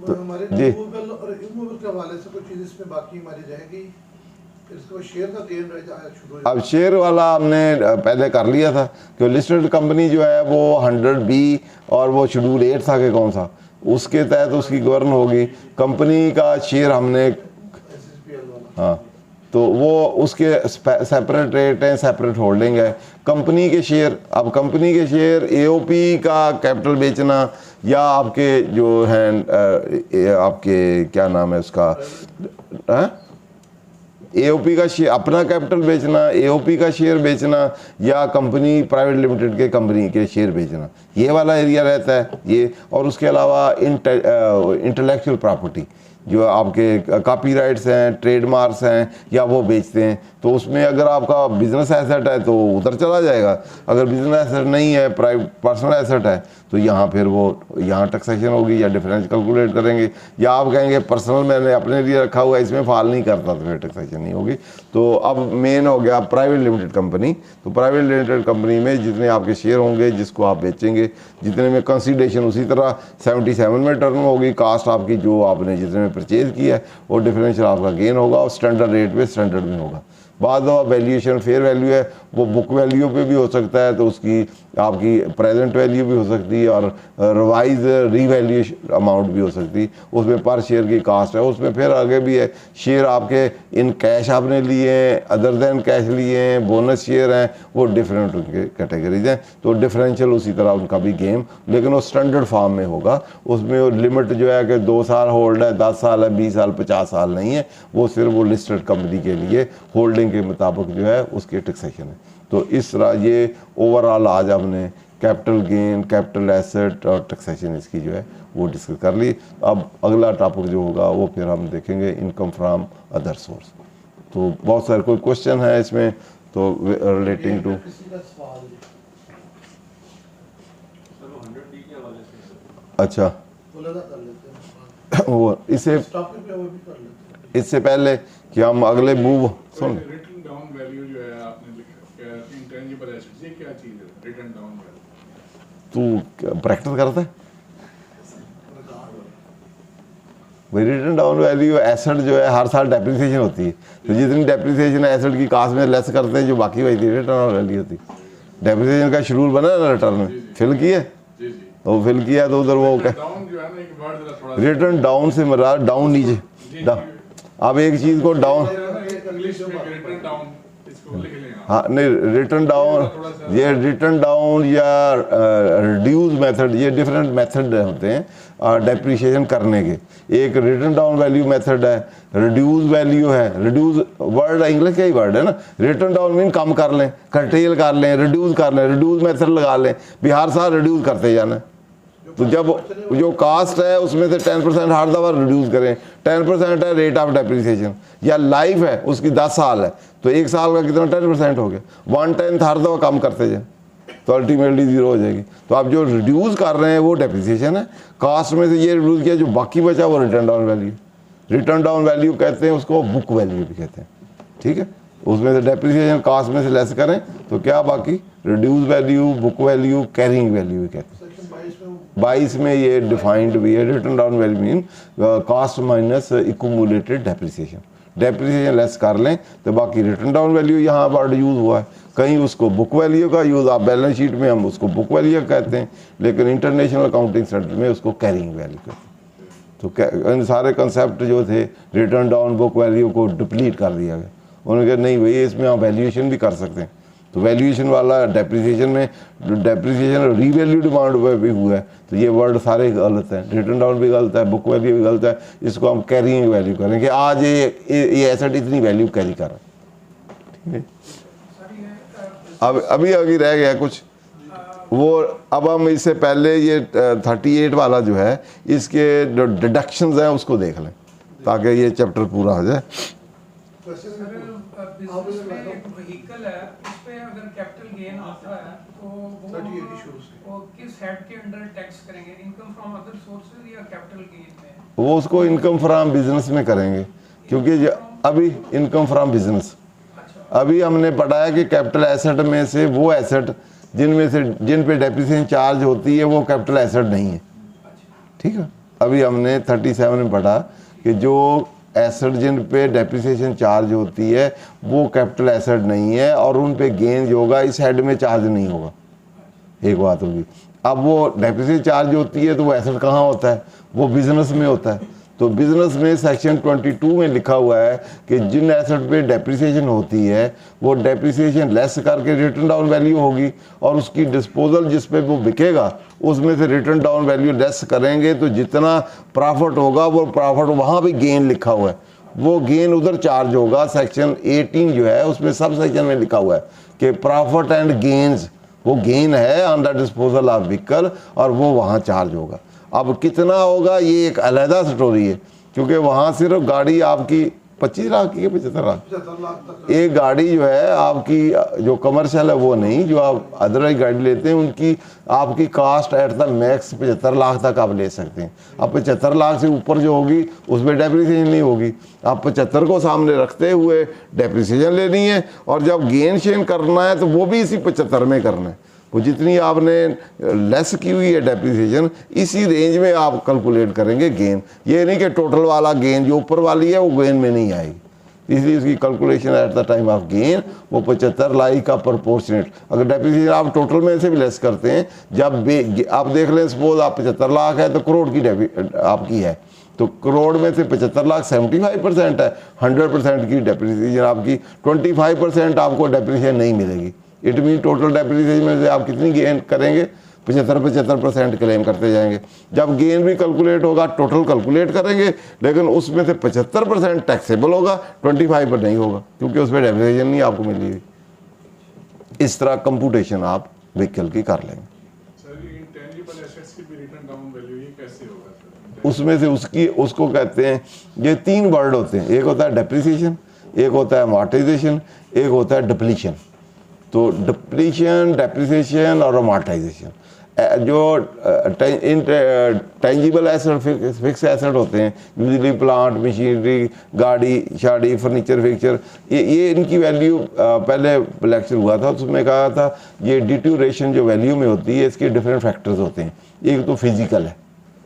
हमारे जी। मूवेबल और इमूवेबल के हवाले से कुछ चीज़ इसमें बाकी हमारी रहेगी, फिर इसके बाद शेयर का गेन रह जाएगा शुरू हो अब शेयर वाला हमने पहले कर लिया था कि लिस्टेड कंपनी जो है वो 100B और वो शेड्यूल 8 था कि कौन सा, उसके तहत उसकी गवर्न होगी। कंपनी का शेयर हमने, SSPL वाला। हाँ, तो वो उसके सेपरेट रेट हैं, सेपरेट होल्डिंग है। कंपनी के शेयर, अब कंपनी के शेयर AOP का कैपिटल बेचना, या आपके जो हैं आपके क्या नाम है उसका, AOP का शेयर, अपना कैपिटल बेचना, AOP का शेयर बेचना, या कंपनी प्राइवेट लिमिटेड के कंपनी के शेयर बेचना, ये वाला एरिया रहता है ये। और उसके अलावा इंटेलेक्चुअल प्रॉपर्टी, जो आपके कॉपीराइट्स हैं, ट्रेडमार्क्स हैं, या वो बेचते हैं, तो उसमें अगर आपका बिजनेस एसेट है तो उधर चला जाएगा। अगर बिजनेस एसेट नहीं है, प्राइवेट पर्सनल एसेट है, तो यहाँ फिर वो यहाँ टैक्सेशन होगी, या डिफरेंस कैलकुलेट करेंगे, या आप कहेंगे पर्सनल मैंने अपने लिए रखा हुआ है, इसमें फाल नहीं करता, तो फिर टैक्सेशन नहीं होगी। तो अब मेन हो गया प्राइवेट लिमिटेड कंपनी। तो प्राइवेट लिमिटेड कंपनी में जितने आपके शेयर होंगे, जिसको आप बेचेंगे, जितने में कंसीडरेशन उसी तरह 77 में टर्न होगी, कास्ट आपकी जो आपने जितने में परचेज किया है, और डिफरेंशियल आपका गेन होगा, और स्टैंडर्ड रेट पे स्टैंडर्ड में होगा। बाद में वैल्यूएशन फेयर वैल्यू है, वो बुक वैल्यू पे भी हो सकता है, तो उसकी आपकी प्रेजेंट वैल्यू भी हो सकती है, और रिवाइज रीवैल्यूएशन अमाउंट भी हो सकती है। उसमें पर शेयर की कास्ट है, उसमें फिर आगे भी है शेयर आपके इन कैश आपने लिए हैं, अदर देन कैश लिए हैं, बोनस शेयर हैं, वो डिफरेंट उनके कैटेगरीज हैं। तो डिफरेंशियल उसी तरह उनका भी गेम, लेकिन वो स्टैंडर्ड फॉर्म में होगा। उसमें लिमिट जो है कि 2 साल होल्ड है, 10 साल है, 20 साल, 50 साल नहीं है, वो सिर्फ वो लिस्टेड कंपनी के लिए होल्डिंग के मुताबिक जो है उसके टैक्सेशन है। तो इस तरह ये ओवरऑल आज हमने कैपिटल गेन, कैपिटल एसेट और टैक्सेशन इसकी जो है वो डिस्कस कर ली। अब अगला टॉपिक जो होगा वो फिर हम देखेंगे इनकम फ्रॉम अदर सोर्स। तो बहुत सारे कोई क्वेश्चन है इसमें तो रिलेटिंग टू, किसी का सवाल है? अच्छा बोला था कर लेते हैं वो इससे टॉपिक पे, वो भी कर लेते हैं। इससे पहले कि हम अगले मूव सुन, रिटन डाउन वैल्यू जो है आपने लिखा, इंटेंजिबल एसेट्स, ये क्या चीज है रिटन डाउन वैल्यू? तू प्रैक्टिस करता है भाई। रिटन डाउन वैल्यू एसेट जो है हर साल डेप्रिसिएशन होती है, तो जितनी डेप्रिसिएशन एसेट की कास्ट में लेस करते हैं, जो बाकी वही रिटर्न डाउन वैल्यू होती है। डेप्रिसिएशन का शेड्यूल बना ना रिटर्न में, फिल किया, तो फिल किया तो उधर वो डाउन जो है ना, एक वर्ड जरा थोड़ा रिटर्न डाउन से मरा डाउन नीचे। अब एक चीज को डाउन, इंग्लिश में रिटन डाउन, इसको तो लिख लें आप। हाँ नहीं, रिटर्न डाउन, ये रिटर्न डाउन या रिड्यूस मेथड, ये डिफरेंट मेथड होते हैं डेप्रिसिएशन करने के। एक रिटर्न डाउन वैल्यू मेथड है, रिड्यूस वैल्यू है। रिड्यूस वर्ड इंग्लिश का ही वर्ड है ना। रिटर्न डाउन मीन कम कर लें, कर्टेल कर लें, रिड्यूस कर लें, रिड्यूस मेथड लगा लें, भी हर साल रिड्यूस करते जाना है। तो जब जो कास्ट है उसमें से 10% हर दफ़ा रिड्यूस करें। 10% है रेट ऑफ डेप्रिसिएशन, या लाइफ है उसकी 10 साल है तो 1 साल का कितना 10% हो गया, 1/10 हर दफ़ा कम करते जाए तो अल्टीमेटली ज़ीरो हो जाएगी। तो आप जो रिड्यूस कर रहे हैं वो डेप्रिसिएशन है। कास्ट में से ये रिड्यूस किया, जो बाकी बचा वो return down value. Return down value कहते हैं उसको, बुक वैल्यू भी कहते हैं, ठीक है। उसमें से डेप्रिसिएशन कास्ट में से लेस करें तो क्या बाकी, reduce value, book value, carrying value भी कहते हैं। 22 में ये डिफाइंड भी है। Written down value mean cost minus accumulated depreciation. Depreciation less कर लें तो बाकी रिटर्न डाउन वैल्यू यहाँ वर्ड यूज़ हुआ है। कहीं उसको बुक वैल्यू का यूज़, आप बैलेंस शीट में हम उसको बुक वैल्यू कहते हैं, लेकिन इंटरनेशनल अकाउंटिंग स्टैंडर्ड में उसको कैरिंग वैल्यू कहते हैं। तो इन सारे कंसेप्ट जो थे रिटर्न डाउन बुक वैल्यू को डिप्लीट कर दिया गया। उन्होंने कहा नहीं भाई, इसमें आप वैल्यूएशन भी कर सकते हैं। तो वैल्यूएशन वाला डेप्रिसिएशन में, डेप्रिसिएशन रीवैल्यू डिमांड भी हुआ है, तो ये वर्ड सारे गलत हैं। रिटर्न डाउन भी गलत है, बुक वैल्यू भी गलत है। इसको हम कैरिंग वैल्यू करें कि आज ये एसेट इतनी वैल्यू कैरी कर रहा है, ठीक है। अब अभी आगे रह गया कुछ वो। अब हम इससे पहले ये 38 वाला जो है, इसके जो डिडक्शंस हैं उसको देख लें ताकि ये चैप्टर पूरा हो जाए। बिजनेस में एक व्हीकल है, इस पे अगर कैपिटल गेन आता है तो वो किस हेड के अंडर टैक्स करेंगे, इनकम फ्रॉम अदर सोर्सेज या कैपिटल गेन में? वो उसको इनकम फ्रॉम बिजनेस में करेंगे, क्योंकि अभी इनकम फ्रॉम बिजनेस, अभी हमने पढ़ा है कि कैपिटल एसेट में से वो एसेट जिन पे डेप्रिसिएशन चार्ज होती है वो कैपिटल एसेट नहीं है, ठीक है। अभी हमने 37 में पढ़ा कि जो एसेट जिन पे डेप्रिसिएशन चार्ज होती है वो कैपिटल एसेट नहीं है, और उन पे गेन जो होगा इस हेड में चार्ज नहीं होगा। एक बात होगी। अब वो डेप्रिसिएशन चार्ज होती है तो वो एसेट कहाँ होता है, वो बिजनेस में होता है। तो बिजनेस में सेक्शन 22 में लिखा हुआ है कि जिन एसेट पे डेप्रिसिएशन होती है वो डेप्रिसिएशन लेस करके रिटर्न डाउन वैल्यू होगी, और उसकी डिस्पोजल जिस पे वो बिकेगा उसमें से रिटर्न डाउन वैल्यू लेस करेंगे तो जितना प्रॉफिट होगा वो प्रॉफिट, वहाँ भी गेन लिखा हुआ है, वो गेन उधर चार्ज होगा। सेक्शन 18 जो है उसमें सब सेक्शन में लिखा हुआ है कि प्रॉफिट एंड गेन्स, वो गेन है on the disposal of vehicle, और वो वहाँ चार्ज होगा। अब कितना होगा ये एक अलहदा स्टोरी है, क्योंकि वहाँ सिर्फ गाड़ी आपकी 25 लाख की है, 75 लाख एक गाड़ी जो है आपकी, जो कमर्शियल है वो नहीं, जो आप अदरवाइज गाड़ी लेते हैं उनकी आपकी cost at the max 75 lakh तक आप ले सकते हैं। अब 75 लाख से ऊपर जो होगी उसमें डेप्रिसिएशन नहीं होगी। आप 75 को सामने रखते हुए डेप्रिसिएशन लेनी है, और जब गेन शेन करना है तो वो भी इसी 75 में करना है। वो जितनी आपने लेस की हुई है डेप्रिसिएशन, इसी रेंज में आप कैलकुलेट करेंगे गेन। ये नहीं कि टोटल वाला गेन जो ऊपर वाली है वो गेन में नहीं आएगी, इसलिए उसकी calculation eight the time of gain वो 75 लाख का प्रोपोर्शनेट। अगर डेप्रिसिएशन आप टोटल में से भी लेस करते हैं, जब आप देख लें सपोज आप 75 लाख है तो करोड़ की आपकी है, तो करोड़ में से 75 लाख 75% है, 100% की डेप्रिसिएशन आपकी, 25% आपको डेप्रिसिएशन नहीं मिलेगी। इट मीन टोटल डेप्रिसिएशन में से आप कितनी गेन करेंगे, 75% क्लेम करते जाएंगे। जब गेन भी कैलकुलेट होगा टोटल कैलकुलेट करेंगे, लेकिन उसमें से 75% टैक्सेबल होगा, 25 पर नहीं होगा, क्योंकि उसमें डेप्रिसिएशन नहीं आपको मिलेगी। इस तरह कंप्यूटेशन आप व्हीकल की कर लेंगे। सर ये इंटेंजिबल एसेट्स की भी रिटर्न डाउन वैल्यू ये कैसे होगा सर? उसमें से उसको कहते हैं, ये 3 वर्ड होते हैं, एक होता है डेप्रिसिएशन, एक होता है अमॉर्टाइजेशन, एक होता है डिप्लीशन। तो डिप्लीशन, डेप्रिसिएशन और अमॉर्टाइजेशन, जो इंटेंजिबल एसेट फिक्स एसेट होते हैं, यूजली प्लांट, मशीनरी, गाड़ी शाड़ी, फर्नीचर, फिक्चर, ये इनकी वैल्यू पहले लेक्चर हुआ था, उसमें कहा था ये डिट्यूरेशन जो वैल्यू में होती है इसके डिफरेंट फैक्टर्स होते हैं। एक तो फिजिकल है,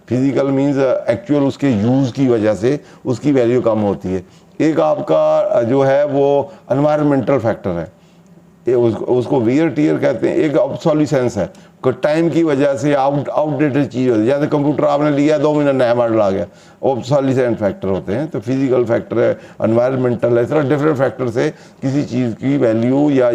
फिजिकल मीन्स एक्चुअल उसके यूज़ की वजह से उसकी वैल्यू कम होती है। एक आपका जो है वो एनवायरमेंटल फैक्टर है, उसको वियर टीयर कहते हैं। एक ऑब्सोलिसेंस है, कोई टाइम की वजह से आउटडेटेड चीज़ होती है, जैसे कंप्यूटर आपने लिया 2 महीने नया मॉडल आ गया, ऑब्सोलिसेंट फैक्टर होते हैं। तो फिजिकल फैक्टर है, एनवायरमेंटल है, इस तरह डिफरेंट फैक्टर से किसी चीज़ की वैल्यू या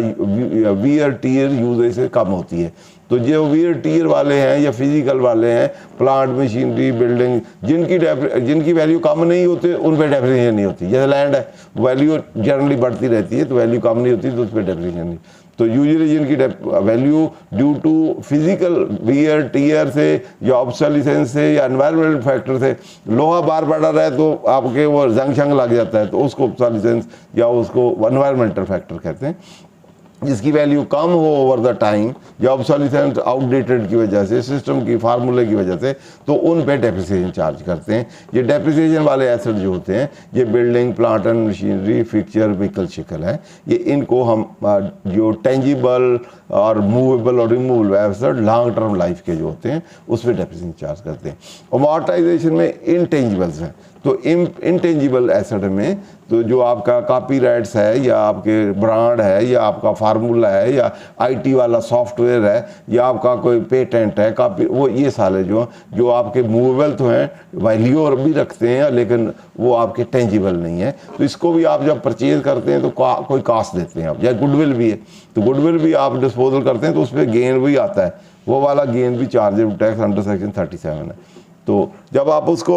वियर टीयर यूजेज से कम होती है। तो जो वियर टीयर वाले हैं या फिजिकल वाले हैं, प्लांट, मशीनरी, बिल्डिंग, जिनकी वैल्यू कम नहीं होती उन पर डेप्रिसिएशन नहीं होती। जैसे लैंड है, वैल्यू जनरली बढ़ती रहती है, तो वैल्यू कम नहीं होती तो उस पर डेप्रिसिएशन नहीं। तो यूजुअली जिनकी value due to physical wear tear से या ऑब्सोलिसेंस से या एनवायरमेंटल फैक्टर से, लोहा बार पड़ा रहे तो आपके वो जंग शंग लग जाता है, तो उसको ऑब्सोलिसेंस या उसको एनवायरमेंटल फैक्टर कहते हैं। जिसकी वैल्यू कम हो ओवर द टाइम या ऑब्सोलिसेंस आउटडेटेड की वजह से, सिस्टम की फार्मूले की वजह से, तो उन पे डेप्रिसिएशन चार्ज करते हैं। ये डेप्रिसिएशन वाले एसेट जो होते हैं, ये building, plant and machinery, fixture, vehicle शिकल है, ये इनको हम जो टेंजिबल और मूवेबल और removable asset long term life के जो होते हैं उस पर डेप्रिसिएशन चार्ज करते हैं। अमॉर्टाइजेशन में इनटेंजिबल्स हैं, तो इनटेंजिबल एसेट में तो जो आपका कॉपीराइट्स है या आपके ब्रांड है या आपका फार्मूला है या आईटी वाला सॉफ्टवेयर है या आपका कोई पेटेंट है, कॉपी, वो ये सारे जो आपके मूवेबल तो हैं, वैल्यू और भी रखते हैं, लेकिन वो आपके टेंजिबल नहीं है। तो इसको भी आप जब परचेज करते हैं तो कोई कास्ट देते हैं आप, या गुडविल भी है, तो गुडविल भी आप डिस्पोजल करते हैं तो उस पर गेन भी आता है, वो वाला गेन भी चार्जेबल टैक्स अंडर सेक्शन 37 है। तो जब आप उसको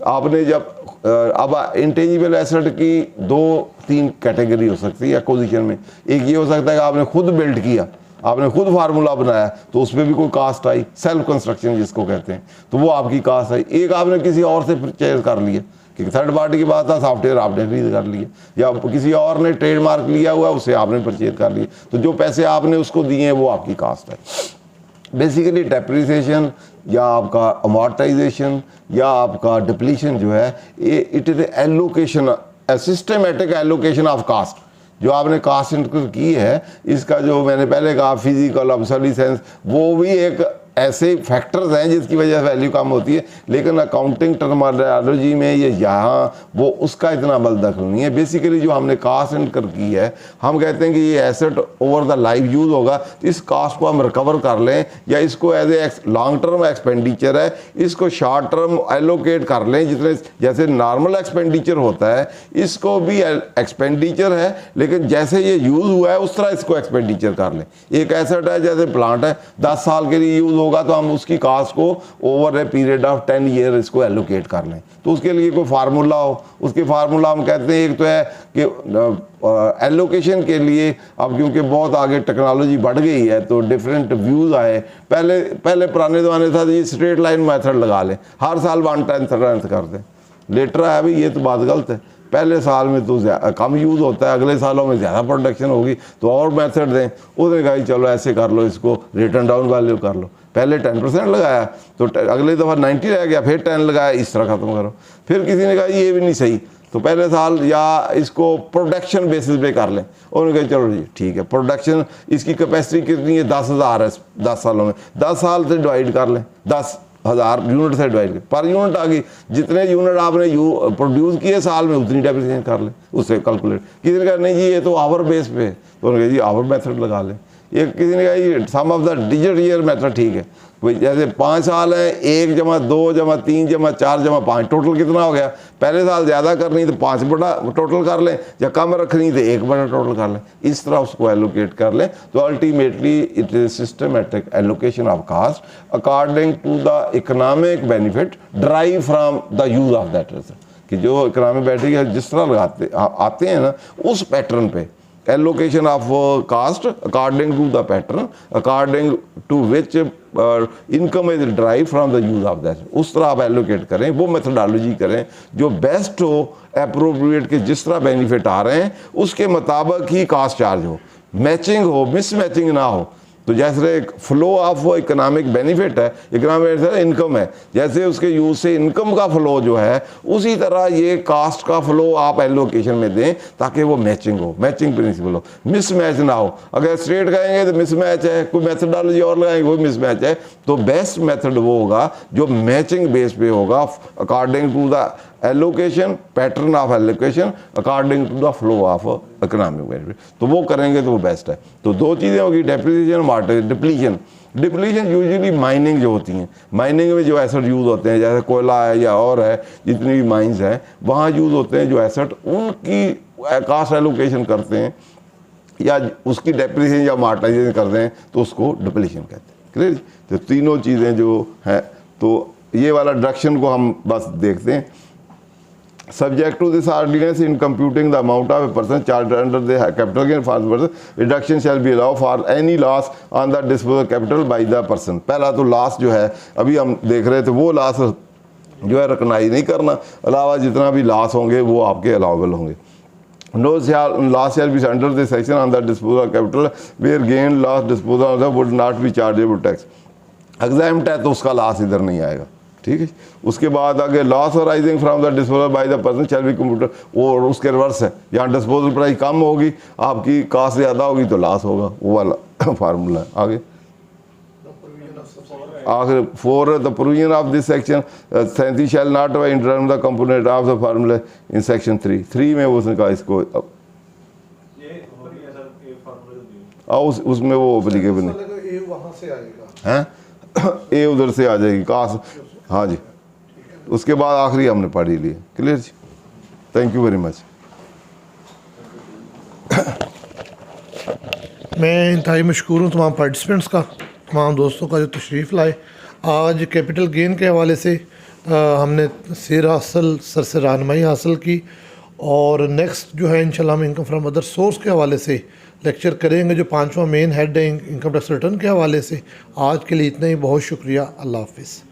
आपने जब अब इंटेंजिबल एसेट की 2-3 कैटेगरी हो सकती है एक्विजिशन में। एक ये हो सकता है कि आपने खुद बिल्ड किया, आपने खुद फार्मूला बनाया, तो उसमें भी कोई कास्ट आई, सेल्फ कंस्ट्रक्शन जिसको कहते हैं, तो वो आपकी कास्ट आई। एक आपने किसी और से परचेज कर लिया, कि थर्ड पार्टी की बात था, सॉफ्टवेयर आपने खरीद कर लिया, या किसी और ने ट्रेडमार्क लिया हुआ उससे आपने परचेज कर लिया, तो जो पैसे आपने उसको दिए हैं वो आपकी कास्ट है। बेसिकली डेप्रिसिएशन या आपका अमॉर्टाइजेशन या आपका डिप्लीशन जो है, it is allocation, systematic allocation of cost. जो आपने कास्ट इनकर की है, इसका जो मैंने पहले कहा फिजिकल ऑब्सोलिसेंस, वो भी एक ऐसे फैक्टर्स हैं जिसकी वजह से वैल्यू कम होती है, लेकिन अकाउंटिंग टर्मिनोलॉजी में ये यहाँ वो उसका इतना बल दखल नहीं है। बेसिकली जो हमने कास्ट इनकर की है, हम कहते हैं कि ये asset over the life use होगा, तो इस कास्ट को हम रिकवर कर लें, या इसको as a long term expenditure है, इसको शॉर्ट टर्म एलोकेट कर लें। जितने जैसे नॉर्मल एक्सपेंडिचर होता है, इसको भी एक्सपेंडिचर है, लेकिन जैसे ये यूज़ हुआ है उस तरह इसको एक्सपेंडिचर कर लें। एक एसेट है जैसे प्लांट है, 10 साल के लिए यूज़ होगा, तो हम उसकी कास्ट को over a period of 10 year इसको एलोकेट कर लें। तो उसके लिए कोई फार्मूला हो, उसके फार्मूला हम कहते हैं, एक तो है कि एलोकेशन के लिए अब क्योंकि बहुत आगे टेक्नोलॉजी बढ़ गई है तो डिफरेंट व्यूज़ आए। पहले पुराने ज़माने था ये स्ट्रेट लाइन मेथड लगा लें, हर साल 1/10 कर दें। लेटर है भाई, ये तो बात गलत है। पहले साल में तो कम यूज़ होता है, अगले सालों में ज़्यादा प्रोडक्शन होगी तो और मेथड दें। उसने कहा चलो ऐसे कर लो, इसको रिटर्न डाउन वैल्यू कर लो। पहले 10% लगाया तो अगले दफ़ा 90 रह गया, फिर 10 लगाया, इस तरह ख़त्म करो। फिर किसी ने कहा ये भी नहीं सही, तो पहले साल या इसको प्रोडक्शन बेसिस पे कर लें। उन्होंने कहा चलो जी ठीक है, प्रोडक्शन इसकी कैपेसिटी कितनी है, 10,000 है 10 सालों में, 10 साल से डिवाइड कर लें, 10,000 यूनिट से डिवाइड कर, पर यूनिट आ गई, जितने यूनिट आपने प्रोड्यूस किए साल में उतनी डेप्रिसिएशन कर लें, उससे कैलकुलेट। किसी ने कहा नहीं जी ये तो आवर बेस पे, तो उन्होंने कहा जी आवर मेथड लगा लें। ये किसी ने कहा ये sum of the digit year method ठीक है, जैसे 5 साल है, 1 + 2 + 3 + 4 + 5 टोटल कितना हो गया। पहले साल ज़्यादा करनी तो 5 बड़ा टोटल कर लें, या कम रखनी तो 1 बड़ा टोटल कर लें, इस तरह उसको एलोकेट कर लें। तो ultimately it is systematic allocation of cost according to the economic benefit drive from the use of that asset, कि जो इकोनॉमिक बेनिफिट जिस तरह लगाते आते हैं ना उस पैटर्न पे allocation of cost according to the pattern according to which income is derived from the use of that, उस तरह आप allocate करें, वो methodology करें जो बेस्ट हो, appropriate के जिस तरह बेनिफिट आ रहे हैं उसके मुताबिक ही कास्ट चार्ज हो, मैचिंग हो, मिसमैचिंग ना हो। तो जैसे फ्लो ऑफ इकोनॉमिक बेनिफिट है, इकोनॉमिक इनकम है, जैसे उसके यूज से इनकम का फ्लो जो है उसी तरह ये कास्ट का फ्लो आप एलोकेशन में दें ताकि वो मैचिंग हो, मैचिंग प्रिंसिपल हो, मिसमैच ना हो। अगर स्ट्रेट कहेंगे तो मिसमैच है, कोई मेथडोलॉजी और लगाएंगे वो मिसमैच है, तो बेस्ट मेथड वो होगा जो मैचिंग बेस पे होगा according to the allocation, pattern of allocation according to the flow of economic benefit. तो वो करेंगे तो वो बेस्ट है। तो दो चीज़ें होगी, depreciation, market depletion. Depletion usually mining जो होती हैं, माइनिंग में जो एसेट यूज़ होते हैं, जैसे कोयला है या और है, जितनी भी माइंस हैं वहाँ यूज़ होते हैं जो एसेट, उनकी कास्ट एलोकेशन करते हैं या उसकी डेप्रिसिएशन या मार्टाइजेशन करते हैं तो उसको डिप्लीशन कहते हैं। क्लियर? तो तीनों चीज़ें जो हैं, तो ये वाला डिडक्शन को हम बस देखते हैं। Subject to this ordinance, in computing the amount of a person charged under the capital gain for the person, reduction shall be allowed for any loss on the disposal capital by the person। पहला तो loss जो है अभी हम देख रहे थे, वो लॉस जो है रिकॉग्नाइज नहीं करना, अलावा जितना भी लॉस होंगे वो आपके अलाउबल होंगे। No loss shall be under this section on the disposal capital where gain, loss, disposal of would not be chargeable tax। Exempt है तो उसका लॉस इधर नहीं आएगा। ठीक है, उसके बाद आगे loss arising from the disposal by the person shall be computer, और उसके रिवर्स है, यहाँ डिस्पोजल प्राइस कम होगी, आपकी कास्ट ज़्यादा होगी तो लॉस होगा, वो वाला फार्मूला है। आगे आखिर 4 the provision of this section 37 shall not by interim the component of the formula in section 3 में उसने कहा इसको उसमें वो एप्लीकेबल नहीं ए वहाँ से आएगा हैं, ए उधर से आ जाएगी कास्ट। हाँ जी, उसके बाद आखिरी हमने पढ़ी ली। क्लियर जी, थैंक यू वेरी मच। मैं इंतहाई मशकूर हूँ तमाम पार्टिसिपेंट्स का, तमाम दोस्तों का जो तशरीफ़ लाए। आज कैपिटल गेन के हवाले से हमने सैर हासिल सर से रहनुमाई हासिल की, और नेक्स्ट जो है इंशाल्लाह हम इनकम फ्रॉम अदर सोर्स के हवाले से लेक्चर करेंगे, जो 5वां मेन हेड है इनकम टैक्स रिटर्न के हवाले से। आज के लिए इतना ही, बहुत शुक्रिया, अल्लाह हाफिज़।